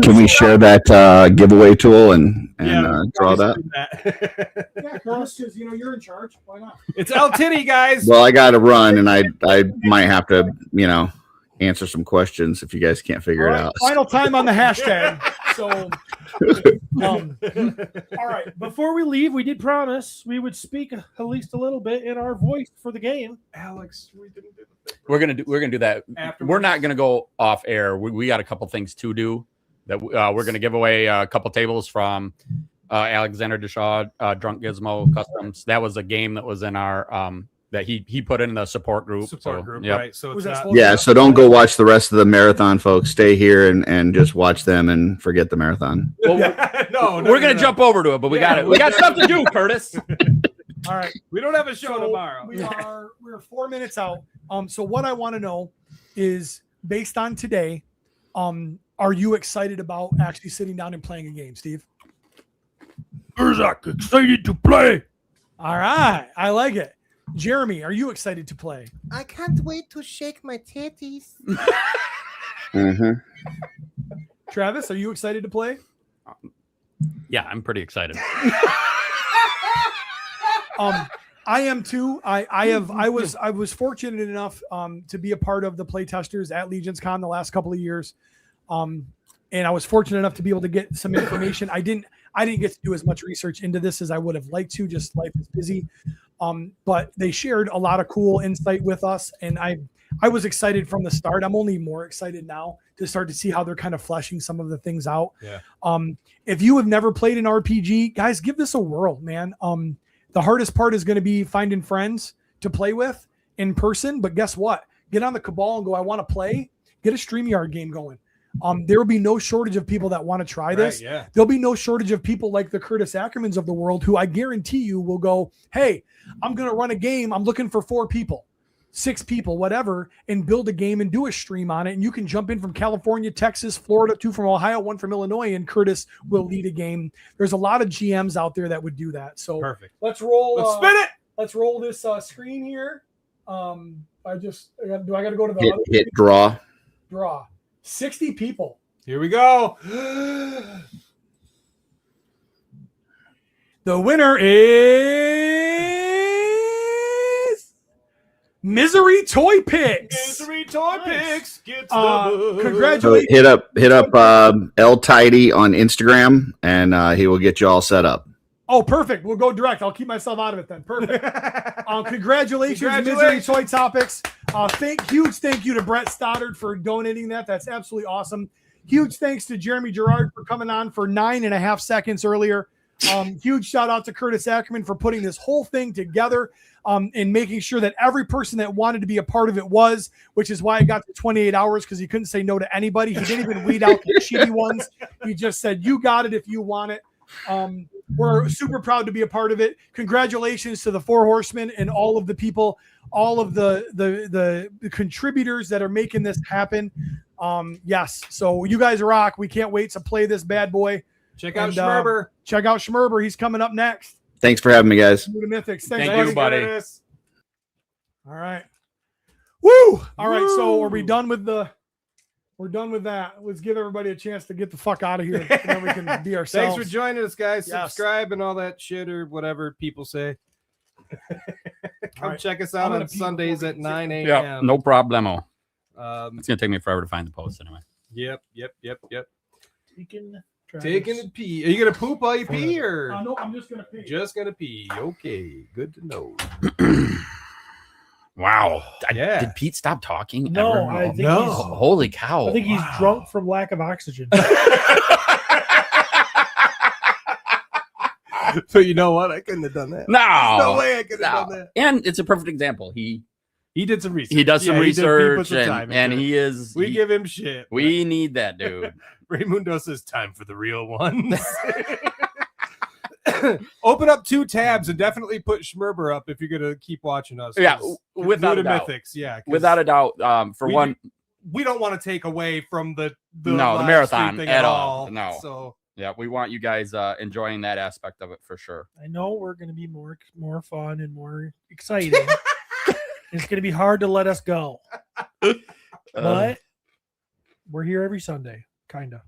Can we share that giveaway tool and draw that? Yeah, Curtis, because you're in charge. Why not? It's El Titty, guys. Well, I got to run, and I might have to answer some questions if you guys can't figure it out. Final time on the hashtag. So, all right. Before we leave, we did promise we would speak at least a little bit in our voice for the game. Alex, we didn't do the thing. We're gonna do that. Afterwards. We're not gonna go off air. We got a couple things to do. That we're gonna give away a couple tables from Alexander Deshaw, Drunk Gizmo Customs. That was a game that was in our that he put in the support group. Yep. Right? So Was it's that not. Yeah, so don't go watch the rest of the marathon, folks. Stay here and just watch them and forget the marathon. Well, no, we're gonna jump over to it, but we got it. We got stuff to do, Curtis. all right. We don't have a show tomorrow. We're 4 minutes out. So what I want to know is, based on today, are you excited about actually sitting down and playing a game, Steve? Urzak, excited to play. All right, I like it. Jeremy, are you excited to play? I can't wait to shake my titties. Mm-hmm. Travis, are you excited to play? Yeah, I'm pretty excited. I am too. I was fortunate enough to be a part of the playtesters at Legion's Con the last couple of years. And I was fortunate enough to be able to get some information. I didn't get to do as much research into this as I would have liked to, just life is busy. But they shared a lot of cool insight with us, and I was excited from the start. I'm only more excited now to start to see how they're kind of fleshing some of the things out. Yeah. If you have never played an RPG, guys, give this a whirl, man. The hardest part is going to be finding friends to play with in person, but guess what? Get on the Cabal and go, I want to play. Get a StreamYard game going. There will be no shortage of people that want to try this. Right, yeah. There'll be no shortage of people like the Curtis Ackermans of the world who I guarantee you will go, hey, I'm going to run a game. I'm looking for 4 people, 6 people, whatever, and build a game and do a stream on it. And you can jump in from California, Texas, Florida, 2 from Ohio, 1 from Illinois, and Curtis will lead a game. There's a lot of GMs out there that would do that. So Perfect. let's roll. Let's spin it. Let's roll this screen here. Do I got to go to the other Hit draw. draw? 60 people. Here we go. The winner is Misery Toy Picks. Misery Toy Picks gets So Congratulations. hit up L Tidy on Instagram, and he will get you all set up. Oh, perfect. We'll go direct. I'll keep myself out of it then. Perfect. Congratulations, Misery Toy Topics. Huge thank you to Brett Stoddard for donating that. That's absolutely awesome. Huge thanks to Jeremy Gerard for coming on for 9.5 seconds earlier. Huge shout out to Curtis Ackerman for putting this whole thing together and making sure that every person that wanted to be a part of it was, which is why I got to 28 hours because he couldn't say no to anybody. He didn't even weed out the shitty ones. He just said, you got it if you want it. We're super proud to be a part of it. Congratulations to the 4 Horsemen and all of the people, all of the contributors that are making this happen. Yes, so you guys rock. We can't wait to play this bad boy. Check out Schmerber. Check out Schmerber. He's coming up next. Thanks for having me, guys. The Mythics. Thank you, buddy. All right. Woo! All right, so are we done with the... We're done with that. Let's give everybody a chance to get the fuck out of here, and then we can be ourselves. Thanks for joining us, guys. Yes. Subscribe and all that shit or whatever people say. Come right. check us out on Sundays at 9 a.m. Yeah, no problemo. Um, It's gonna take me forever to find the post anyway. Yep. Taking Taking a pee. Are you gonna poop while you pee, or No, I'm just gonna pee. just gonna pee? Okay, good to know. Wow. Yeah. Did Pete stop talking? No, ever? I think No. he's Holy cow. I think he's drunk from lack of oxygen. So you know what? I couldn't have done that. No way I could have done that. And it's a perfect example. He did some research. He does some Yeah, he research, put some time and into it. he is. We give him shit. We need that dude. Raymundo says, "Time for the real ones." Open up 2 tabs and definitely put Schmerber up if you're gonna keep watching us. Yeah, 'cause without new a to doubt. Mythics. Yeah, 'cause Without a doubt. For one, we don't want to take away from the no, the live marathon stream thing at all. No. So Yeah, we want you guys enjoying that aspect of it for sure. I know we're going to be more fun and more exciting. It's going to be hard to let us go, but we're here every Sunday, kind of.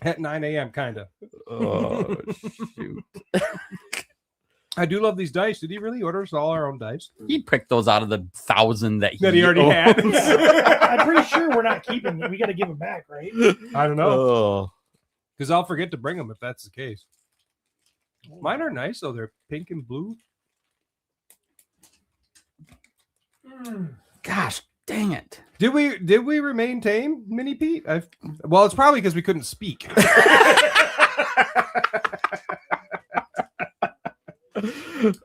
At 9 a.m. kind of. Oh shoot! I do love these dice. Did he really order us all our own dice? He picked those out of the 1,000 that He already had. I'm pretty sure we're not keeping them. We got to give them back, right? I don't know. Oh. Because I'll forget to bring them if that's the case. Mine are nice though. They're pink and blue. Gosh, dang it! Did we remain tame, Mini Pete? Well, it's probably because we couldn't speak.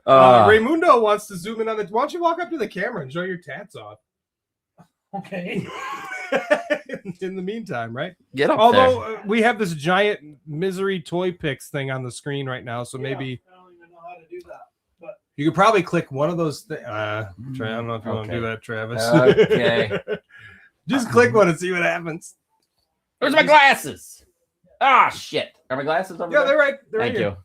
Raymundo wants to zoom in on the. Why don't you walk up to the camera and show your tats off? Okay. In the meantime, right? Get up Although we have this giant misery toy picks thing on the screen right now, so maybe I don't even know how to do that. But you could probably click one of those. I don't know if you want to do that, Travis. Okay. Just click one and see what happens. Where's my glasses? Ah, shit! Are my glasses over there? Yeah, they're right. They're Thank right here. you.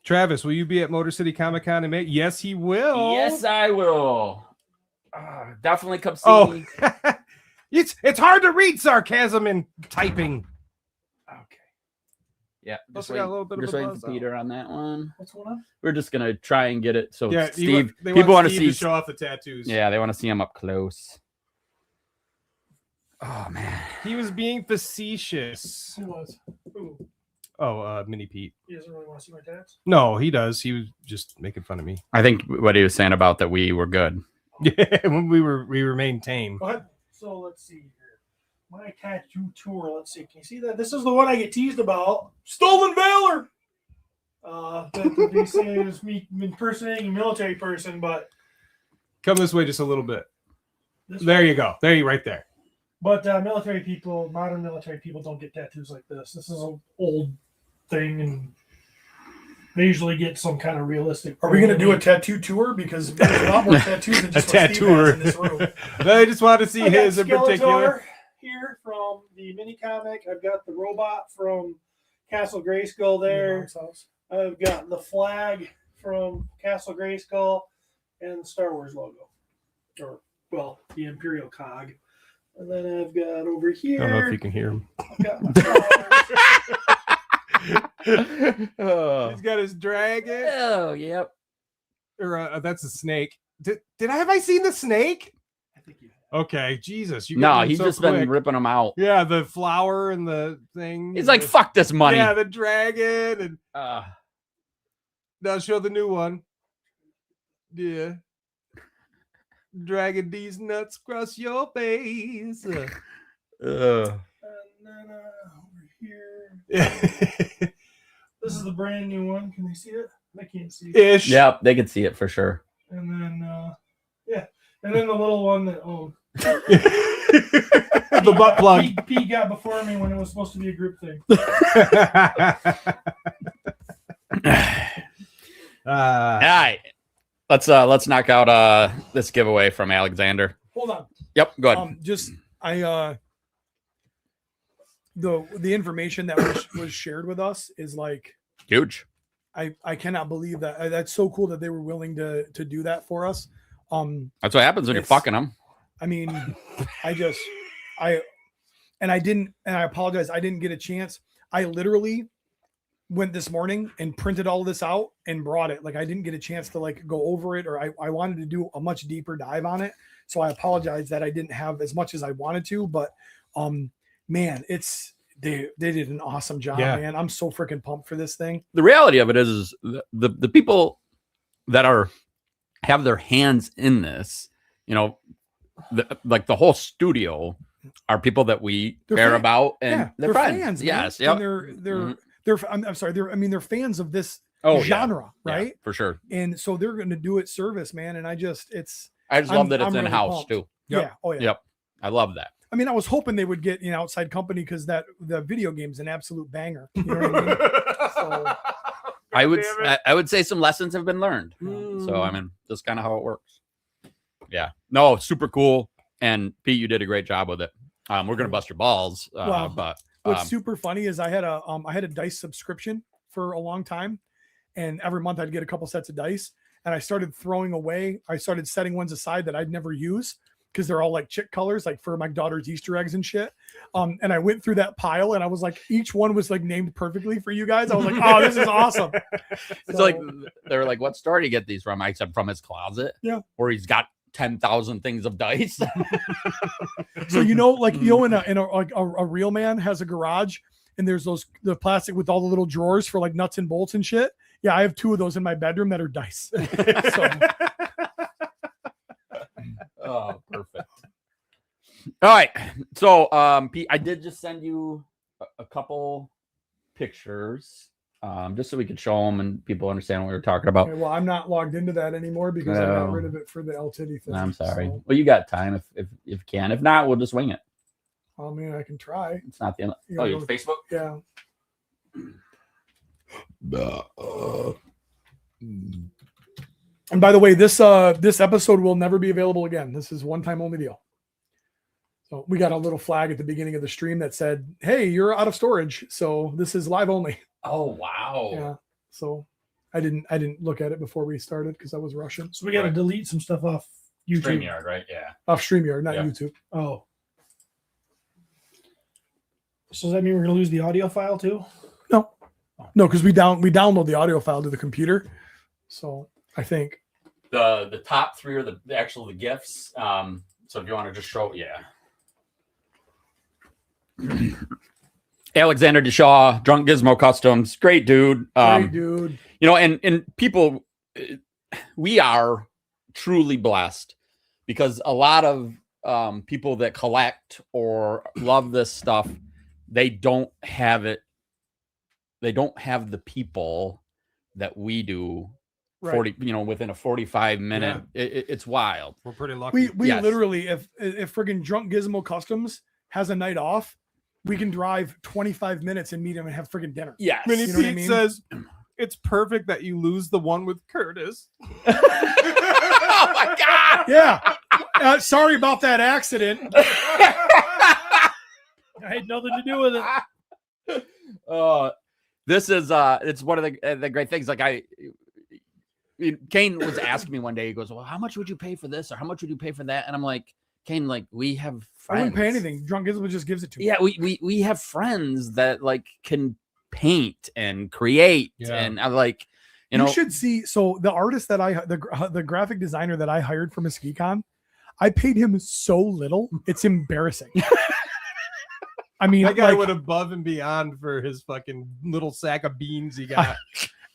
Travis, will you be at Motor City Comic Con in May? Yes, he will. Yes, I will. Definitely come see me. It's hard to read sarcasm in typing. Okay. Yeah, Also got a little bit of a waiting buzz for Peter on that one. what's going on? We're just gonna try and get it so Yeah, Steve. they People want to Steve see. show off the tattoos. Yeah, they want to see him up close. Oh man, He was being facetious. Who was? Who? Oh, Mini Pete. He doesn't really want to see my tats? No, he does. He was just making fun of me. I think what he was saying about that we were good. Yeah, when we remained tame. Go ahead. So let's see here. My tattoo tour. Let's see. Can you see that? This is the one I get teased about. Stolen Valor. That they say is me impersonating a military person, but Come this way just a little bit. this There one- you go. There you right there. But military people, modern military people, don't get tattoos like this. This is an old thing, and they usually get some kind of realistic. Are we going to do a tattoo tour? Because there's a lot more tattoos than just what Steve has in this room. I just wanted to see I got his in particular. Skeletor here from the mini comic. I've got the robot from Castle Grayskull there. I've got the flag from Castle Grayskull and the Star Wars logo, or well, the Imperial cog. And then I've got over here. I don't know if you can hear him. I've got my He's got his dragon. Oh, yep. Or that's a snake. Did I seen the snake? I think you Okay, Jesus. You No, got me he's so just quick. been ripping them out. Yeah, the flower and the thing. He's like, "Fuck this money." Yeah, the dragon and now show the new one. Yeah. Dragging these nuts across your face. And then over here. This is the brand new one. Can they see it? I can't see it. Ish. Yep, they can see it for sure. And then and then the little one that The butt plug. P got before me when it was supposed to be a group thing. All right, let's knock out this giveaway from Alexander. Hold on. Yep, go ahead. The information that was shared with us is like Huge. I cannot believe that. That's so cool that they were willing to do that for us. That's what happens when you're fucking them. I mean, I apologize. I didn't get a chance. I literally went this morning and printed all this out and brought it. Like I didn't get a chance to like go over it, or I wanted to do a much deeper dive on it. So I apologize that I didn't have as much as I wanted to, but man, they did an awesome job, man. I'm so freaking pumped for this thing. The reality of it is the people that have their hands in this, like the whole studio are people that we They're care fan- about, and yeah, they're friends. man. Yes, And yep. they're I'm sorry, they're fans of this Oh, yeah. genre, Yeah, right? for sure. And so they're going to do it service, man. And I just love that it's I'm really in-house pumped. too. Yeah. Oh yeah. Yep. I love that. I mean, I was hoping they would get outside company because the video game's an absolute banger. You know what I mean? So, I would say some lessons have been learned. So I mean, that's kind of how it works. Yeah. No, super cool. And Pete, you did a great job with it. We're gonna bust your balls. Wow. But what's super funny is I had a dice subscription for a long time, and every month I'd get a couple sets of dice, and I started throwing away. I started setting ones aside that I'd never use because they're all like chick colors, like for my daughter's Easter eggs and shit. And I went through that pile, and I was like, each one was like named perfectly for you guys. I was like, oh, this is awesome. It's like they were like, what store do you get these from? I said from his closet. Yeah. Where he's got 10,000 things of dice. So in a real man has a garage, and there's the plastic with all the little drawers for like nuts and bolts and shit. Yeah, I have 2 of those in my bedroom that are dice. So. Oh, perfect. All right. So Pete, I did just send you a couple pictures just so we could show them and people understand what we were talking about. Okay, well, I'm not logged into that anymore because I got rid of it for the El Titty thing. I'm sorry. So, Well, you got time if you can. If not, we'll just wing it. I mean, I can try. It's not the end. You Oh, know, your Facebook? Yeah. And by the way, this episode will never be available again. This is one-time only deal. So we got a little flag at the beginning of the stream that said, "Hey, you're out of storage, so this is live only." Oh wow! Yeah. So I didn't look at it before we started because I was rushing. So we got to delete some stuff off YouTube. StreamYard, right? Yeah. Off StreamYard, not Yeah. YouTube. Oh. So does that mean we're going to lose the audio file too? No, because we download the audio file to the computer. So I think The top 3 are the GIFs. So if you want to just show, yeah. Alexander Deshaw, Drunk Gizmo Customs, great dude. great dude. And people, we are truly blessed because a lot of people that collect or love this stuff, they don't have it. They don't have the people that we do. Right. 40, within a 45 minute, it's wild. We're pretty lucky. We Yes. literally, if friggin' Drunk Gizmo Customs has a night off, we can drive 25 minutes and meet him and have friggin' dinner. Yes. Mini You know what I Pete mean? says it's perfect that you lose the one with Curtis. Oh my god! Yeah. Sorry about that accident. I had nothing to do with it. This is it's one of the great things. Like Kane was asking me one day, he goes, well, how much would you pay for this? Or how much would you pay for that? And I'm like, Kane, like we have friends. I wouldn't pay anything. Drunk Gizmo just gives it to me. Yeah, we have friends that like can paint and create. Yeah. And I'm like, You should see. So the artist that the graphic designer that I hired for MesquiCon, I paid him so little. It's embarrassing. I mean, That guy like, went above and beyond for his fucking little sack of beans he got.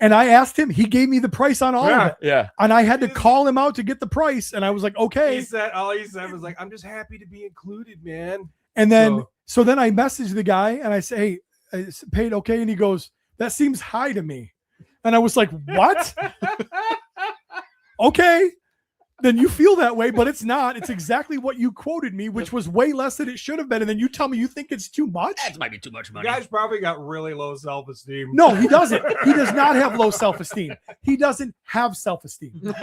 and I asked him, he gave me the price on all of it. yeah. And I had to call him out to get the price. And I was like, okay. All he said was like, I'm just happy to be included, man. And then, so then I messaged the guy and I say, hey, I paid okay. And he goes, that seems high to me. And I was like, what? Okay. Then you feel that way, but it's not. It's exactly what you quoted me, which was way less than it should have been. And then you tell me you think it's too much? That might be too much The money. guy's probably got really low self-esteem. No, he doesn't. He does not have low self-esteem. He doesn't have self-esteem.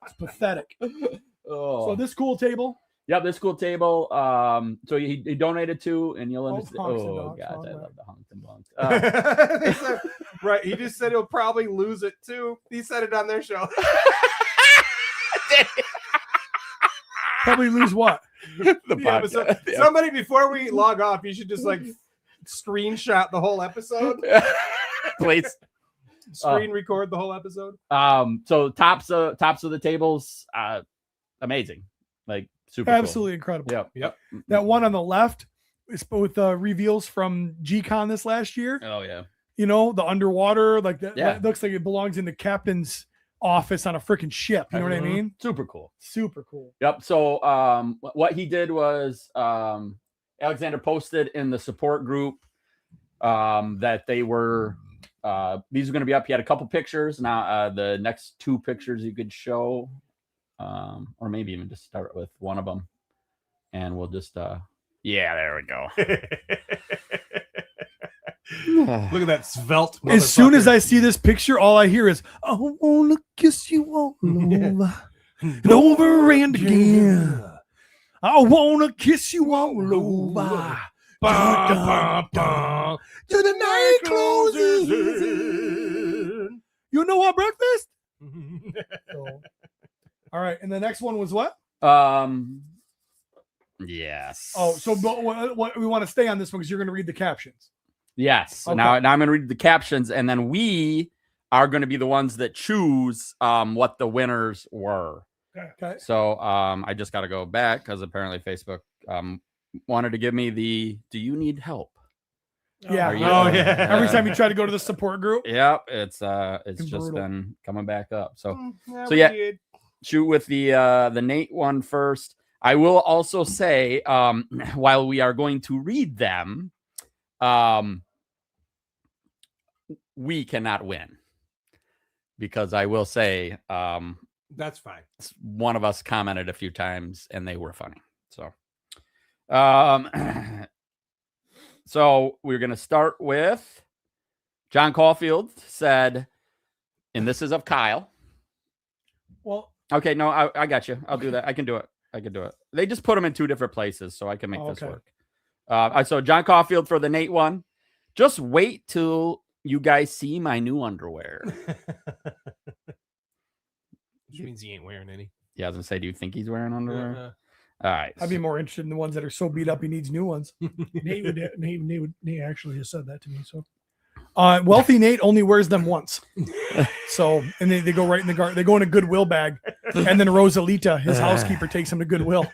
It's pathetic. Oh. So this cool table. Yep, this cool table. So he donated to, and you'll understand. Honks and Oh donks, god, all I that. love the honks and bunks. They said- right. He just said he'll probably lose it too. He said it on their show. Probably lose what? The Yeah, but podcast. Yeah. somebody before we log off, you should just like screenshot the whole episode. Please. Screen record the whole episode. So tops of the tables, amazing, like super Absolutely incredible. Cool. Yep. That one on the left is with reveals from G-Con this last year. Oh yeah. You know, the underwater, like that, Yeah. that looks like it belongs in the captain's office on a freaking ship. You know what I mean? Super cool. Super cool. Yep. So what he did was Alexander posted in the support group that they were these are going to be up. He had a couple pictures. Now the next 2 pictures you could show, or maybe even just start with one of them, and we'll just yeah, there we go. Look at that svelte. As soon as I see this picture, all I hear is, I wanna kiss you all over and over and again. I wanna kiss you all over. Till the night closes in. You know what breakfast? So, all right, and the next one was what? Yes. Oh, so what we want to stay on this one because you're going to read the captions. Yes. Okay. Now I'm going to read the captions, and then we are going to be the ones that choose what the winners were. Okay. So I just got to go back because apparently Facebook wanted to give me the "Do you need help?" Yeah. yeah. Every time you try to go to the support group. Yep. It's just brutal. been coming back up. So we did. shoot with the Nate one first. I will also say, while we are going to read them, we cannot win because I will say, That's fine. one of us commented a few times and they were funny. So, so we're going to start with John Caulfield said, and this is of Kyle. Well, okay, no, I got you. I'll do that. I can do it. They just put them in 2 different places, so I can make this work. So John Caulfield for the Nate one. Just wait till you guys see my new underwear. Which means he ain't wearing any. Yeah, I was gonna say, do you think he's wearing underwear? All right. I'd be more interested in the ones that are so beat up he needs new ones. Nate actually has said that to me. So wealthy Nate only wears them once. So, and they go right in the garden. They go in a Goodwill bag, and then Rosalita, his housekeeper, takes him to Goodwill.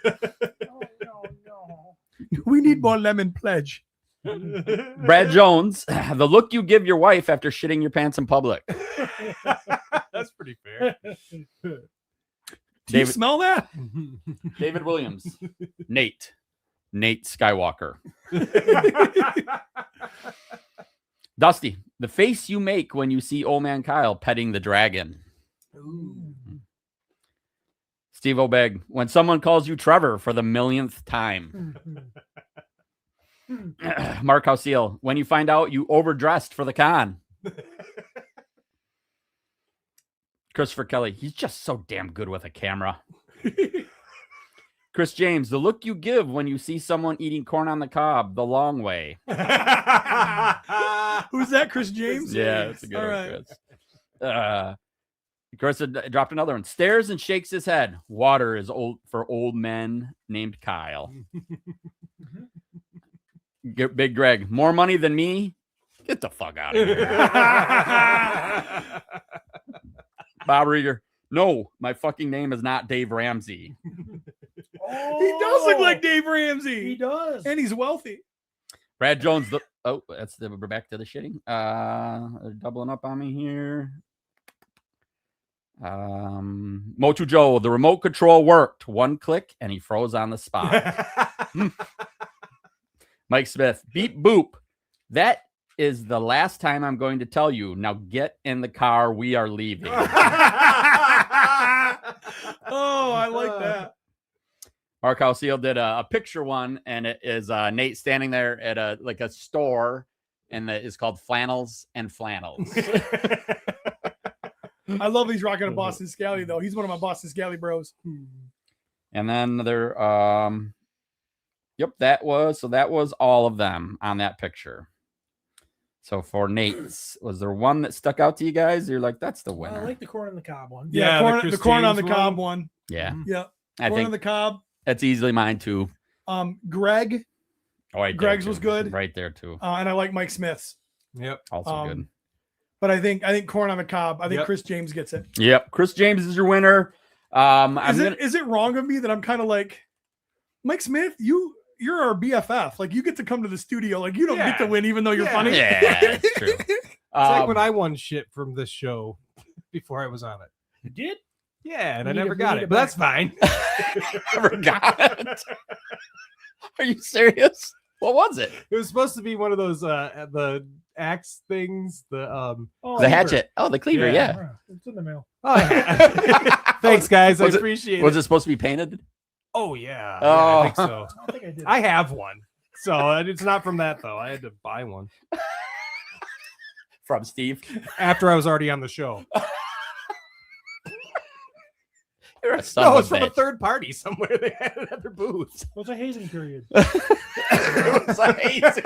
We need more lemon pledge. Brad Jones, the look you give your wife after shitting your pants in public. That's pretty fair. Do you smell that? David Williams, Nate Skywalker. Dusty, the face you make when you see old man Kyle petting the dragon. Ooh. Steve Obeg, when someone calls you Trevor for the 1,000,000th time. Mark Hausiel, when you find out you overdressed for the con. Christopher Kelly, he's just so damn good with a camera. Chris James, the look you give when you see someone eating corn on the cob the long way. Who's that, Chris James? Yeah, that's a good All one, right. Chris dropped another one. Stares and shakes his head. Water is old for old men named Kyle. Big Greg, more money than me? Get the fuck out of here. Bob Rieger, no, my fucking name is not Dave Ramsey. He does look like Dave Ramsey. He does. And he's wealthy. Brad Jones, we're back to the shitting. They're doubling up on me here. Motu Joe, the remote control worked. 1 click and he froze on the spot. Mike Smith, beep boop. That is the last time I'm going to tell you. Now get in the car. We are leaving. Oh, I like that. Mark Hausiel did a picture one, and it is Nate standing there at a store, and it is called Flannels and Flannels. I love he's rocking a Boston Scally though. He's one of my Boston Scally bros. And then there, yep, that was all of them on that picture. So for Nate's, was there one that stuck out to you guys? You're like, that's the winner. I like the corn on the cob one. Yeah, the corn on the cob one. Yeah. Yeah. I Corn think on the cob. that's easily mine too. Greg. Oh, right there, Greg's too. was good. Right there too. And I like Mike Smith's. Yep. Also good. But I think corn on the cob. I think Chris James gets it. Yep. Chris James is your winner. Is it wrong of me that I'm kind of like, Mike Smith, you're our BFF. Like, you get to come to the studio. Like, you don't get to win even though you're funny. Yeah, that's true. It's like when I won shit from this show before I was on it. You did? Yeah, and I We need never to got bring it, it but that's back. fine. Never got it. Are you serious? What was it? It was supposed to be one of those the axe things, the Oh, The hatchet. Oh, the cleaver. Yeah. It's in the mail. Oh, yeah. Thanks, guys. I Was it- appreciate Was it. it supposed to be painted? Oh yeah. Oh. Yeah, I think so. I don't think I did. I have one, so it's not from that though. I had to buy one From Steve. after I was already on the show. You're a son No, of it's a from a bitch. third party somewhere. They had it at their booth. What's a hazing period? It was amazing.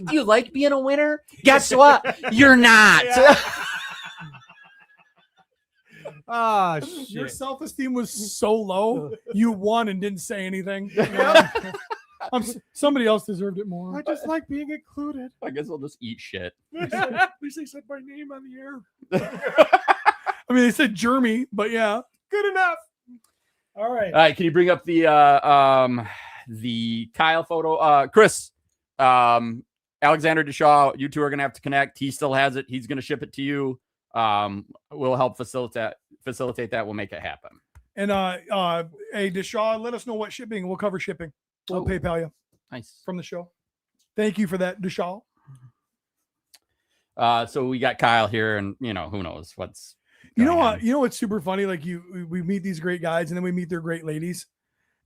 Do you like being a winner? Guess what? You're not. Ah, Your shit. self-esteem was so low, you won and didn't say anything. Somebody else deserved it more. I just like being included. I guess I'll just eat shit. At least they said my name on the air. I mean, they said Jeremy, but yeah. Good enough. All right. All right, can you bring up the Kyle photo? Chris, Alexander Deshaw, you two are gonna have to connect. He still has it. He's gonna ship it to you. We'll help facilitate that. We'll make it happen. And hey, Deshaw, let us know what shipping. We'll cover shipping. We'll PayPal you. Nice. From the show. Thank you for that, Deshaw. So we got Kyle here, and who knows what's You know going what? on. You know what's super funny? Like we meet these great guys, and then we meet their great ladies.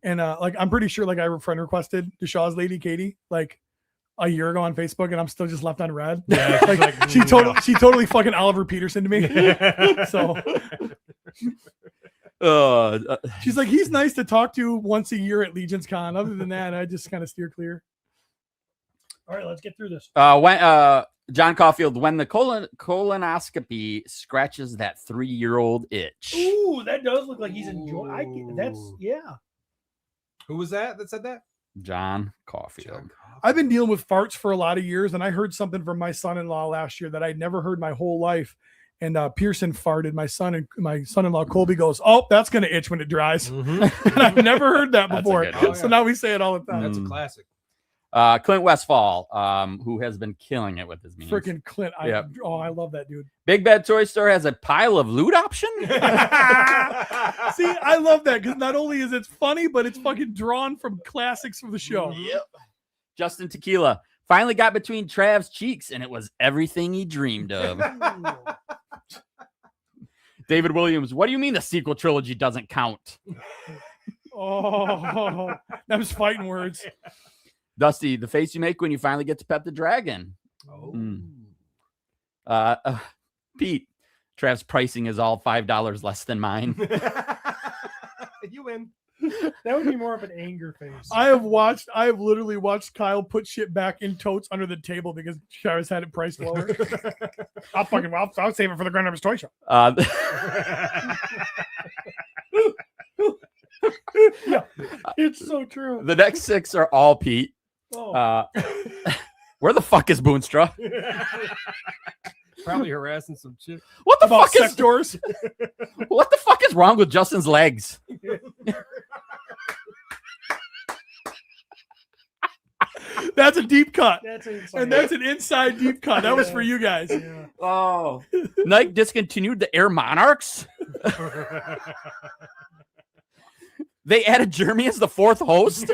And like I'm pretty sure, like I friend requested Deshaw's lady Katie like a year ago on Facebook, and I'm still just left on red. Yeah, like she totally fucking Oliver Peterson to me. So she's like, he's nice to talk to once a year at Legion's Con. Other than that, I just kind of steer clear. All right, let's get through this. When John Caulfield, when the colonoscopy scratches that 3-year-old itch. Ooh, that does look like he's enjoying. Yeah. Who was that said that? John Caulfield. I've been dealing with farts for a lot of years, and I heard something from my son-in-law last year that I'd never heard my whole life. And Pearson farted. My son-in-law Colby goes, "Oh, that's gonna itch when it dries." And I've never heard that That's a before. good one. So now we say it all the time. That's a classic. Clint Westfall, who has been killing it with his memes. Freaking Clint. Yep. I love that dude. Big Bad Toy Store has a pile of loot option. See, I love that because not only is it funny, but it's fucking drawn from classics of the show. Yep. Justin Tequila finally got between Trav's cheeks, and it was everything he dreamed of. David Williams, what do you mean the sequel trilogy doesn't count? Oh, that was fighting words. Dusty, the face you make when you finally get to pet the dragon. Pete, Trav's pricing is all $5 less than mine. You win. That would be more of an anger face. I have literally watched Kyle put shit back in totes under the table because Travis had it priced lower. I'll save it for the Grand Rapids Toy Show. Yeah, it's so true. The next 6 are all Pete. Oh. Where the fuck is Boonstra? Probably harassing some chick. What the About fuck is sectors? what the fuck is wrong with Justin's legs? That's a deep cut. That's insane. And that's an inside deep cut. That was for you guys. Yeah. Oh, Nike discontinued the Air Monarchs. They added Jeremy as the 4th host.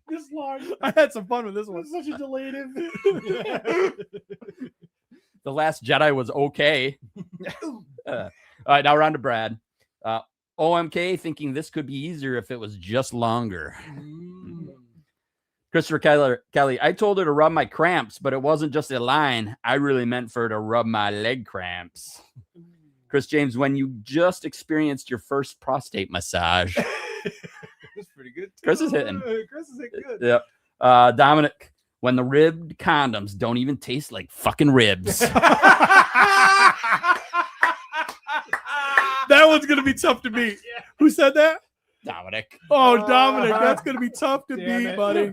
This long. I had some fun with this one. It's such a deletive. The Last Jedi was okay. All right, now we're on to Brad. OMK thinking this could be easier if it was just longer. Christopher Kelly, I told her to rub my cramps, but it wasn't just a line. I really meant for her to rub my leg cramps. Chris James, when you just experienced your first prostate massage. That's pretty good. Chris is hitting. Chris is hitting good. Yep. Dominic, when the ribbed condoms don't even taste like fucking ribs. That one's going to be tough to beat. Who said that? Dominic. Oh, Dominic. That's going to be tough to Damn beat, it. buddy.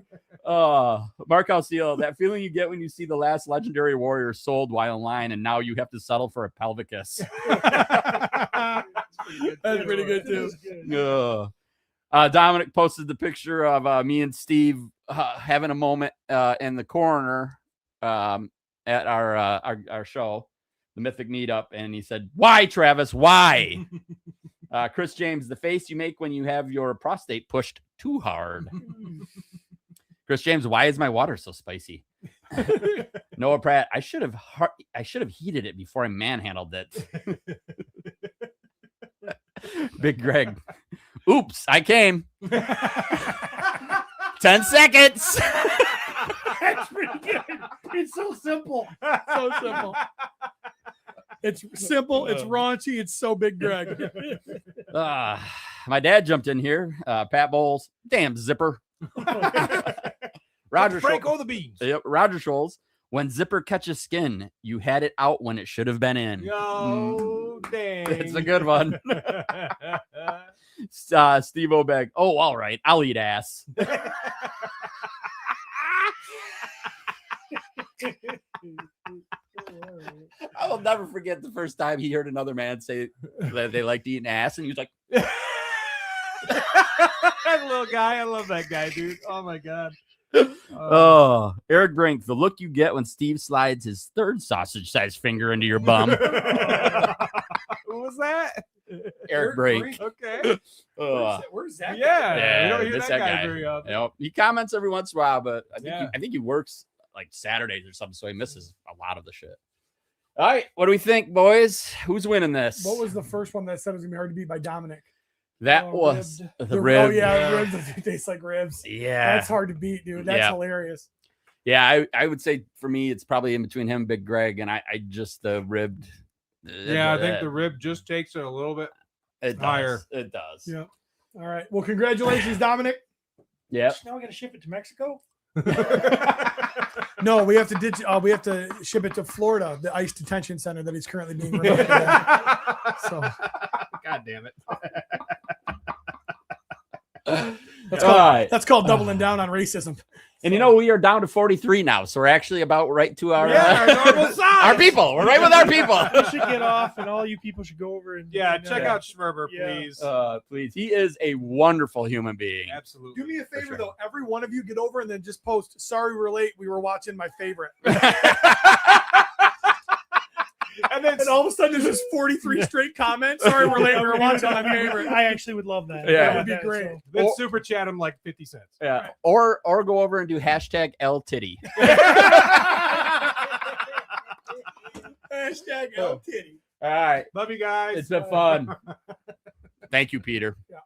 Mark Alciel, that feeling you get when you see the last legendary warrior sold while in line, and now you have to settle for a pelvicus. That's pretty good, too. Dominic posted the picture of me and Steve having a moment in the corner at at our show, the Mythic meetup, and he said, "Why, Travis? Why?" Chris James, the face you make when you have your prostate pushed too hard. Chris James, why is my water so spicy? Noah Pratt, I should have heated it before I manhandled it. Big Greg, oops, I came. 10 seconds. That's pretty good. It's so simple. So simple. It's simple. It's raunchy. It's so Big Greg. My dad jumped in here. Pat Bowles, damn zipper. Roger Franco the Beans. Yep, Roger Scholes. When zipper catches skin, you had it out when it should have been in. Yo, dang. It's a good one. Steve Obeg. Oh, all right. I'll eat ass. I will never forget the first time he heard another man say that they liked eating ass, and he was like, That little guy. I love that guy, dude. Oh, my God. oh, Eric Brink, the look you get when Steve slides his third sausage-sized finger into your bum. Who was that? Eric Brink. Okay. Where's that? Yeah. We don't hear this that guy very often. Yep. He comments every once in a while, but I think he works like Saturdays or something, so he misses a lot of the shit. All right, what do we think, boys? Who's winning this? What was the first one that said it was gonna be hard to beat by Dominic? That was ribbed. the rib. Oh yeah, ribs that taste like ribs. Yeah, that's hard to beat, dude. That's hilarious. Yeah, I would say for me, it's probably in between him and Big Greg, and I just the ribbed. Yeah, I think the rib just takes it a little bit higher. It does. Yeah. All right. Well, congratulations, Dominic. Yep. Now we got to ship it to Mexico. No, we have to ditch. We have to ship it to Florida, the ICE detention center that he's currently being removed from. So, God damn it. That's called doubling down on racism. And you know, we are down to 43 now, so we're actually about right to our our normal size. Our people. We're right with our people. We should get off, and all you people should go over and check out Schmerber, please. Please. He is a wonderful human being. Absolutely. Do me a favor though. Every one of you get over and then just post. Sorry, we're late. We were watching my favorite. And then all of a sudden, there's just 43 straight comments. Sorry, we're late. We were watching my favorite. I actually would love that. Yeah. That would be great. So. Then super chat him like 50 cents. Yeah. Or go over and do hashtag LTitty. Hashtag LTitty. All right. Love you guys. It's been fun. Thank you, Peter. Yeah.